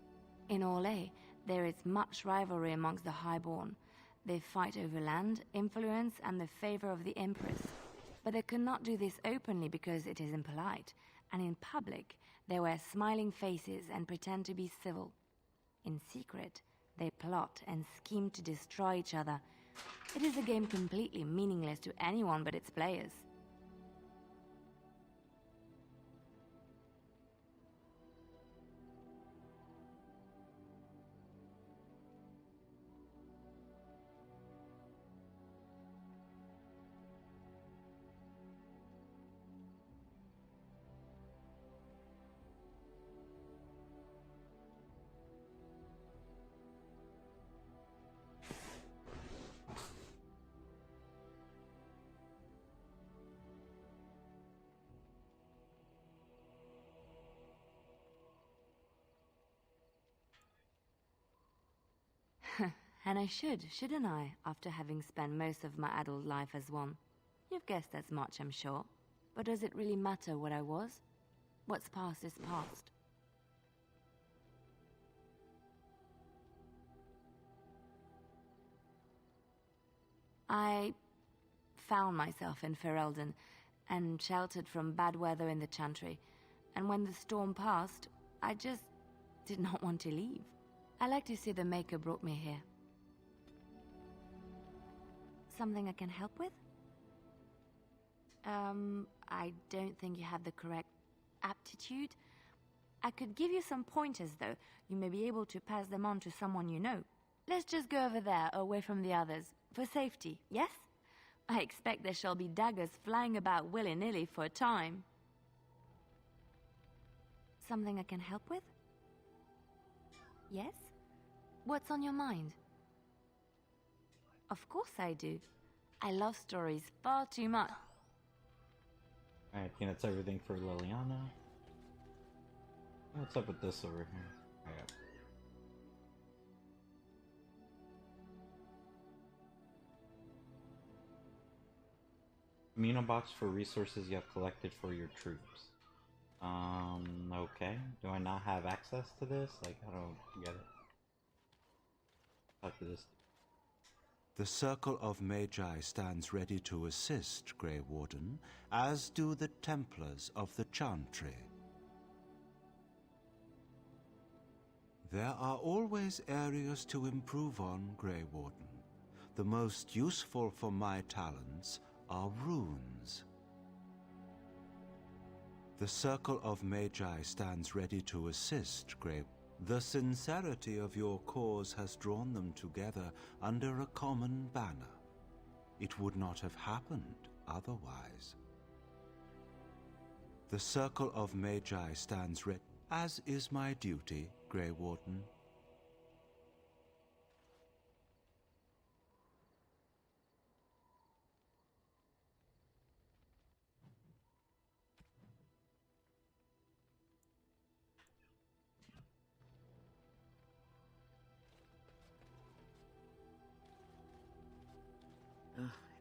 In Orlais, there is much rivalry amongst the highborn. They fight over land, influence, and the favor of the Empress. But they cannot do this openly because it is impolite, and in public, they wear smiling faces and pretend to be civil. In secret, they plot and scheme to destroy each other. It is a game completely meaningless to anyone but its players. And I should, shouldn't I, after having spent most of my adult life as one? You've guessed as much, I'm sure. But does it really matter what I was? What's past is past. I found myself in Ferelden and sheltered from bad weather in the Chantry. And when the storm passed, I just did not want to leave. I like to see the Maker brought me here. Something I can help with? I don't think you have the correct aptitude. I could give you some pointers, though. You may be able to pass them on to someone you know. Let's just go over there, away from the others, for safety, yes? I expect there shall be daggers flying about willy-nilly for a time. Something I can help with? Yes? What's on your mind? Of course I do. I love stories far too much. Alright, I think that's everything for Liliana. What's up with this over here? Alright. Amino box for resources you have collected for your troops. Okay. Do I not have access to this? Like, I don't get it. Talk to this. The Circle of Magi stands ready to assist, Grey Warden, as do the Templars of the Chantry. There are always areas to improve on, Grey Warden. The most useful for my talents are runes. The Circle of Magi stands ready to assist, Grey. The sincerity of your cause has drawn them together under a common banner. It would not have happened otherwise. The Circle of Magi stands ready, as is my duty, Grey Warden.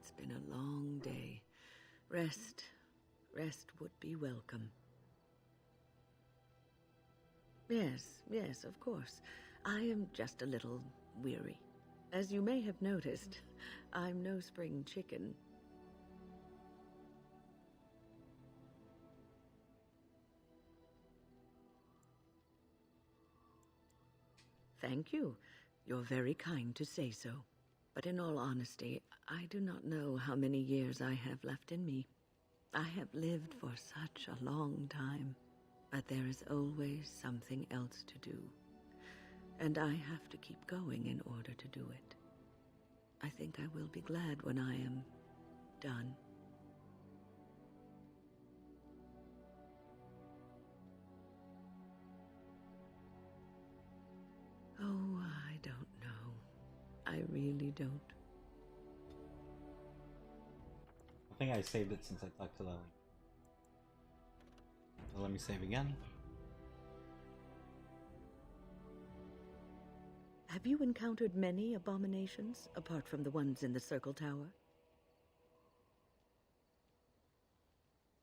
It's been a long day. Rest would be welcome. Yes, of course. I am just a little weary. As you may have noticed, I'm no spring chicken. Thank you. You're very kind to say so. But in all honesty, I do not know how many years I have left in me. I have lived for such a long time, but there is always something else to do. And I have to keep going in order to do it. I think I will be glad when I am done. Oh, I don't know. I really don't. I think I saved it since I talked to Lily. So let me save again. Have you encountered many abominations, apart from the ones in the Circle Tower?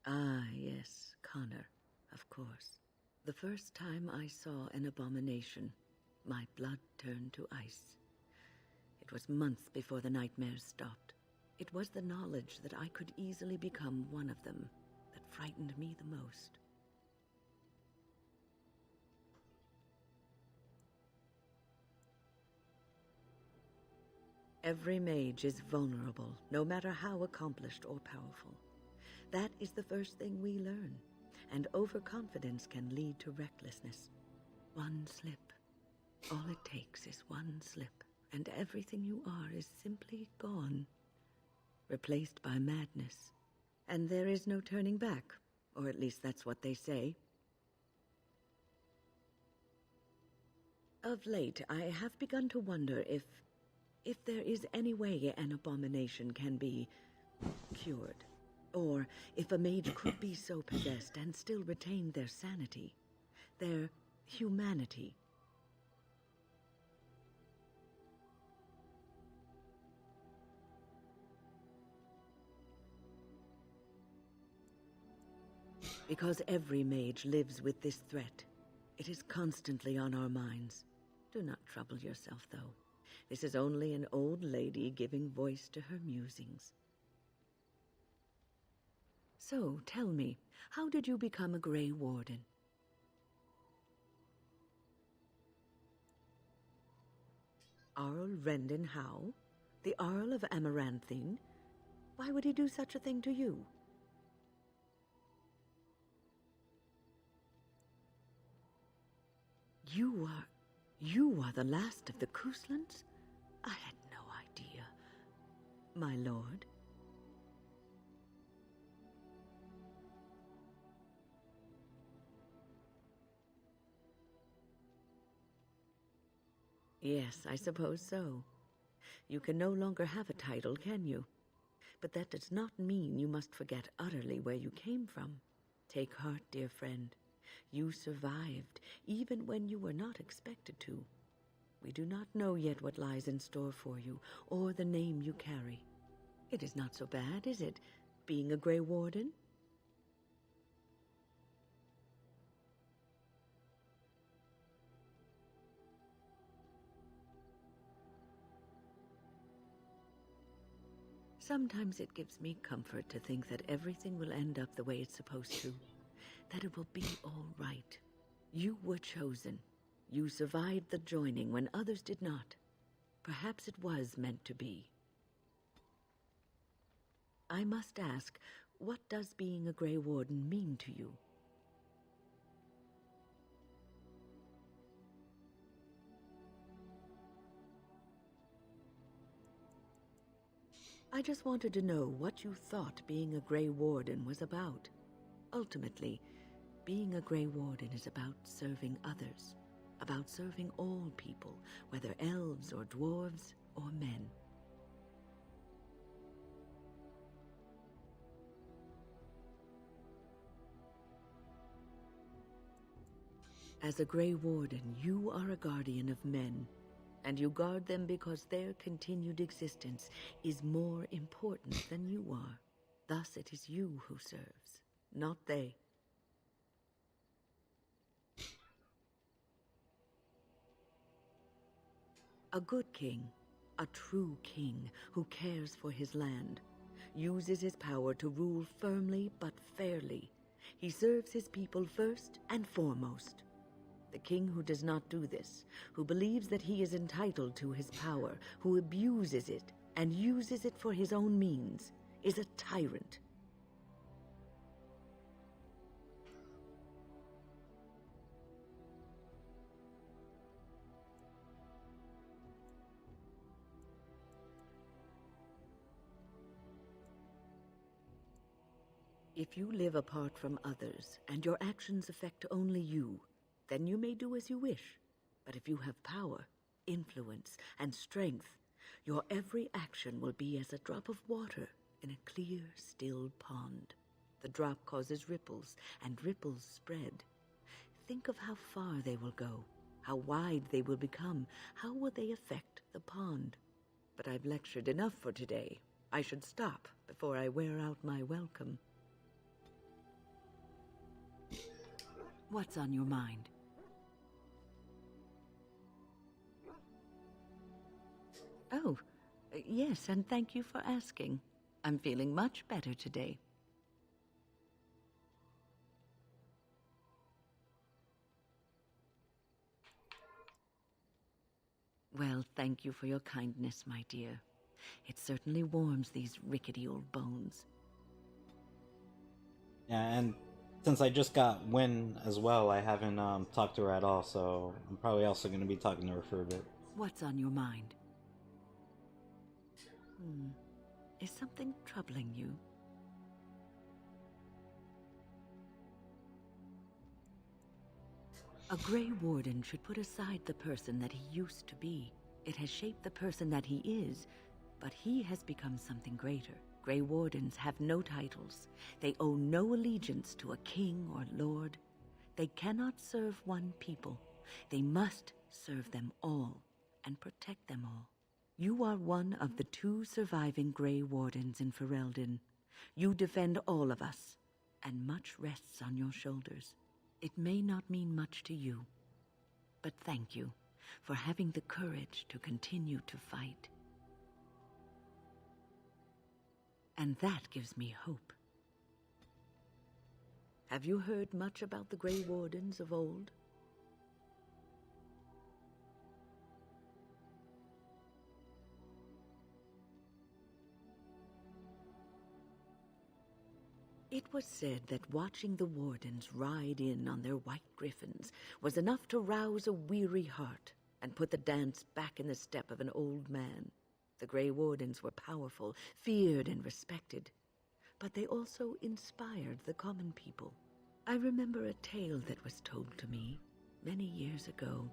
Ah, yes, Connor, of course. The first time I saw an abomination, my blood turned to ice. It was months before the nightmares stopped. It was the knowledge that I could easily become one of them that frightened me the most. Every mage is vulnerable, no matter how accomplished or powerful. That is the first thing we learn, and overconfidence can lead to recklessness. One slip. All it takes is one slip, and everything you are is simply gone, replaced by madness. And there is no turning back, or at least that's what they say. Of late, I have begun to wonder if there is any way an abomination can be cured, or if a mage could be so possessed and still retain their sanity, their humanity. Because every mage lives with this threat. It is constantly on our minds. Do not trouble yourself, though. This is only an old lady giving voice to her musings. So, tell me, how did you become a Grey Warden? Arl Rendon Howe? The Arl of Amaranthine? Why would he do such a thing to you? You are the last of the Couslands? I had no idea. My lord? Yes, I suppose so. You can no longer have a title, can you? But that does not mean you must forget utterly where you came from. Take heart, dear friend. You survived, even when you were not expected to. We do not know yet what lies in store for you, or the name you carry. It is not so bad, is it, being a Grey Warden? Sometimes it gives me comfort to think that everything will end up the way it's supposed to. That it will be all right. You were chosen. You survived the joining when others did not. Perhaps it was meant to be. I must ask, what does being a Grey Warden mean to you? I just wanted to know what you thought being a Grey Warden was about. Ultimately, being a Grey Warden is about serving others, about serving all people, whether elves or dwarves or men. As a Grey Warden, you are a guardian of men, and you guard them because their continued existence is more important than you are. Thus it is you who serves, not they. A good king, a true king who cares for his land, uses his power to rule firmly but fairly. He serves his people first and foremost. The king who does not do this, who believes that he is entitled to his power, who abuses it and uses it for his own means, is a tyrant. If you live apart from others, and your actions affect only you, then you may do as you wish. But if you have power, influence, and strength, your every action will be as a drop of water in a clear, still pond. The drop causes ripples, and ripples spread. Think of how far they will go, how wide they will become, how will they affect the pond. But I've lectured enough for today. I should stop before I wear out my welcome. What's on your mind? Oh, yes, and thank you for asking. I'm feeling much better today. Well, thank you for your kindness, my dear. It certainly warms these rickety old bones. Yeah, and since I just got Wynn as well, I haven't talked to her at all, so I'm probably also going to be talking to her for a bit. What's on your mind? Is something troubling you? A Grey Warden should put aside the person that he used to be. It has shaped the person that he is, but he has become something greater. Grey Wardens have no titles. They owe no allegiance to a king or lord. They cannot serve one people. They must serve them all and protect them all. You are one of the 2 surviving Grey Wardens in Ferelden. You defend all of us, and much rests on your shoulders. It may not mean much to you, but thank you for having the courage to continue to fight. And that gives me hope. Have you heard much about the Grey Wardens of old? It was said that watching the Wardens ride in on their white griffins was enough to rouse a weary heart and put the dance back in the step of an old man. The Grey Wardens were powerful, feared and respected, but they also inspired the common people. I remember a tale that was told to me many years ago.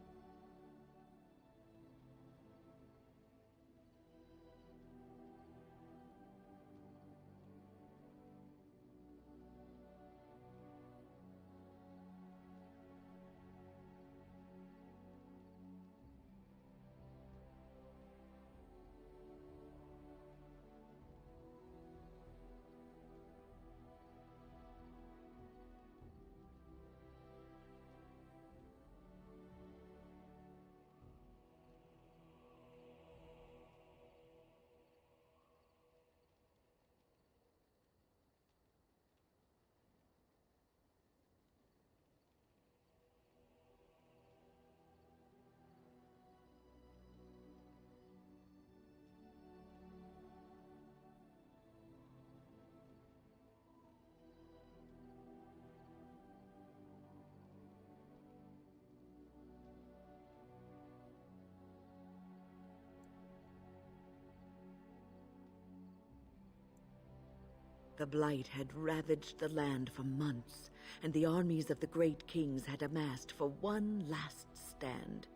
The Blight had ravaged the land for months, and the armies of the great kings had amassed for one last stand.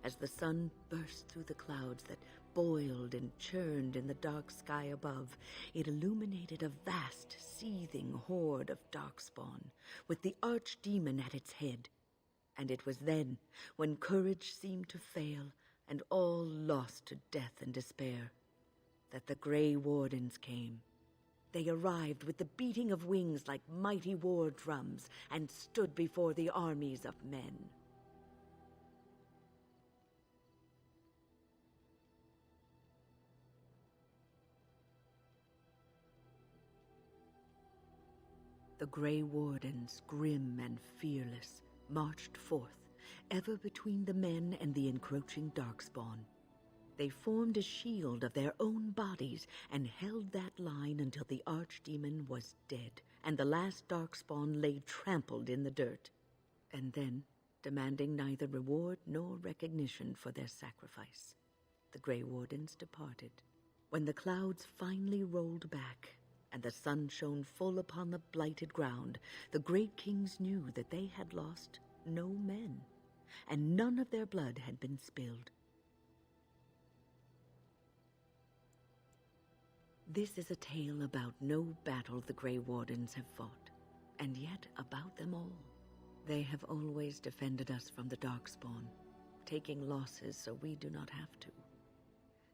As the sun burst through the clouds that boiled and churned in the dark sky above, it illuminated a vast, seething horde of Darkspawn, with the archdemon at its head. And it was then, when courage seemed to fail, and all lost to death and despair, that the Grey Wardens came. They arrived with the beating of wings like mighty war drums and stood before the armies of men. The Grey Wardens, grim and fearless, marched forth, ever between the men and the encroaching Darkspawn. They formed a shield of their own bodies and held that line until the archdemon was dead and the last Darkspawn lay trampled in the dirt. And then, demanding neither reward nor recognition for their sacrifice, the Grey Wardens departed. When the clouds finally rolled back and the sun shone full upon the blighted ground, the great kings knew that they had lost no men, and none of their blood had been spilled. This is a tale about no battle the Grey Wardens have fought, and yet about them all. They have always defended us from the Darkspawn, taking losses so we do not have to.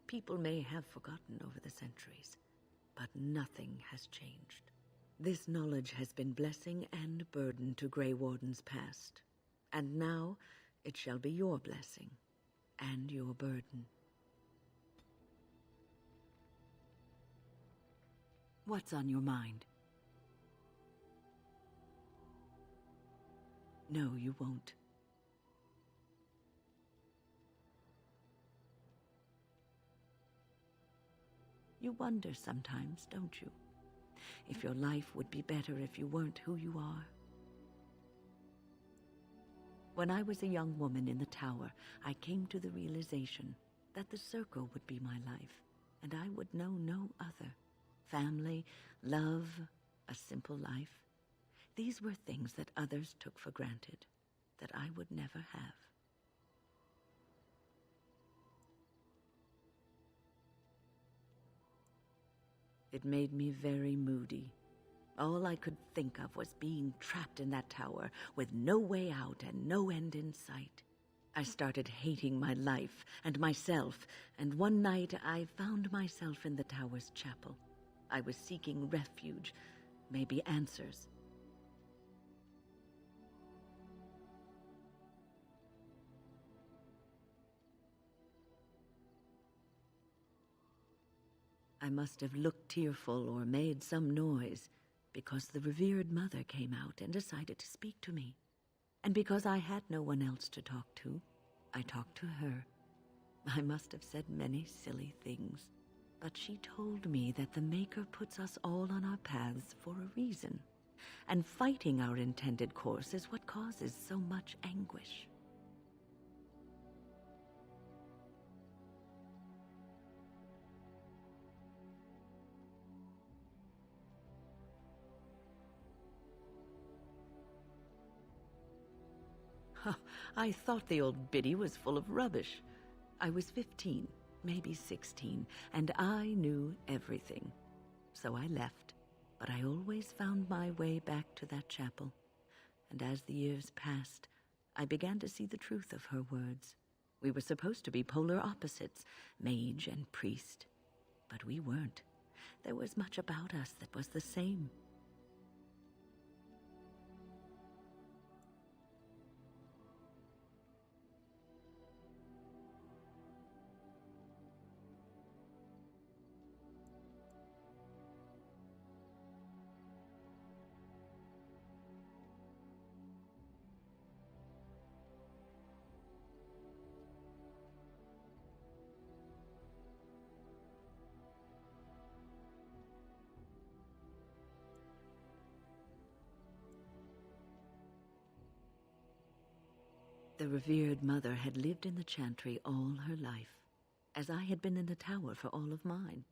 People may have forgotten over the centuries, but nothing has changed. This knowledge has been blessing and burden to Grey Wardens past, and now it shall be your blessing and your burden. What's on your mind? No, you won't. You wonder sometimes, don't you? If your life would be better if you weren't who you are. When I was a young woman in the tower, I came to the realization that the circle would be my life, and I would know no other. Family, love, a simple life. These were things that others took for granted, that I would never have. It made me very moody. All I could think of was being trapped in that tower with no way out and no end in sight. I started hating my life and myself, and one night I found myself in the tower's chapel. I was seeking refuge, maybe answers. I must have looked tearful or made some noise, because the revered mother came out and decided to speak to me. And because I had no one else to talk to, I talked to her. I must have said many silly things, but she told me that the Maker puts us all on our paths for a reason, and fighting our intended course is what causes so much anguish. I thought the old biddy was full of rubbish. I was 15, maybe 16, and I knew everything. So I left, but I always found my way back to that chapel. And as the years passed, I began to see the truth of her words. We were supposed to be polar opposites, mage and priest. But we weren't. There was much about us that was the same. The revered mother had lived in the Chantry all her life, as I had been in the tower for all of mine.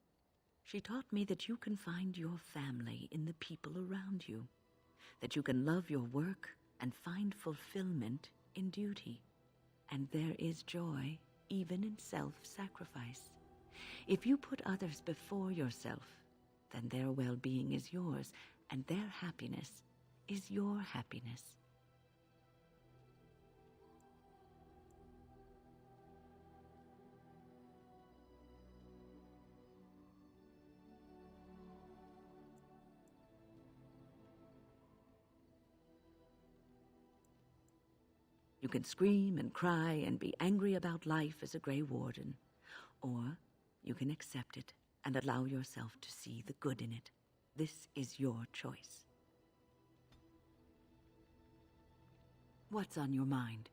She taught me that you can find your family in the people around you, that you can love your work and find fulfillment in duty, and there is joy even in self-sacrifice. If you put others before yourself, then their well-being is yours, and their happiness is your happiness. You can scream and cry and be angry about life as a Grey Warden, or you can accept it and allow yourself to see the good in it. This is your choice. What's on your mind?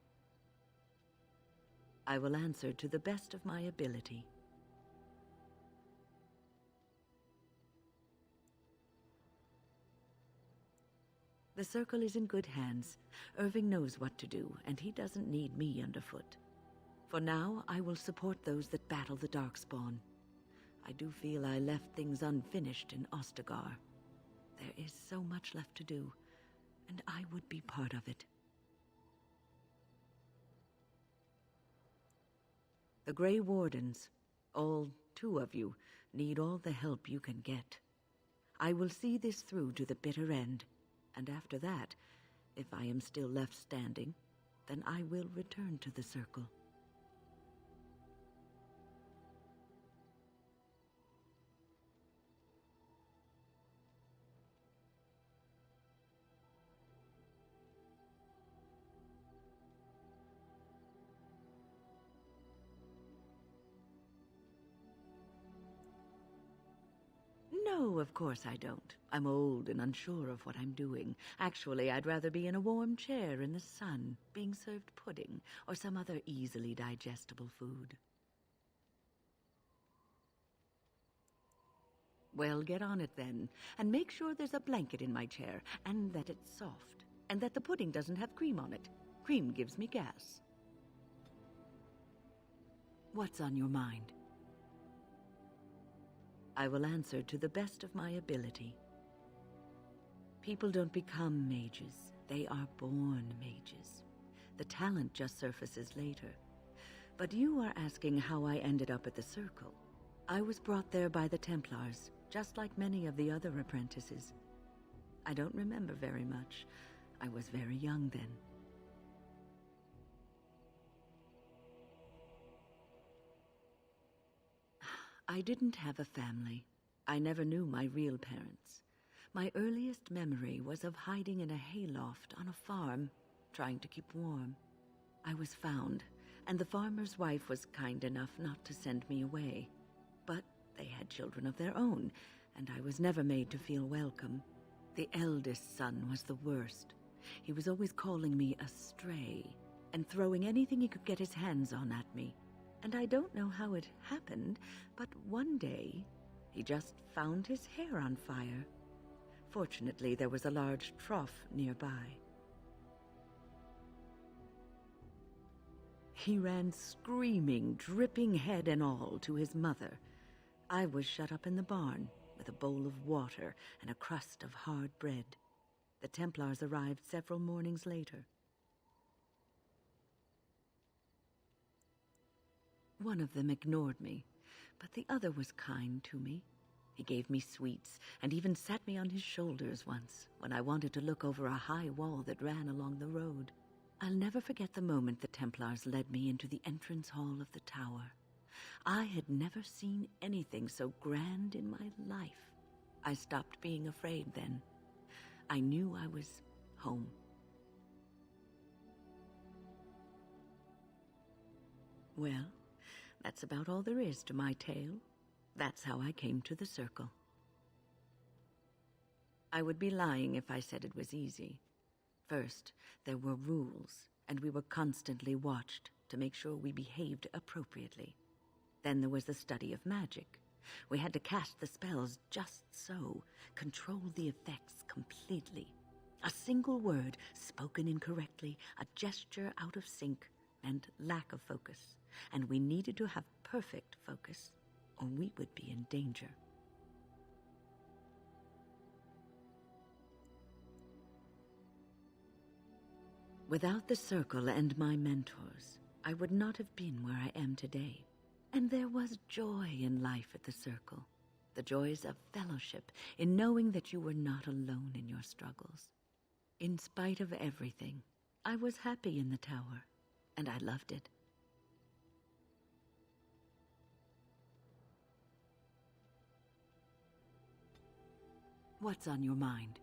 I will answer to the best of my ability. The Circle is in good hands. Irving knows what to do, and he doesn't need me underfoot. For now, I will support those that battle the Darkspawn. I do feel I left things unfinished in Ostagar. There is so much left to do, and I would be part of it. The Grey Wardens, all 2 of you, need all the help you can get. I will see this through to the bitter end, and after that, if I am still left standing, then I will return to the Circle. No, of course I don't. I'm old and unsure of what I'm doing. Actually, I'd rather be in a warm chair in the sun, being served pudding or some other easily digestible food. Well, get on it then, and make sure there's a blanket in my chair, and that it's soft, and that the pudding doesn't have cream on it. Cream gives me gas. What's on your mind? I will answer to the best of my ability. People don't become mages. They are born mages. The talent just surfaces later. But you are asking how I ended up at the Circle. I was brought there by the Templars, just like many of the other apprentices. I don't remember very much. I was very young then. I didn't have a family. I never knew my real parents. My earliest memory was of hiding in a hayloft on a farm, trying to keep warm. I was found, and the farmer's wife was kind enough not to send me away. But they had children of their own, and I was never made to feel welcome. The eldest son was the worst. He was always calling me a stray, and throwing anything he could get his hands on at me. And I don't know how it happened, but one day, he just found his hair on fire. Fortunately, there was a large trough nearby. He ran screaming, dripping head and all, to his mother. I was shut up in the barn, with a bowl of water and a crust of hard bread. The Templars arrived several mornings later. One of them ignored me, but the other was kind to me. He gave me sweets and even sat me on his shoulders once when I wanted to look over a high wall that ran along the road. I'll never forget the moment the Templars led me into the entrance hall of the tower. I had never seen anything so grand in my life. I stopped being afraid then. I knew I was home. Well, that's about all there is to my tale. That's how I came to the Circle. I would be lying if I said it was easy. First, there were rules, and we were constantly watched to make sure we behaved appropriately. Then there was the study of magic. We had to cast the spells just so, control the effects completely. A single word spoken incorrectly, a gesture out of sync, and lack of focus. And we needed to have perfect focus, or we would be in danger. Without the Circle and my mentors, I would not have been where I am today. And there was joy in life at the Circle. The joys of fellowship, in knowing that you were not alone in your struggles. In spite of everything, I was happy in the tower, and I loved it. What's on your mind?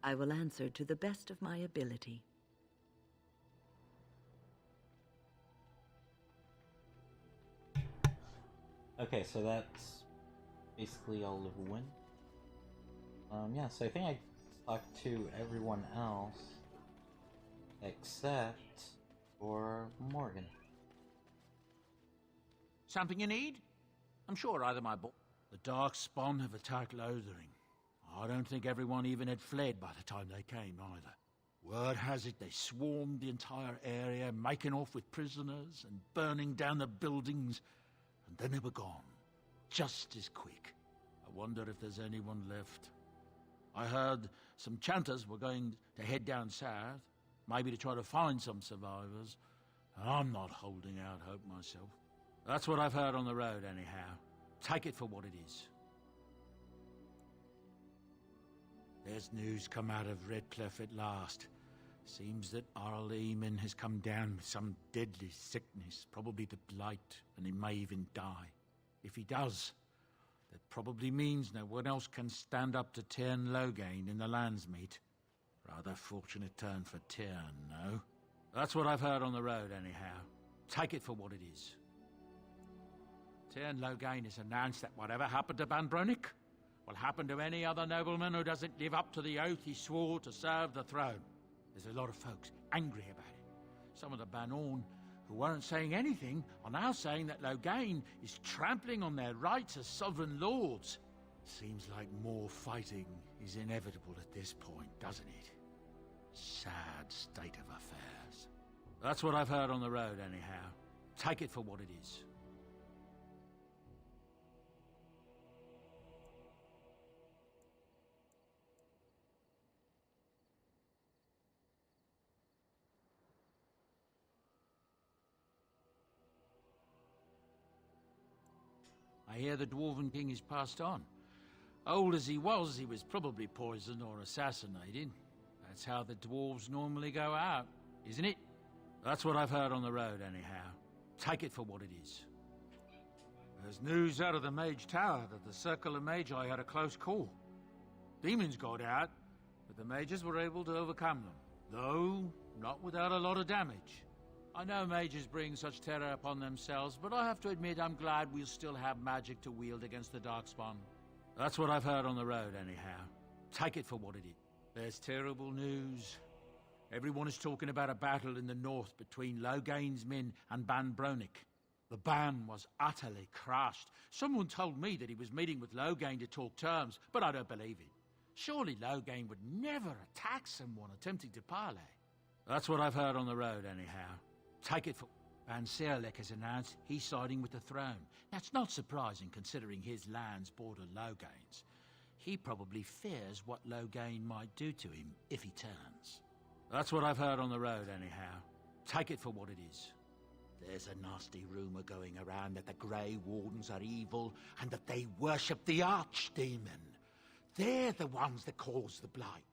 I will answer to the best of my ability. Okay, so that's basically all of Wynn. Yeah, so I think I talked to everyone else except for Morgan. Something you need? I'm sure either my The Darkspawn have attacked Lothering. I don't think everyone even had fled by the time they came, either. Word has it they swarmed the entire area, making off with prisoners and burning down the buildings, and then they were gone. just as quick. I wonder if there's anyone left. I heard some chanters were going to head down south, maybe to try to find some survivors. I'm not holding out hope myself. That's what I've heard on the road, anyhow. Take it for what it is. There's news come out of Redcliffe at last. Seems that Arl Eamon has come down with some deadly sickness, probably the blight, and he may even die. If he does, that probably means no one else can stand up to Tyrn Loghain in the Landsmeet. Rather fortunate turn for Tyrn, no? That's what I've heard on the road, anyhow. Take it for what it is. Tyrn Loghain has announced that whatever happened to Ban Bronick will happen to any other nobleman who doesn't live up to the oath he swore to serve the throne. There's a lot of folks angry about it. Some of the Bannorn who weren't saying anything are now saying that Loghain is trampling on their rights as sovereign lords. Seems like more fighting is inevitable at this point, doesn't it? Sad state of affairs. That's what I've heard on the road, anyhow. Take it for what it is. I hear the Dwarven King is passed on. Old as he was probably poisoned or assassinated. That's how the dwarves normally go out, isn't it? That's what I've heard on the road, anyhow. Take it for what it is. There's news out of the Mage Tower that the Circle of Magi had a close call. Demons got out, but the mages were able to overcome them, though not without a lot of damage. I know mages bring such terror upon themselves, but I have to admit I'm glad we'll still have magic to wield against the Darkspawn. That's what I've heard on the road, anyhow. Take it for what it is. There's terrible news. Everyone is talking about a battle in the north between Loghain's men and Ban Bronick. The Ban was utterly crushed. Someone told me that he was meeting with Loghain to talk terms, but I don't believe it. Surely Loghain would never attack someone attempting to parley. That's what I've heard on the road, anyhow. Take it for... Ban Searlek has announced he's siding with the throne. That's not surprising, considering his lands border Loghain's. He probably fears what Loghain might do to him if he turns. That's what I've heard on the road, anyhow. Take it for what it is. There's a nasty rumour going around that the Grey Wardens are evil and that they worship the Archdemon. They're the ones that caused the blight.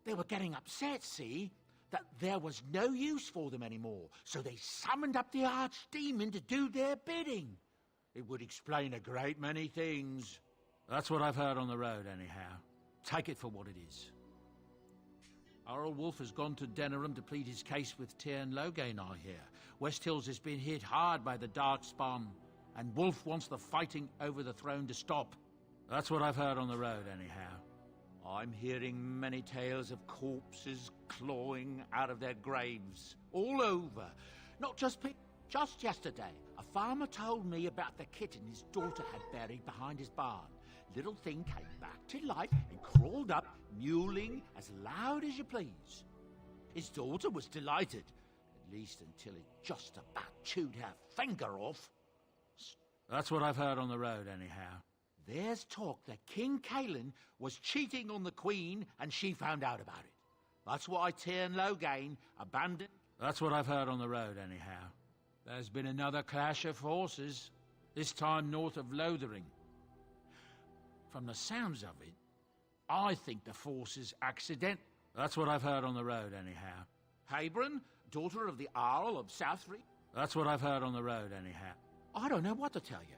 They were getting upset, see? That there was no use for them anymore, so they summoned up the Archdemon to do their bidding. It would explain a great many things. That's what I've heard on the road, anyhow. Take it for what it is. Arl Wolf has gone to Denerim to plead his case with Tyrn Loghain, I hear. West Hills has been hit hard by the Darkspawn, and Wolf wants the fighting over the throne to stop. That's what I've heard on the road, anyhow. I'm hearing many tales of corpses clawing out of their graves, all over. Not just people. Just yesterday, a farmer told me about the kitten his daughter had buried behind his barn. Little thing came back to life and crawled up, mewling as loud as you please. His daughter was delighted, at least until it just about chewed her finger off. That's what I've heard on the road, anyhow. There's talk that King Cailan was cheating on the Queen and she found out about it. That's why Tyrn Loghain abandoned... That's what I've heard on the road, anyhow. There's been another clash of forces, this time north of Lothering. From the sounds of it, I think the forces accident... That's what I've heard on the road, anyhow. Habron, daughter of the Earl of Southry... That's what I've heard on the road, anyhow. I don't know what to tell you.